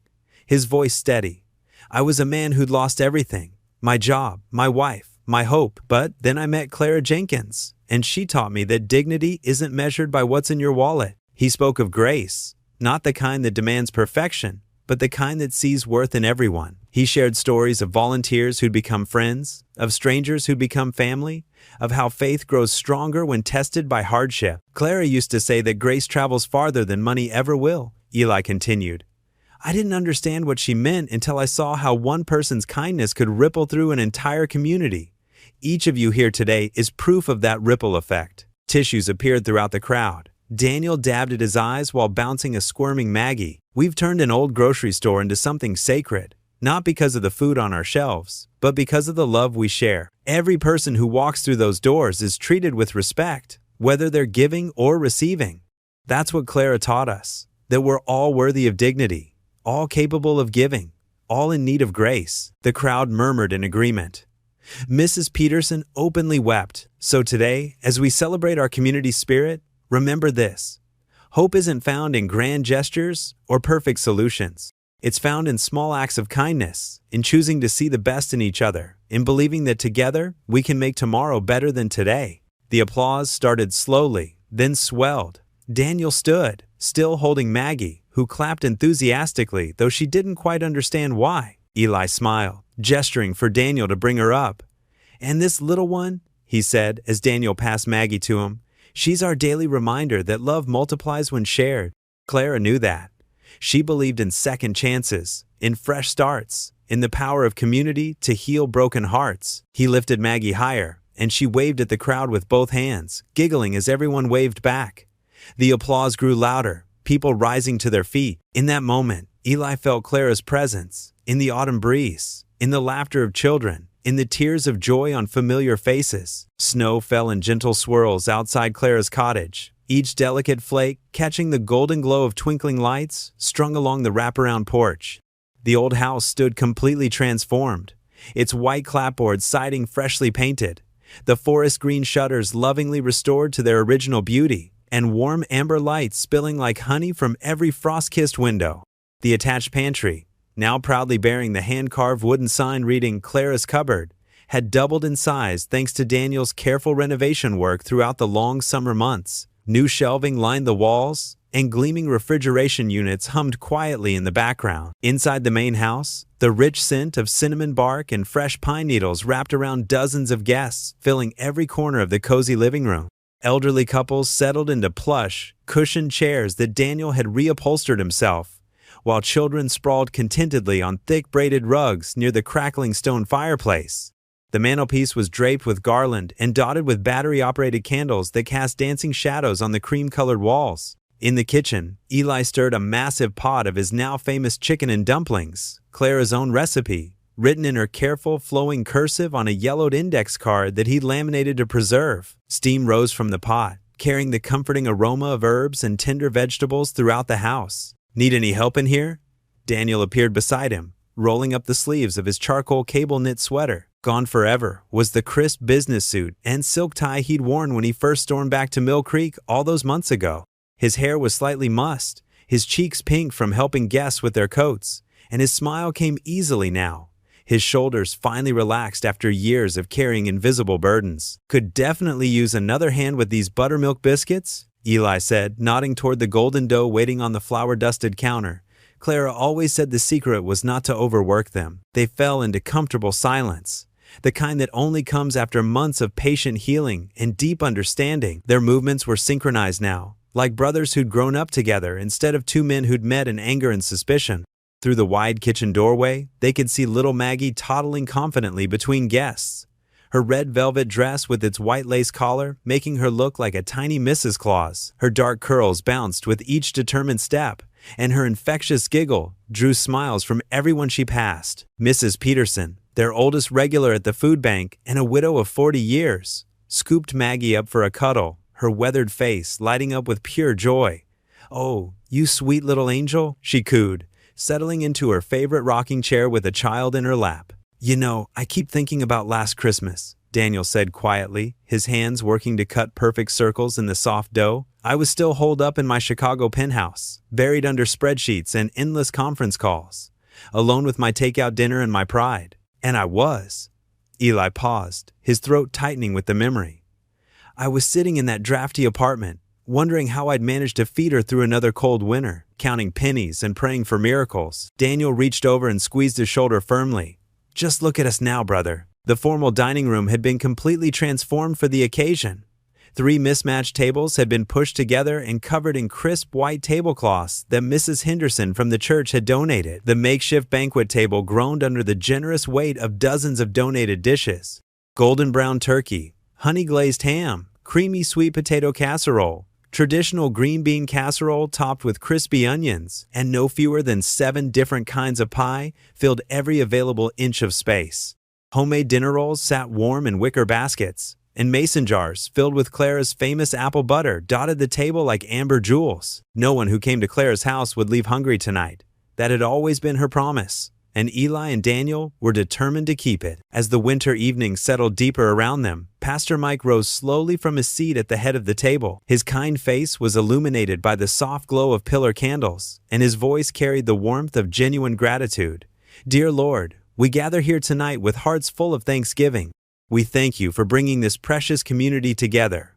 his voice steady. "I was a man who'd lost everything, my job, my wife, my hope. But then I met Clara Jenkins, and she taught me that dignity isn't measured by what's in your wallet." He spoke of grace, not the kind that demands perfection, but the kind that sees worth in everyone. He shared stories of volunteers who'd become friends, of strangers who'd become family, of how faith grows stronger when tested by hardship. "Clara used to say that grace travels farther than money ever will," Eli continued. "I didn't understand what she meant until I saw how one person's kindness could ripple through an entire community. Each of you here today is proof of that ripple effect." Tissues appeared throughout the crowd. Daniel dabbed at his eyes while bouncing a squirming Maggie. "We've turned an old grocery store into something sacred, not because of the food on our shelves, but because of the love we share. Every person who walks through those doors is treated with respect, whether they're giving or receiving. That's what Clara taught us, that we're all worthy of dignity, all capable of giving, all in need of grace." The crowd murmured in agreement. Mrs. Peterson openly wept. "So today, as we celebrate our community spirit, remember this: hope isn't found in grand gestures or perfect solutions. It's found in small acts of kindness, in choosing to see the best in each other, in believing that together we can make tomorrow better than today." The applause started slowly, then swelled. Daniel stood, still holding Maggie, who clapped enthusiastically, though she didn't quite understand why. Eli smiled, gesturing for Daniel to bring her up. "And this little one," he said as Daniel passed Maggie to him, "she's our daily reminder that love multiplies when shared." Clara knew that. She believed in second chances, in fresh starts, in the power of community to heal broken hearts. He lifted Maggie higher, and she waved at the crowd with both hands, giggling as everyone waved back. The applause grew louder, people rising to their feet. In that moment, Eli felt Clara's presence, in the autumn breeze, in the laughter of children, in the tears of joy on familiar faces. Snow fell in gentle swirls outside Clara's cottage, each delicate flake catching the golden glow of twinkling lights strung along the wraparound porch. The old house stood completely transformed, its white clapboard siding freshly painted, the forest green shutters lovingly restored to their original beauty, and warm amber lights spilling like honey from every frost-kissed window. The attached pantry, now proudly bearing the hand-carved wooden sign reading Clara's Cupboard, had doubled in size thanks to Daniel's careful renovation work throughout the long summer months. New shelving lined the walls, and gleaming refrigeration units hummed quietly in the background. Inside the main house, the rich scent of cinnamon bark and fresh pine needles wrapped around dozens of guests, filling every corner of the cozy living room. Elderly couples settled into plush, cushioned chairs that Daniel had reupholstered himself, while children sprawled contentedly on thick braided rugs near the crackling stone fireplace. The mantelpiece was draped with garland and dotted with battery-operated candles that cast dancing shadows on the cream-colored walls. In the kitchen, Eli stirred a massive pot of his now famous chicken and dumplings, Clara's own recipe, written in her careful, flowing cursive on a yellowed index card that he'd laminated to preserve. Steam rose from the pot, carrying the comforting aroma of herbs and tender vegetables throughout the house. "Need any help in here?" Daniel appeared beside him, rolling up the sleeves of his charcoal cable-knit sweater. Gone forever was the crisp business suit and silk tie he'd worn when he first stormed back to Mill Creek all those months ago. His hair was slightly mussed, his cheeks pink from helping guests with their coats, and his smile came easily now. His shoulders finally relaxed after years of carrying invisible burdens. "Could definitely use another hand with these buttermilk biscuits," Eli said, nodding toward the golden dough waiting on the flour-dusted counter. Clara always said the secret was not to overwork them. They fell into comfortable silence, the kind that only comes after months of patient healing and deep understanding. Their movements were synchronized now, like brothers who'd grown up together instead of two men who'd met in anger and suspicion. Through the wide kitchen doorway, they could see little Maggie toddling confidently between guests, her red velvet dress with its white lace collar making her look like a tiny Mrs. Claus. Her dark curls bounced with each determined step, and her infectious giggle drew smiles from everyone she passed. Mrs. Peterson, their oldest regular at the food bank and a widow of 40 years, scooped Maggie up for a cuddle, her weathered face lighting up with pure joy. "Oh, you sweet little angel," she cooed, settling into her favorite rocking chair with a child in her lap. "You know, I keep thinking about last Christmas," Daniel said quietly, his hands working to cut perfect circles in the soft dough. "I was still holed up in my Chicago penthouse, buried under spreadsheets and endless conference calls, alone with my takeout dinner and my pride. And I was." Eli paused, his throat tightening with the memory. "I was sitting in that drafty apartment, wondering how I'd manage to feed her through another cold winter, counting pennies and praying for miracles." Daniel reached over and squeezed his shoulder firmly. "Just look at us now, brother." The formal dining room had been completely transformed for the occasion. 3 mismatched tables had been pushed together and covered in crisp white tablecloths that Mrs. Henderson from the church had donated. The makeshift banquet table groaned under the generous weight of dozens of donated dishes. Golden brown turkey, honey-glazed ham, creamy sweet potato casserole, traditional green bean casserole topped with crispy onions, and no fewer than 7 different kinds of pie filled every available inch of space. Homemade dinner rolls sat warm in wicker baskets, and mason jars filled with Clara's famous apple butter dotted the table like amber jewels. No one who came to Clara's house would leave hungry tonight. That had always been her promise, and Eli and Daniel were determined to keep it. As the winter evening settled deeper around them, Pastor Mike rose slowly from his seat at the head of the table. His kind face was illuminated by the soft glow of pillar candles, and his voice carried the warmth of genuine gratitude. "Dear Lord, we gather here tonight with hearts full of thanksgiving. We thank you for bringing this precious community together,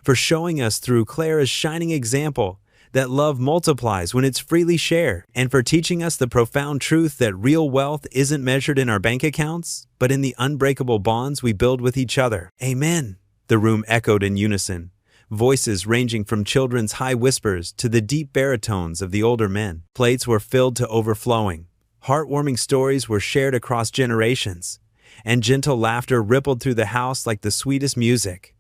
for showing us through Clara's shining example that love multiplies when it's freely shared, and for teaching us the profound truth that real wealth isn't measured in our bank accounts, but in the unbreakable bonds we build with each other. Amen." The room echoed in unison, voices ranging from children's high whispers to the deep baritones of the older men. Plates were filled to overflowing. Heartwarming stories were shared across generations, and gentle laughter rippled through the house like the sweetest music.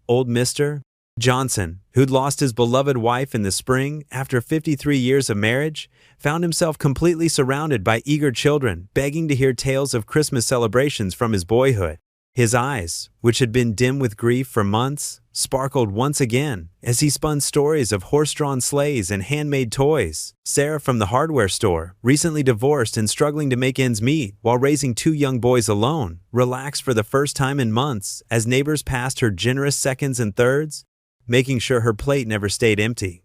Old Mister, Johnson, who'd lost his beloved wife in the spring after 53 years of marriage, found himself completely surrounded by eager children begging to hear tales of Christmas celebrations from his boyhood. His eyes, which had been dim with grief for months, sparkled once again as he spun stories of horse-drawn sleighs and handmade toys. Sarah from the hardware store, recently divorced and struggling to make ends meet while raising 2 young boys alone, relaxed for the first time in months as neighbors passed her generous seconds and thirds, making sure her plate never stayed empty.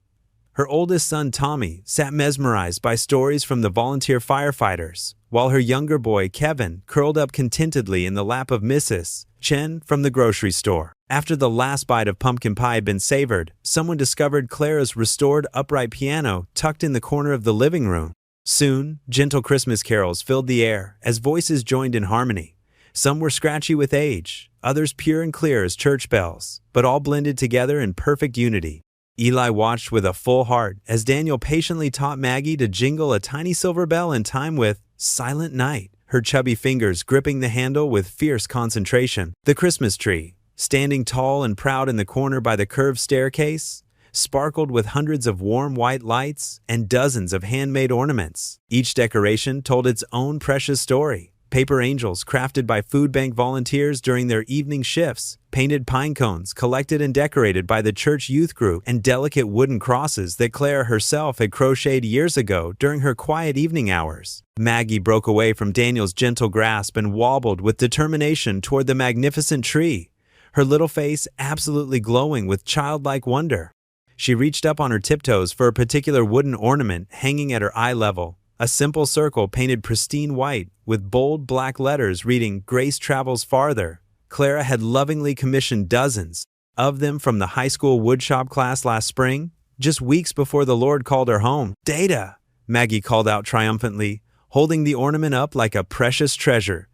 Her oldest son, Tommy, sat mesmerized by stories from the volunteer firefighters, while her younger boy, Kevin, curled up contentedly in the lap of Mrs. Chen from the grocery store. After the last bite of pumpkin pie had been savored, someone discovered Clara's restored upright piano tucked in the corner of the living room. Soon, gentle Christmas carols filled the air as voices joined in harmony. Some were scratchy with age, others pure and clear as church bells, but all blended together in perfect unity. Eli watched with a full heart as Daniel patiently taught Maggie to jingle a tiny silver bell in time with Silent Night, her chubby fingers gripping the handle with fierce concentration. The Christmas tree, standing tall and proud in the corner by the curved staircase, sparkled with hundreds of warm white lights and dozens of handmade ornaments. Each decoration told its own precious story. Paper angels crafted by food bank volunteers during their evening shifts, painted pine cones collected and decorated by the church youth group, and delicate wooden crosses that Clara herself had crocheted years ago during her quiet evening hours. Maggie broke away from Daniel's gentle grasp and wobbled with determination toward the magnificent tree, her little face absolutely glowing with childlike wonder. She reached up on her tiptoes for a particular wooden ornament hanging at her eye level. A simple circle painted pristine white with bold black letters reading "Grace Travels Farther." Clara had lovingly commissioned dozens of them from the high school woodshop class last spring, just weeks before the Lord called her home. "Data!" Maggie called out triumphantly, holding the ornament up like a precious treasure.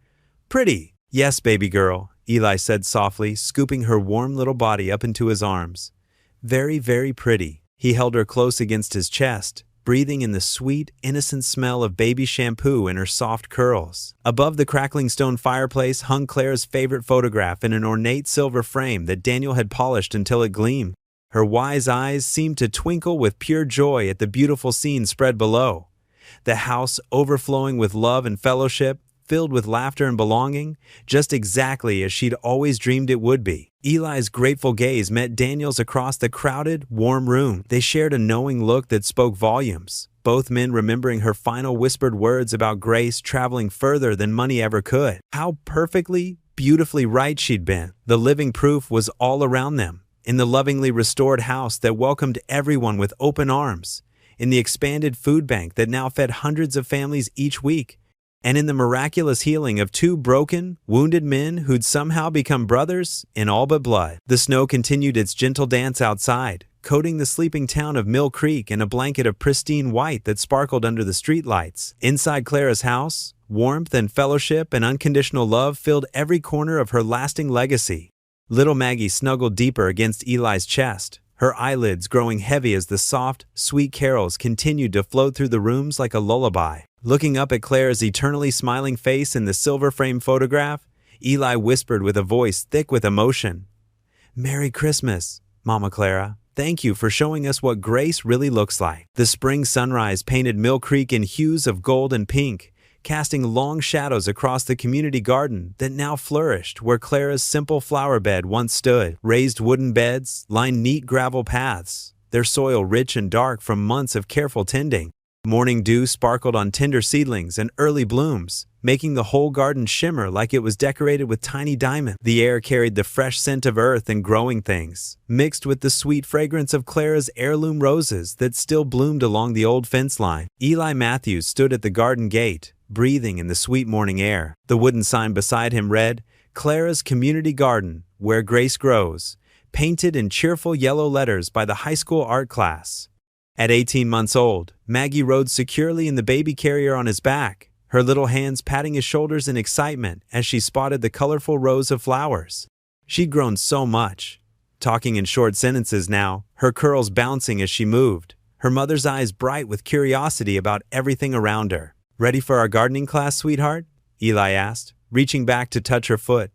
"Pretty." "Yes, baby girl," Eli said softly, scooping her warm little body up into his arms. "Very, very pretty." He held her close against his chest, breathing in the sweet, innocent smell of baby shampoo in her soft curls. Above the crackling stone fireplace hung Clara's favorite photograph in an ornate silver frame that Daniel had polished until it gleamed. Her wise eyes seemed to twinkle with pure joy at the beautiful scene spread below. The house overflowing with love and fellowship, filled with laughter and belonging, just exactly as she'd always dreamed it would be. Eli's grateful gaze met Daniel's across the crowded, warm room. They shared a knowing look that spoke volumes, both men remembering her final whispered words about Grace traveling further than money ever could. How perfectly, beautifully right she'd been. The living proof was all around them, in the lovingly restored house that welcomed everyone with open arms, in the expanded food bank that now fed hundreds of families each week, and in the miraculous healing of 2 broken, wounded men who'd somehow become brothers in all but blood. The snow continued its gentle dance outside, coating the sleeping town of Mill Creek in a blanket of pristine white that sparkled under the streetlights. Inside Clara's house, warmth and fellowship and unconditional love filled every corner of her lasting legacy. Little Maggie snuggled deeper against Eli's chest, her eyelids growing heavy as the soft, sweet carols continued to float through the rooms like a lullaby. Looking up at Clara's eternally smiling face in the silver-frame photograph, Eli whispered with a voice thick with emotion, "Merry Christmas, Mama Clara. Thank you for showing us what grace really looks like." The spring sunrise painted Mill Creek in hues of gold and pink, casting long shadows across the community garden that now flourished where Clara's simple flower bed once stood. Raised wooden beds lined neat gravel paths, their soil rich and dark from months of careful tending. Morning dew sparkled on tender seedlings and early blooms, making the whole garden shimmer like it was decorated with tiny diamonds. The air carried the fresh scent of earth and growing things, mixed with the sweet fragrance of Clara's heirloom roses that still bloomed along the old fence line. Eli Matthews stood at the garden gate, breathing in the sweet morning air. The wooden sign beside him read, "Clara's Community Garden, Where Grace Grows," painted in cheerful yellow letters by the high school art class. At 18 months old, Maggie rode securely in the baby carrier on his back, her little hands patting his shoulders in excitement as she spotted the colorful rows of flowers. She'd grown so much, talking in short sentences now, her curls bouncing as she moved, her mother's eyes bright with curiosity about everything around her. "Ready for our gardening class, sweetheart?" Eli asked, reaching back to touch her foot.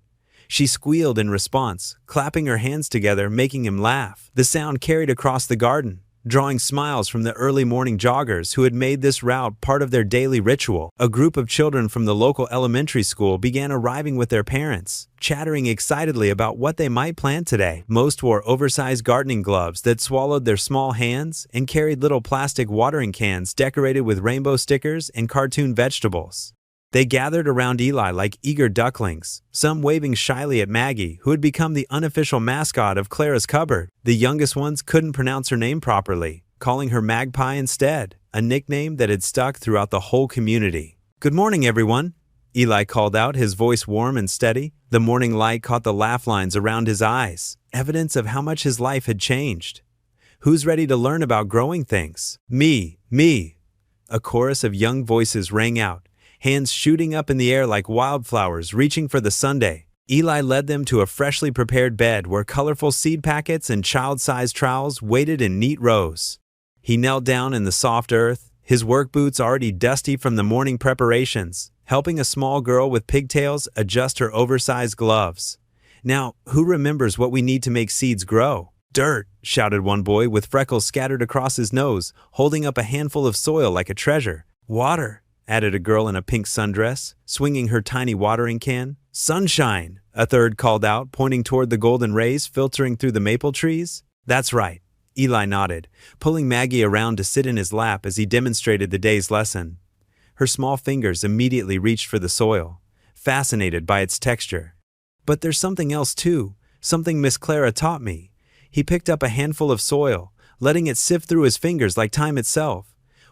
She squealed in response, clapping her hands together, making him laugh. The sound carried across the garden, drawing smiles from the early morning joggers who had made this route part of their daily ritual. A group of children from the local elementary school began arriving with their parents, chattering excitedly about what they might plant today. Most wore oversized gardening gloves that swallowed their small hands and carried little plastic watering cans decorated with rainbow stickers and cartoon vegetables. They gathered around Eli like eager ducklings, some waving shyly at Maggie, who had become the unofficial mascot of Clara's cupboard. The youngest ones couldn't pronounce her name properly, calling her Magpie instead, a nickname that had stuck throughout the whole community. "Good morning, everyone," Eli called out, his voice warm and steady. The morning light caught the laugh lines around his eyes, evidence of how much his life had changed. "Who's ready to learn about growing things?" Me. A chorus of young voices rang out, hands shooting up in the air like wildflowers reaching for the sundae. Eli led them to a freshly prepared bed where colorful seed packets and child-sized trowels waited in neat rows. He knelt down in the soft earth, his work boots already dusty from the morning preparations, helping a small girl with pigtails adjust her oversized gloves. "Now, who remembers what we need to make seeds grow?" "Dirt," shouted one boy with freckles scattered across his nose, holding up a handful of soil like a treasure. "Water," added a girl in a pink sundress, swinging her tiny watering can. "Sunshine," a third called out, pointing toward the golden rays filtering through the maple trees. "That's right," Eli nodded, pulling Maggie around to sit in his lap as he demonstrated the day's lesson. Her small fingers immediately reached for the soil, fascinated by its texture. "But there's something else too, something Miss Clara taught me." He picked up a handful of soil, letting it sift through his fingers like time itself.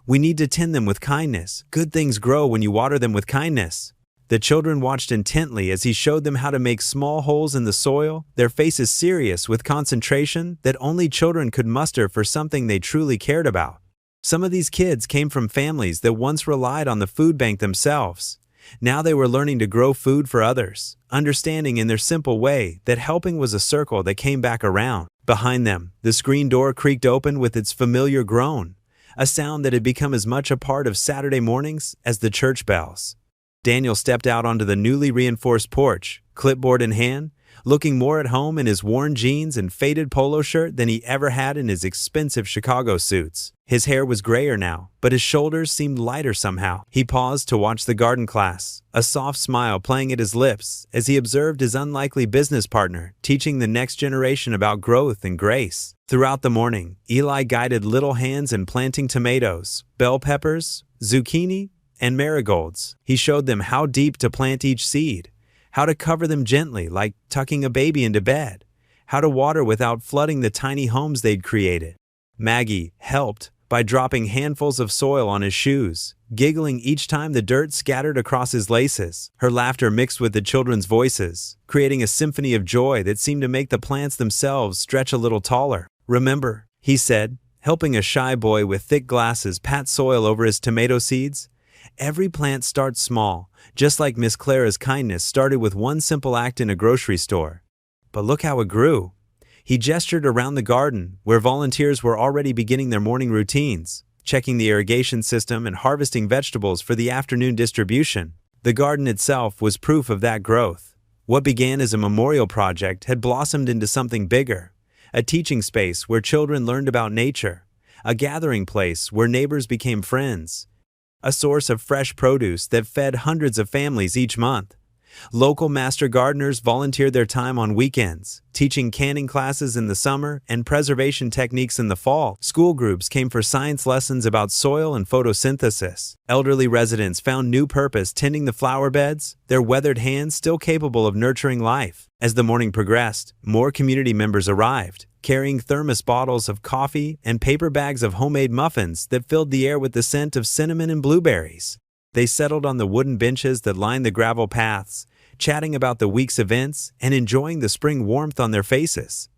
"We need to tend them with kindness. Good things grow when you water them with kindness." The children watched intently as he showed them how to make small holes in the soil, their faces serious with concentration that only children could muster for something they truly cared about. Some of these kids came from families that once relied on the food bank themselves. Now they were learning to grow food for others, understanding in their simple way that helping was a circle that came back around. Behind them, the screen door creaked open with its familiar groan, a sound that had become as much a part of Saturday mornings as the church bells. Daniel stepped out onto the newly reinforced porch, clipboard in hand, looking more at home in his worn jeans and faded polo shirt than he ever had in his expensive Chicago suits. His hair was grayer now, but his shoulders seemed lighter somehow. He paused to watch the garden class, a soft smile playing at his lips as he observed his unlikely business partner teaching the next generation about growth and grace. Throughout the morning, Eli guided little hands in planting tomatoes, bell peppers, zucchini, and marigolds. He showed them how deep to plant each seed, how to cover them gently like tucking a baby into bed, how to water without flooding the tiny homes they'd created. Maggie helped by dropping handfuls of soil on his shoes, giggling each time the dirt scattered across his laces. Her laughter mixed with the children's voices, creating a symphony of joy that seemed to make the plants themselves stretch a little taller. "Remember," he said, helping a shy boy with thick glasses pat soil over his tomato seeds, "every plant starts small, just like Miss Clara's kindness started with one simple act in a grocery store. But look how it grew." He gestured around the garden, where volunteers were already beginning their morning routines, checking the irrigation system and harvesting vegetables for the afternoon distribution. The garden itself was proof of that growth. What began as a memorial project had blossomed into something bigger, a teaching space where children learned about nature, a gathering place where neighbors became friends, a source of fresh produce that fed hundreds of families each month. Local master gardeners volunteered their time on weekends, teaching canning classes in the summer and preservation techniques in the fall. School groups came for science lessons about soil and photosynthesis. Elderly residents found new purpose tending the flower beds, their weathered hands still capable of nurturing life. As the morning progressed, more community members arrived, carrying thermos bottles of coffee and paper bags of homemade muffins that filled the air with the scent of cinnamon and blueberries. They settled on the wooden benches that lined the gravel paths, chatting about the week's events and enjoying the spring warmth on their faces.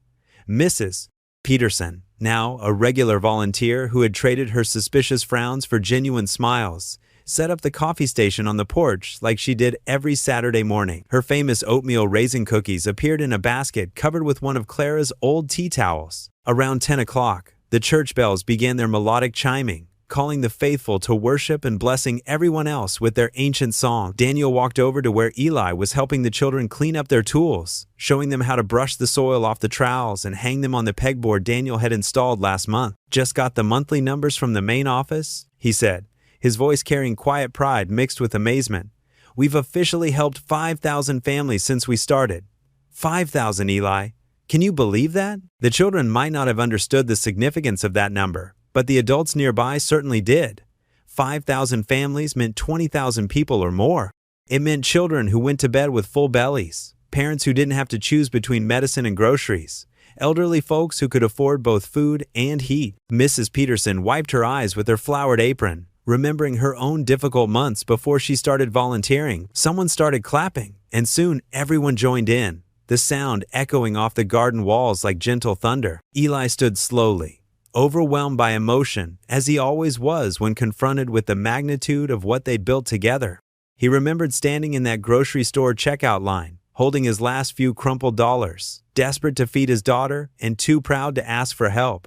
Mrs. Peterson, now a regular volunteer who had traded her suspicious frowns for genuine smiles, set up the coffee station on the porch like she did every Saturday morning. Her famous oatmeal raisin cookies appeared in a basket covered with one of Clara's old tea towels. Around 10 o'clock, the church bells began their melodic chiming, calling the faithful to worship and blessing everyone else with their ancient song. Daniel walked over to where Eli was helping the children clean up their tools, showing them how to brush the soil off the trowels and hang them on the pegboard Daniel had installed last month. "Just got the monthly numbers from the main office," he said, his voice carrying quiet pride mixed with amazement. "We've officially helped 5,000 families since we started." 5,000, Eli. Can you believe that? The children might not have understood the significance of that number, but the adults nearby certainly did. 5,000 families meant 20,000 people or more. It meant children who went to bed with full bellies, parents who didn't have to choose between medicine and groceries, elderly folks who could afford both food and heat. Mrs. Peterson wiped her eyes with her flowered apron, remembering her own difficult months before she started volunteering. Someone started clapping, and soon everyone joined in, the sound echoing off the garden walls like gentle thunder. Eli stood slowly, overwhelmed by emotion, as he always was when confronted with the magnitude of what they'd built together. He remembered standing in that grocery store checkout line, holding his last few crumpled dollars, desperate to feed his daughter and too proud to ask for help.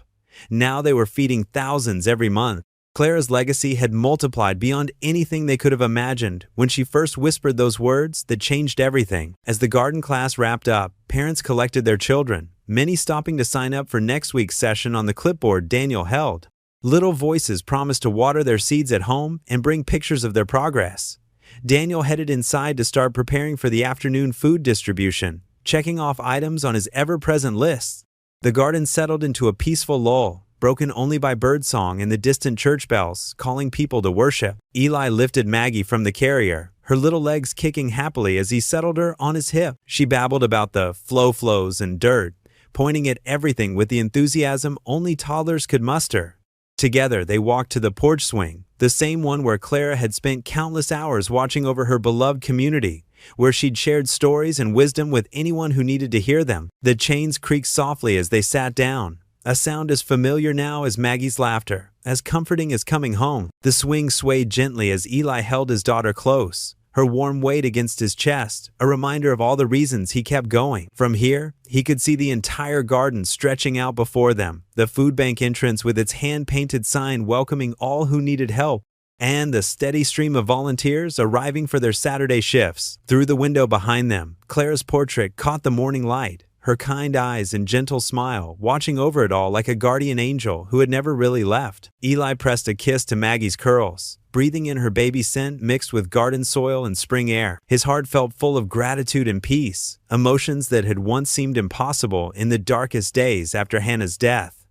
Now they were feeding thousands every month. Clara's legacy had multiplied beyond anything they could have imagined when she first whispered those words that changed everything. As the garden class wrapped up, parents collected their children, many stopping to sign up for next week's session on the clipboard Daniel held. Little voices promised to water their seeds at home and bring pictures of their progress. Daniel headed inside to start preparing for the afternoon food distribution, checking off items on his ever-present list. The garden settled into a peaceful lull, broken only by birdsong and the distant church bells calling people to worship. Eli lifted Maggie from the carrier, her little legs kicking happily as he settled her on his hip. She babbled about the flows and dirt, pointing at everything with the enthusiasm only toddlers could muster. Together, they walked to the porch swing, the same one where Clara had spent countless hours watching over her beloved community, where she'd shared stories and wisdom with anyone who needed to hear them. The chains creaked softly as they sat down, a sound as familiar now as Maggie's laughter, as comforting as coming home. The swing swayed gently as Eli held his daughter close, her warm weight against his chest, a reminder of all the reasons he kept going. From here, he could see the entire garden stretching out before them, the food bank entrance with its hand-painted sign welcoming all who needed help, and the steady stream of volunteers arriving for their Saturday shifts. Through the window behind them, Clara's portrait caught the morning light, her kind eyes and gentle smile watching over it all like a guardian angel who had never really left. Eli pressed a kiss to Maggie's curls, breathing in her baby scent mixed with garden soil and spring air. His heart felt full of gratitude and peace, emotions that had once seemed impossible in the darkest days after Hannah's death.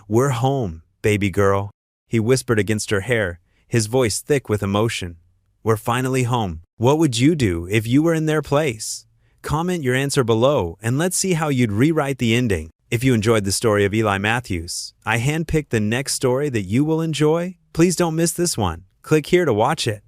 "We're home, baby girl," he whispered against her hair, his voice thick with emotion. "We're finally home. What would you do if you were in their place?" Comment your answer below and let's see how you'd rewrite the ending. If you enjoyed the story of Eli Matthews, I handpicked the next story that you will enjoy. Please don't miss this one. Click here to watch it.